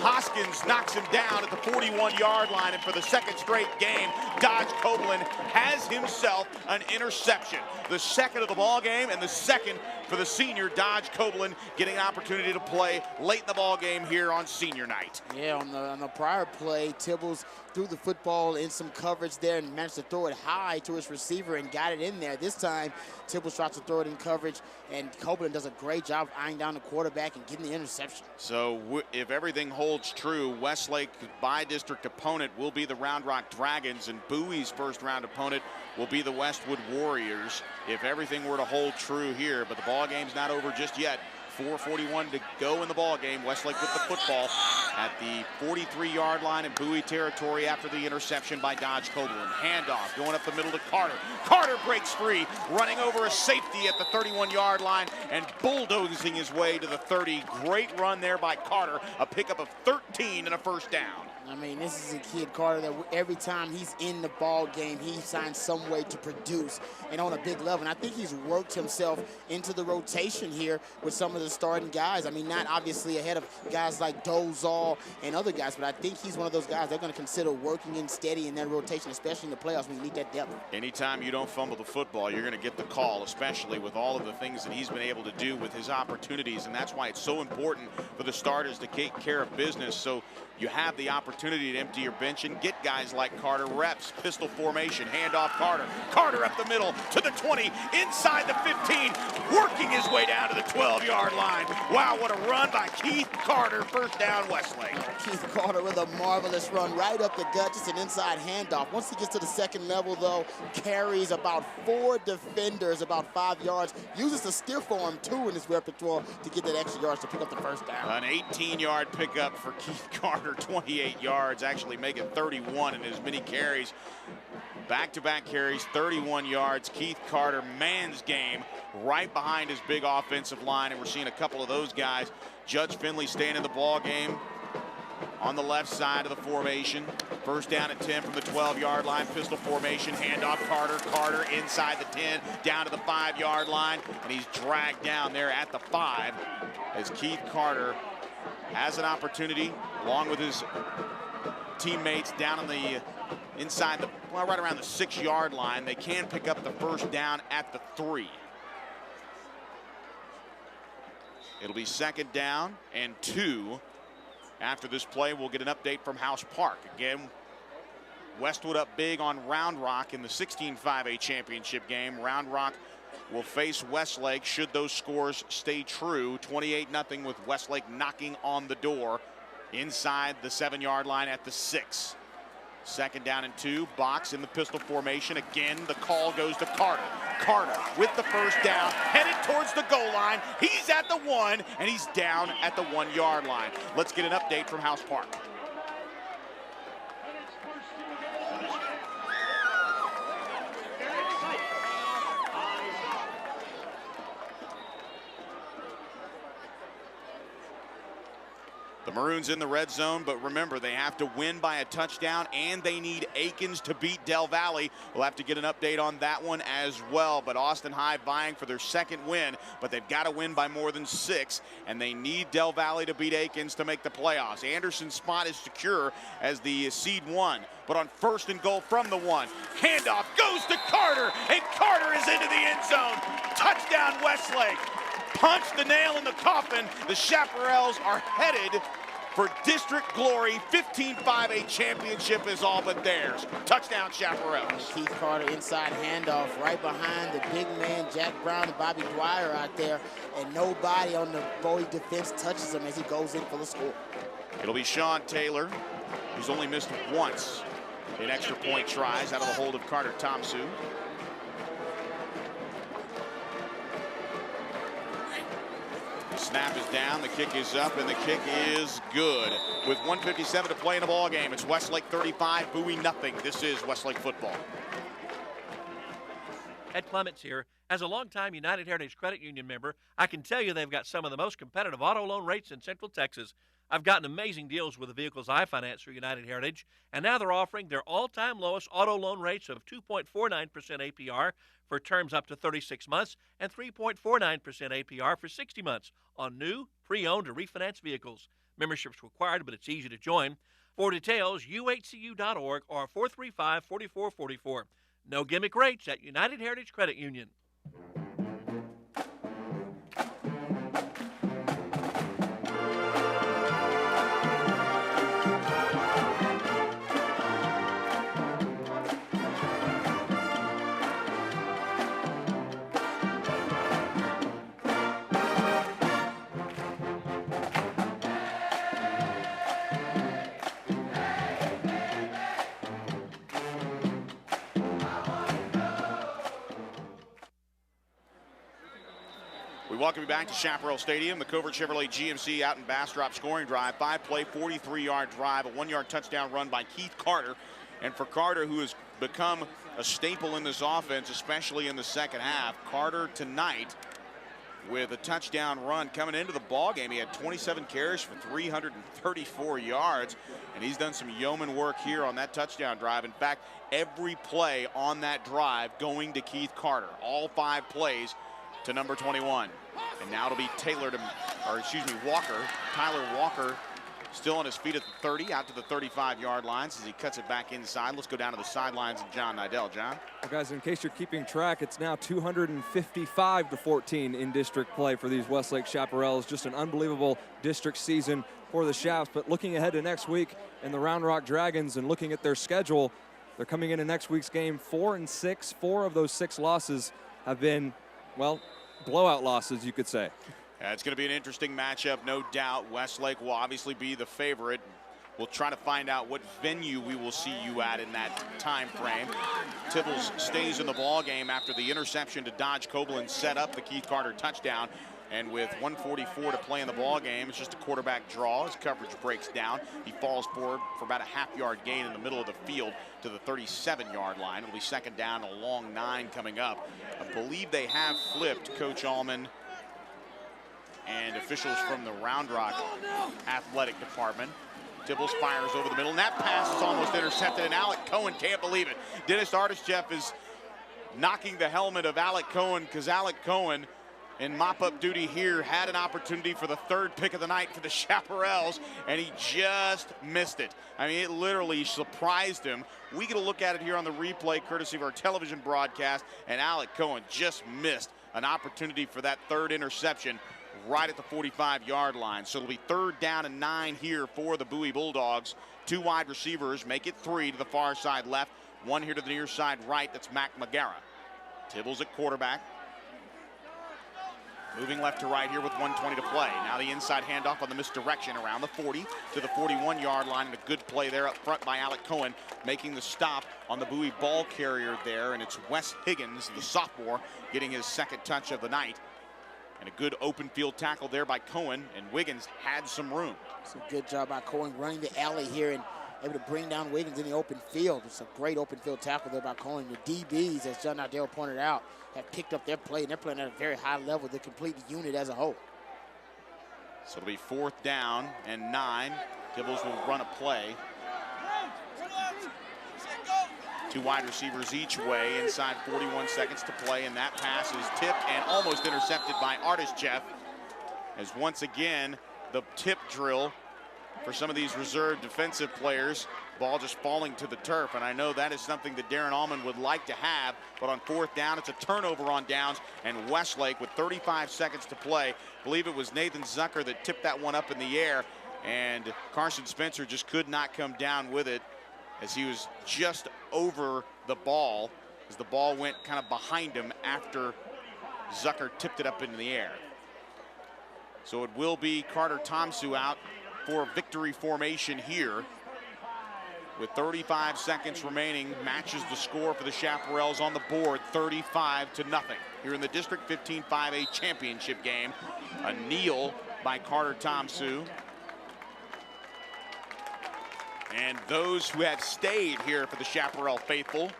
Hoskins knocks him down at the 41-yard line, and for the 2nd straight game, Dodge Copeland has himself an interception. The 2nd of the ball game, and the 2nd for the senior Dodge Copeland, getting an opportunity to play late in the ball game here on senior night. Yeah, on the prior play, Tibbles threw the football in some coverage there and managed to throw it high to his receiver and got it in there. This time, Tibbles tries to throw it in coverage, and Copeland does a great job eyeing down the quarterback and getting the interception. So if everything holds true, Westlake by-district opponent will be the Round Rock Dragons, and Bowie's first-round opponent will be the Westwood Warriors if everything were to hold true here. But the ball game's not over just yet. 4:41 to go in the ball game. Westlake with the football at the 43-yard line in Bowie territory after the interception by Dodge Copeland. Handoff going up the middle to Carter. Carter breaks free, running over a safety at the 31-yard line and bulldozing his way to the 30. Great run there by Carter. A pickup of 13 and a first down. I mean, this is a kid, Carter, that every time he's in the ball game, he finds some way to produce and on a big level. And I think he's worked himself into the rotation here with some of the starting guys. I mean, not obviously ahead of guys like Dozal and other guys, but I think he's one of those guys they're going to consider working in steady in that rotation, especially in the playoffs when you need that depth. Anytime you don't fumble the football, you're going to get the call, especially with all of the things that he's been able to do with his opportunities. And that's why it's so important for the starters to take care of business, so you have the opportunity to empty your bench and get guys like Carter reps. Pistol formation, handoff Carter. Carter up the middle to the 20, inside the 15, working his way down to the 12-yard line. Wow, what a run by Keith Carter. First down, Westlake. Keith Carter with a marvelous run right up the gut, just an inside handoff. Once he gets to the 2nd level, though, carries about 4 defenders, about 5 yards, uses the stiff arm, 2 in his repertoire to get that extra yards to pick up the first down. An 18-yard pickup for Keith Carter. 28 yards, actually making 31 in his many carries. Back-to-back carries, 31 yards. Keith Carter, man's game, right behind his big offensive line, and we're seeing a couple of those guys. Judge Finley staying in the ball game on the left side of the formation. First down at 10 from the 12-yard line. Pistol formation, handoff Carter. Carter inside the 10, down to the 5-yard line, and he's dragged down there at the 5 as Keith Carter has an opportunity, along with his teammates down on the inside the, well, right around the 6-yard line. They can pick up the first down at the 3. It'll be 2nd down and 2. After this play, we'll get an update from House Park. Again, Westwood up big on Round Rock in the 16 5A championship game. Round Rock will face Westlake should those scores stay true. 28-0 with Westlake knocking on the door inside the 7-yard line at the 6. 2nd down and 2. Box in the pistol formation. Again, the call goes to Carter. Carter with the first down, headed towards the goal line. He's at the 1, and he's down at the 1-yard line. Let's get an update from House Park. The Maroons in the red zone, but remember, they have to win by a touchdown, and they need Aikens to beat Del Valle. We'll have to get an update on that one as well. But Austin High vying for their 2nd win, but they've got to win by more than 6, and they need Del Valle to beat Aikens to make the playoffs. Anderson's spot is secure as the seed 1, but on 1st and goal from the 1, handoff goes to Carter, and Carter is into the end zone. Touchdown, Westlake. Punch the nail in the coffin. The Chaparrals are headed for district glory. 15 5A championship is all but theirs. Touchdown, Chaparrals. Keith Carter inside handoff right behind the big man Jack Brown and Bobby Dwyer out there, and nobody on the Bowie defense touches him as he goes in for the score. It'll be Sean Taylor, who's only missed once in extra point tries out of the hold of Carter Thompson. The snap is down, the kick is up, and the kick is good. With 1:57 to play in the ball game, it's Westlake 35, Bowie nothing. This is Westlake football. Ed Clements here. As a longtime United Heritage Credit Union member, I can tell you they've got some of the most competitive auto loan rates in Central Texas. I've gotten amazing deals with the vehicles I finance through United Heritage, and now they're offering their all-time lowest auto loan rates of 2.49% APR for terms up to 36 months and 3.49% APR for 60 months on new, pre-owned, or refinanced vehicles. Membership's required, but it's easy to join. For details, uhcu.org or 435-4444. No gimmick rates at United Heritage Credit Union. Welcome you back to Chaparral Stadium. The Covert Chevrolet GMC out in Bastrop scoring drive. 5-play, 43-yard drive, a 1-yard touchdown run by Keith Carter. And for Carter, who has become a staple in this offense, especially in the second half, Carter tonight with a touchdown run coming into the ball game. He had 27 carries for 334 yards, and he's done some yeoman work here on that touchdown drive. In fact, every play on that drive going to Keith Carter. All 5 plays to number 21. And now it'll be Walker. Tyler Walker still on his feet at the 30, out to the 35-yard lines as he cuts it back inside. Let's go down to the sidelines and John Nidell. John? Well, guys, in case you're keeping track, it's now 255-14 in district play for these Westlake Chaparrals. Just an unbelievable district season for the Chaps. But looking ahead to next week and the Round Rock Dragons and looking at their schedule, they're coming into next week's game 4-6. 4 of those 6 losses have been, well, blowout losses, you could say. Yeah, it's going to be an interesting matchup, no doubt. Westlake will obviously be the favorite. We'll try to find out what venue we will see you at in that time frame. Tibbles stays in the ball game after the interception to Dodge Copeland set up the Keith Carter touchdown. And with 1:44 to play in the ball game, it's just a quarterback draw. His coverage breaks down. He falls forward for about a half-yard gain in the middle of the field to the 37-yard line. It'll be second down, a long 9 coming up. I believe they have flipped Coach Allman and officials from the Round Rock athletic department. Tibbles fires over the middle, and that pass is almost intercepted, and Alec Cohen can't believe it. Dennis Artisjeff is knocking the helmet of Alec Cohen because Alec Cohen, in mop-up duty here, had an opportunity for the 3rd pick of the night for the Chaparrals, and he just missed it. I mean, it literally surprised him. We get a look at it here on the replay, courtesy of our television broadcast, and Alec Cohen just missed an opportunity for that 3rd interception right at the 45-yard line. So it'll be 3rd down and 9 here for the Bowie Bulldogs. 2 wide receivers, make it 3 to the far side left, 1 here to the near side right. That's Mac Magara. Tibbles at quarterback. Moving left to right here with 1:20 to play. Now the inside handoff on the misdirection around the 40 to the 41-yard line. And a good play there up front by Alec Cohen, making the stop on the Bowie ball carrier there. And it's Wes Higgins, the sophomore, getting his 2nd touch of the night. And a good open field tackle there by Cohen, and Wiggins had some room. It's a good job by Cohen running the alley here and able to bring down Wiggins in the open field. It's a great open field tackle there by Cohen. The DBs, as John Nardell pointed out, have picked up their play, and they're playing at a very high level, the complete unit as a whole. So it'll be 4th down and 9. Tibbles will run a play. 2 wide receivers each way, inside 41 seconds to play, and that pass is tipped and almost intercepted by Artisjeff, as once again the tip drill for some of these reserve defensive players, ball just falling to the turf. And I know that is something that Darren Allman would like to have, but on 4th down, it's a turnover on downs, and Westlake with 35 seconds to play. I believe it was Nathan Zucker that tipped that one up in the air, and Carson Spencer just could not come down with it as he was just over the ball, as the ball went kind of behind him after Zucker tipped it up into the air. So it will be Carter Tomsu out for victory formation here. with 35 seconds remaining, matches the score for the Chaparrals on the board, 35-0. Here in the District 15 5A championship game, a kneel by Carter Tomsu. And those who have stayed here for the Chaparral faithful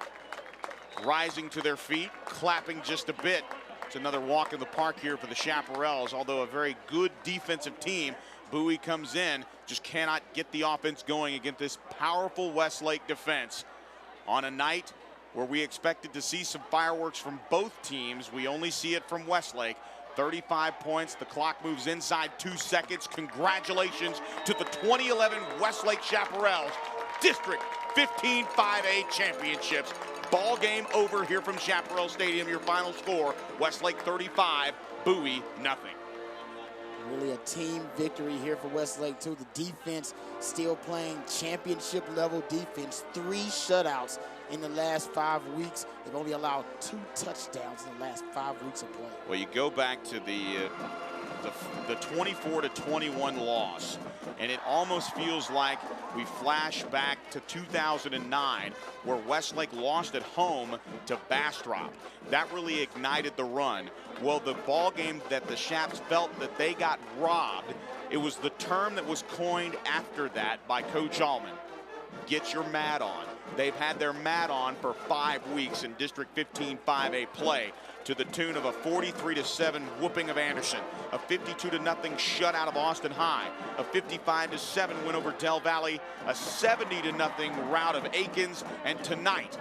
rising to their feet, clapping just a bit. It's another walk in the park here for the Chaparrals, although a very good defensive team. Bowie comes in, just cannot get the offense going against this powerful Westlake defense. On a night where we expected to see some fireworks from both teams, we only see it from Westlake. 35 points, the clock moves inside 2 seconds. Congratulations to the 2011 Westlake Chaparrals District 15 5A Championships. Ball game over here from Chaparral Stadium. Your final score, Westlake 35, Bowie nothing. Really a team victory here for Westlake too. The defense still playing championship level defense. 3 shutouts in the last 5 weeks. They've only allowed 2 touchdowns in the last 5 weeks of play. Well, you go back to the 24-21 loss, and it almost feels like we flash back to 2009, where Westlake lost at home to Bastrop. That really ignited the run. Well, the ball game that the Chaps felt that they got robbed, it was the term that was coined after that by Coach Allman. Get your mat on. They've had their mat on for 5 weeks in District 15 5A play, to the tune of a 43-7 whooping of Anderson, a 52-0 shutout of Austin High, a 55-7 win over Del Valley, a 70-0 rout of Aikens, and tonight,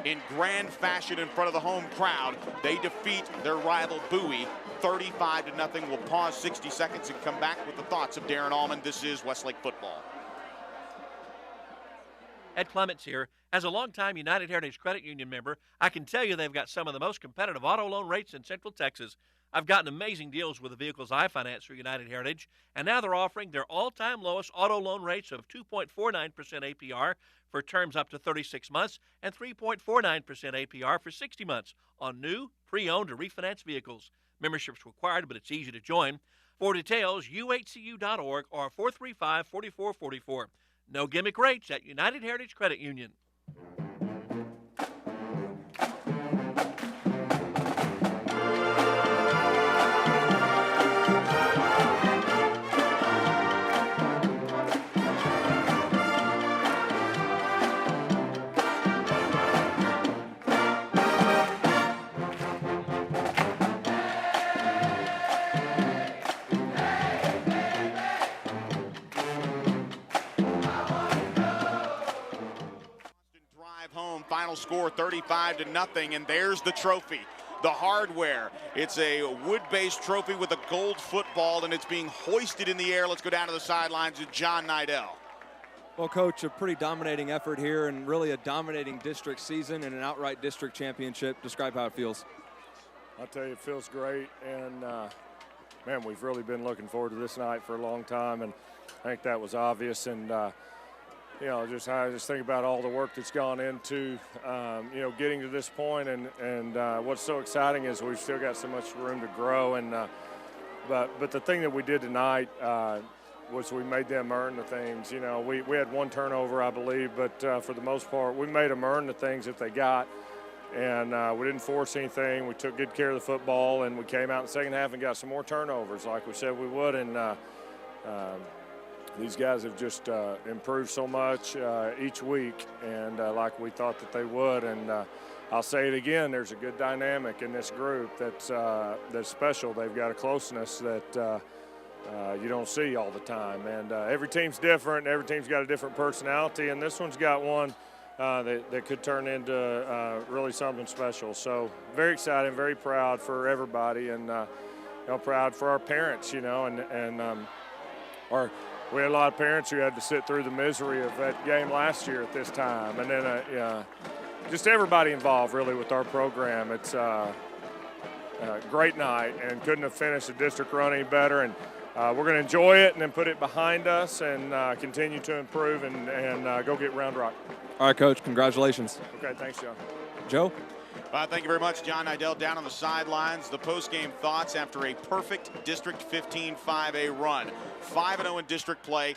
in grand fashion in front of the home crowd, they defeat their rival Bowie 35-0. We'll pause 60 seconds and come back with the thoughts of Darren Allman. This is Westlake football. Ed Clements here. As a longtime United Heritage Credit Union member, I can tell you they've got some of the most competitive auto loan rates in Central Texas. I've gotten amazing deals with the vehicles I finance through United Heritage, and now they're offering their all-time lowest auto loan rates of 2.49% APR for terms up to 36 months and 3.49% APR for 60 months on new, pre-owned, or refinanced vehicles. Membership's required, but it's easy to join. For details, uhcu.org or 435-4444. No gimmick rates at United Heritage Credit Union. Final score 35-0, and there's the trophy, the hardware. It's a wood-based trophy with a gold football, and it's being hoisted in the air. Let's go down to the sidelines with John Nidell. Well, Coach, a pretty dominating effort here and really a dominating district season and an outright district championship. Describe how it feels. I'll tell you, it feels great, and man, we've really been looking forward to this night for a long time, and I think that was obvious. And you know, I just think about all the work that's gone into, you know, getting to this point, and what's so exciting is we've still got so much room to grow. And but the thing that we did tonight was we made them earn the things. You know, we had 1 turnover, I believe, but for the most part, we made them earn the things that they got. And we didn't force anything. We took good care of the football, and we came out in the second half and got some more turnovers like we said we would. And these guys have just improved so much each week, and like we thought that they would. And I'll say it again, there's a good dynamic in this group that's special. They've got a closeness that you don't see all the time. And every team's different. Every team's got a different personality, and this one's got one that could turn into really something special. So very excited, very proud for everybody, and you know, proud for our parents, you know, and we had a lot of parents who had to sit through the misery of that game last year at this time. And then just everybody involved really with our program. It's a great night, and couldn't have finished the district run any better. And we're going to enjoy it and then put it behind us and continue to improve and go get Round Rock. All right, Coach, congratulations. Okay, thanks, Joe. Joe? Thank you very much, John Nidell, down on the sidelines. The post-game thoughts after a perfect District 15 5A run. 5-0 in district play,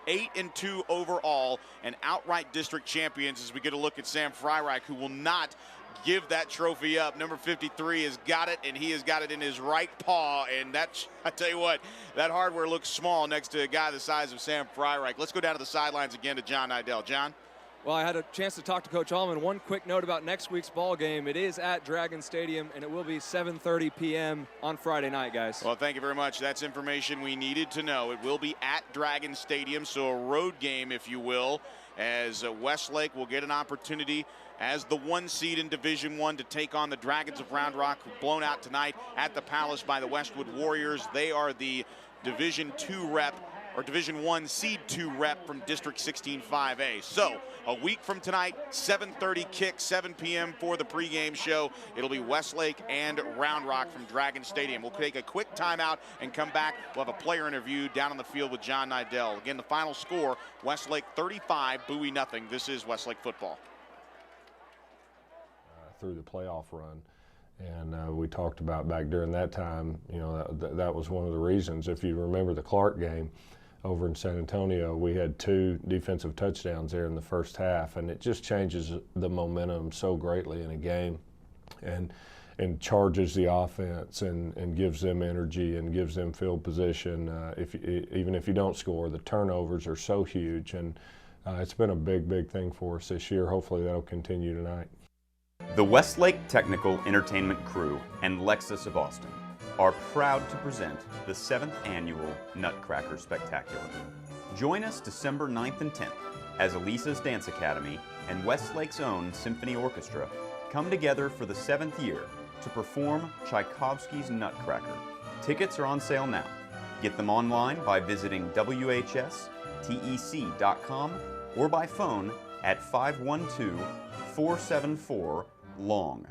8-2 overall, and outright district champions as we get a look at Sam Fryreich, who will not give that trophy up. Number 53 has got it, and he has got it in his right paw. And that, I tell you what, that hardware looks small next to a guy the size of Sam Fryreich. Let's go down to the sidelines again to John Nidell. John? Well, I had a chance to talk to Coach Allman. One quick note about next week's ball game. It is at Dragon Stadium, and it will be 7:30 p.m. on Friday night, guys. Well, thank you very much. That's information we needed to know. It will be at Dragon Stadium, so a road game, if you will, as Westlake will get an opportunity as the 1 seed in Division I to take on the Dragons of Round Rock, blown out tonight at the Palace by the Westwood Warriors. They are the Division II rep, or Division I Seed 2 rep from District 16 5A. So, a week from tonight, 7:30 kick, 7 p.m. for the pregame show. It'll be Westlake and Round Rock from Dragon Stadium. We'll take a quick timeout and come back. We'll have a player interview down on the field with John Nidell. Again, the final score, Westlake 35, Bowie nothing. This is Westlake football. Through the playoff run. And we talked about back during that time, you know, that was one of the reasons. If you remember the Clark game over in San Antonio, we had 2 defensive touchdowns there in the first half, and it just changes the momentum so greatly in a game and charges the offense and gives them energy and gives them field position. Even if you don't score, the turnovers are so huge, and it's been a big thing for us this year. Hopefully that'll continue tonight. The Westlake Technical Entertainment Crew and Lexus of Austin are proud to present the 7th Annual Nutcracker Spectacular. Join us December 9th and 10th as Elisa's Dance Academy and Westlake's own Symphony Orchestra come together for the 7th year to perform Tchaikovsky's Nutcracker. Tickets are on sale now. Get them online by visiting WHSTEC.com or by phone at 512-474-LONG.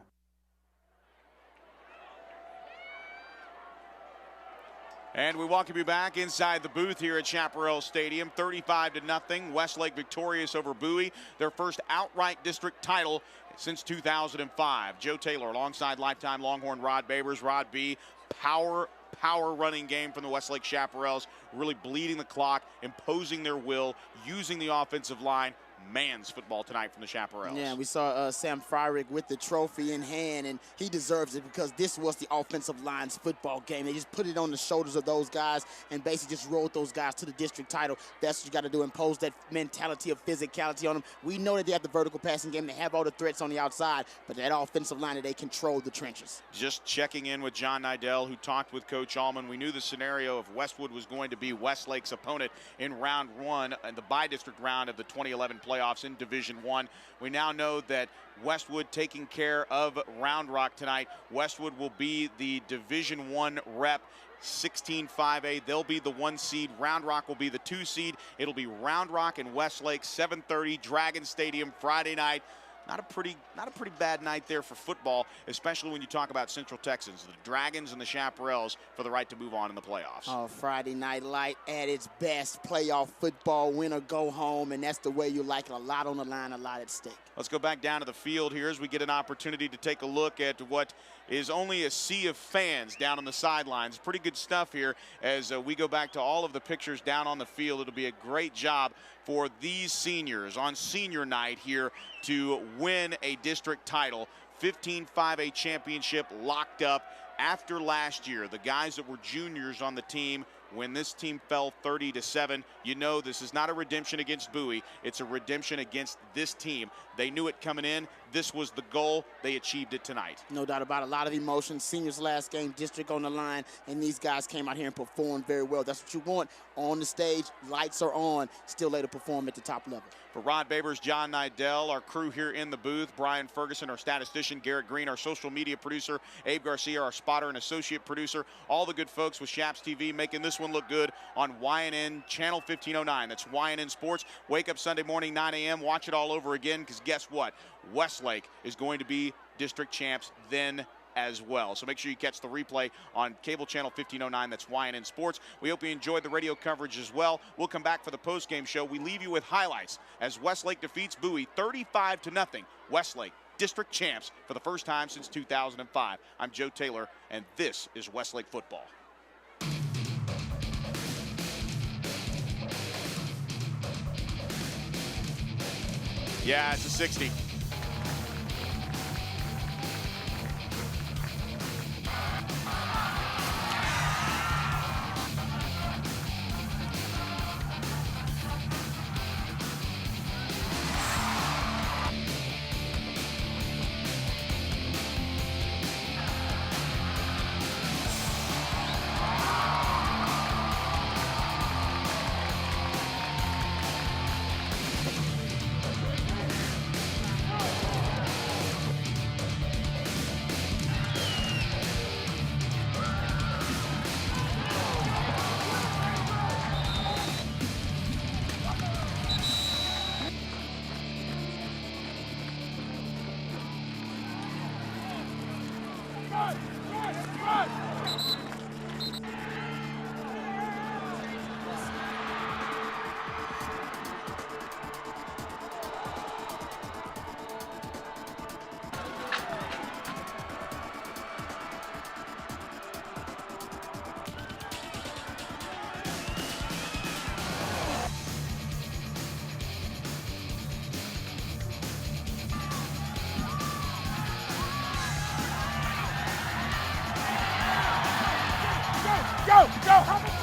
And we welcome you back inside the booth here at Chaparral Stadium. 35-0, Westlake victorious over Bowie, their first outright district title since 2005. Joe Taylor alongside lifetime Longhorn Rod Babers. Rod B, power running game from the Westlake Chaparrals, really bleeding the clock, imposing their will, using the offensive line. Man's football tonight from the Chaparrals. Yeah, we saw Sam Fryreich with the trophy in hand, and he deserves it because this was the offensive line's football game. They just put it on the shoulders of those guys and basically just rolled those guys to the district title. That's what you got to do, impose that mentality of physicality on them. We know that they have the vertical passing game. They have all the threats on the outside, but that offensive line, they control the trenches. Just checking in with John Nidell, who talked with Coach Allman. We knew the scenario of Westwood was going to be Westlake's opponent in round 1 and the bi-district round of the 2011 playoffs in Division I. We now know that Westwood taking care of Round Rock tonight. Westwood will be the Division I rep. 16 5A, they'll be the 1 seed. Round Rock will be the 2 seed. It'll be Round Rock and Westlake, 7:30, Dragon Stadium, Friday night. Not a pretty bad night there for football, especially when you talk about Central Texans, the Dragons and the Chaparrals for the right to move on in the playoffs. Oh, Friday Night Light at its best. Playoff football, win or go home, and that's the way you like it. A lot on the line, a lot at stake. Let's go back down to the field here as we get an opportunity to take a look at what is only a sea of fans down on the sidelines. Pretty good stuff here as we go back to all of the pictures down on the field. It'll be a great job for these seniors on senior night here to win a district title. 15 5A championship locked up after last year. The guys that were juniors on the team, when this team fell 30-7, you know this is not a redemption against Bowie. It's a redemption against this team. They knew it coming in. This was the goal. They achieved it tonight. No doubt about it. A lot of emotion. Seniors last game, district on the line, and these guys came out here and performed very well. That's what you want on the stage. Lights are on. Still able to perform at the top level. For Rod Babers, John Nidell, our crew here in the booth, Brian Ferguson, our statistician, Garrett Green, our social media producer, Abe Garcia, our spotter and associate producer, all the good folks with Shaps TV making this one look good on YNN Channel 1509. That's YNN Sports. Wake up Sunday morning, 9 a.m. Watch it all over again because guess what? Westlake is going to be district champs then as well. So make sure you catch the replay on cable channel 1509. That's YNN Sports. We hope you enjoyed the radio coverage as well. We'll come back for the post-game show. We leave you with highlights as Westlake defeats Bowie 35-0. Westlake district champs for the first time since 2005. I'm Joe Taylor, and this is Westlake football. Yeah, it's a 60. Go!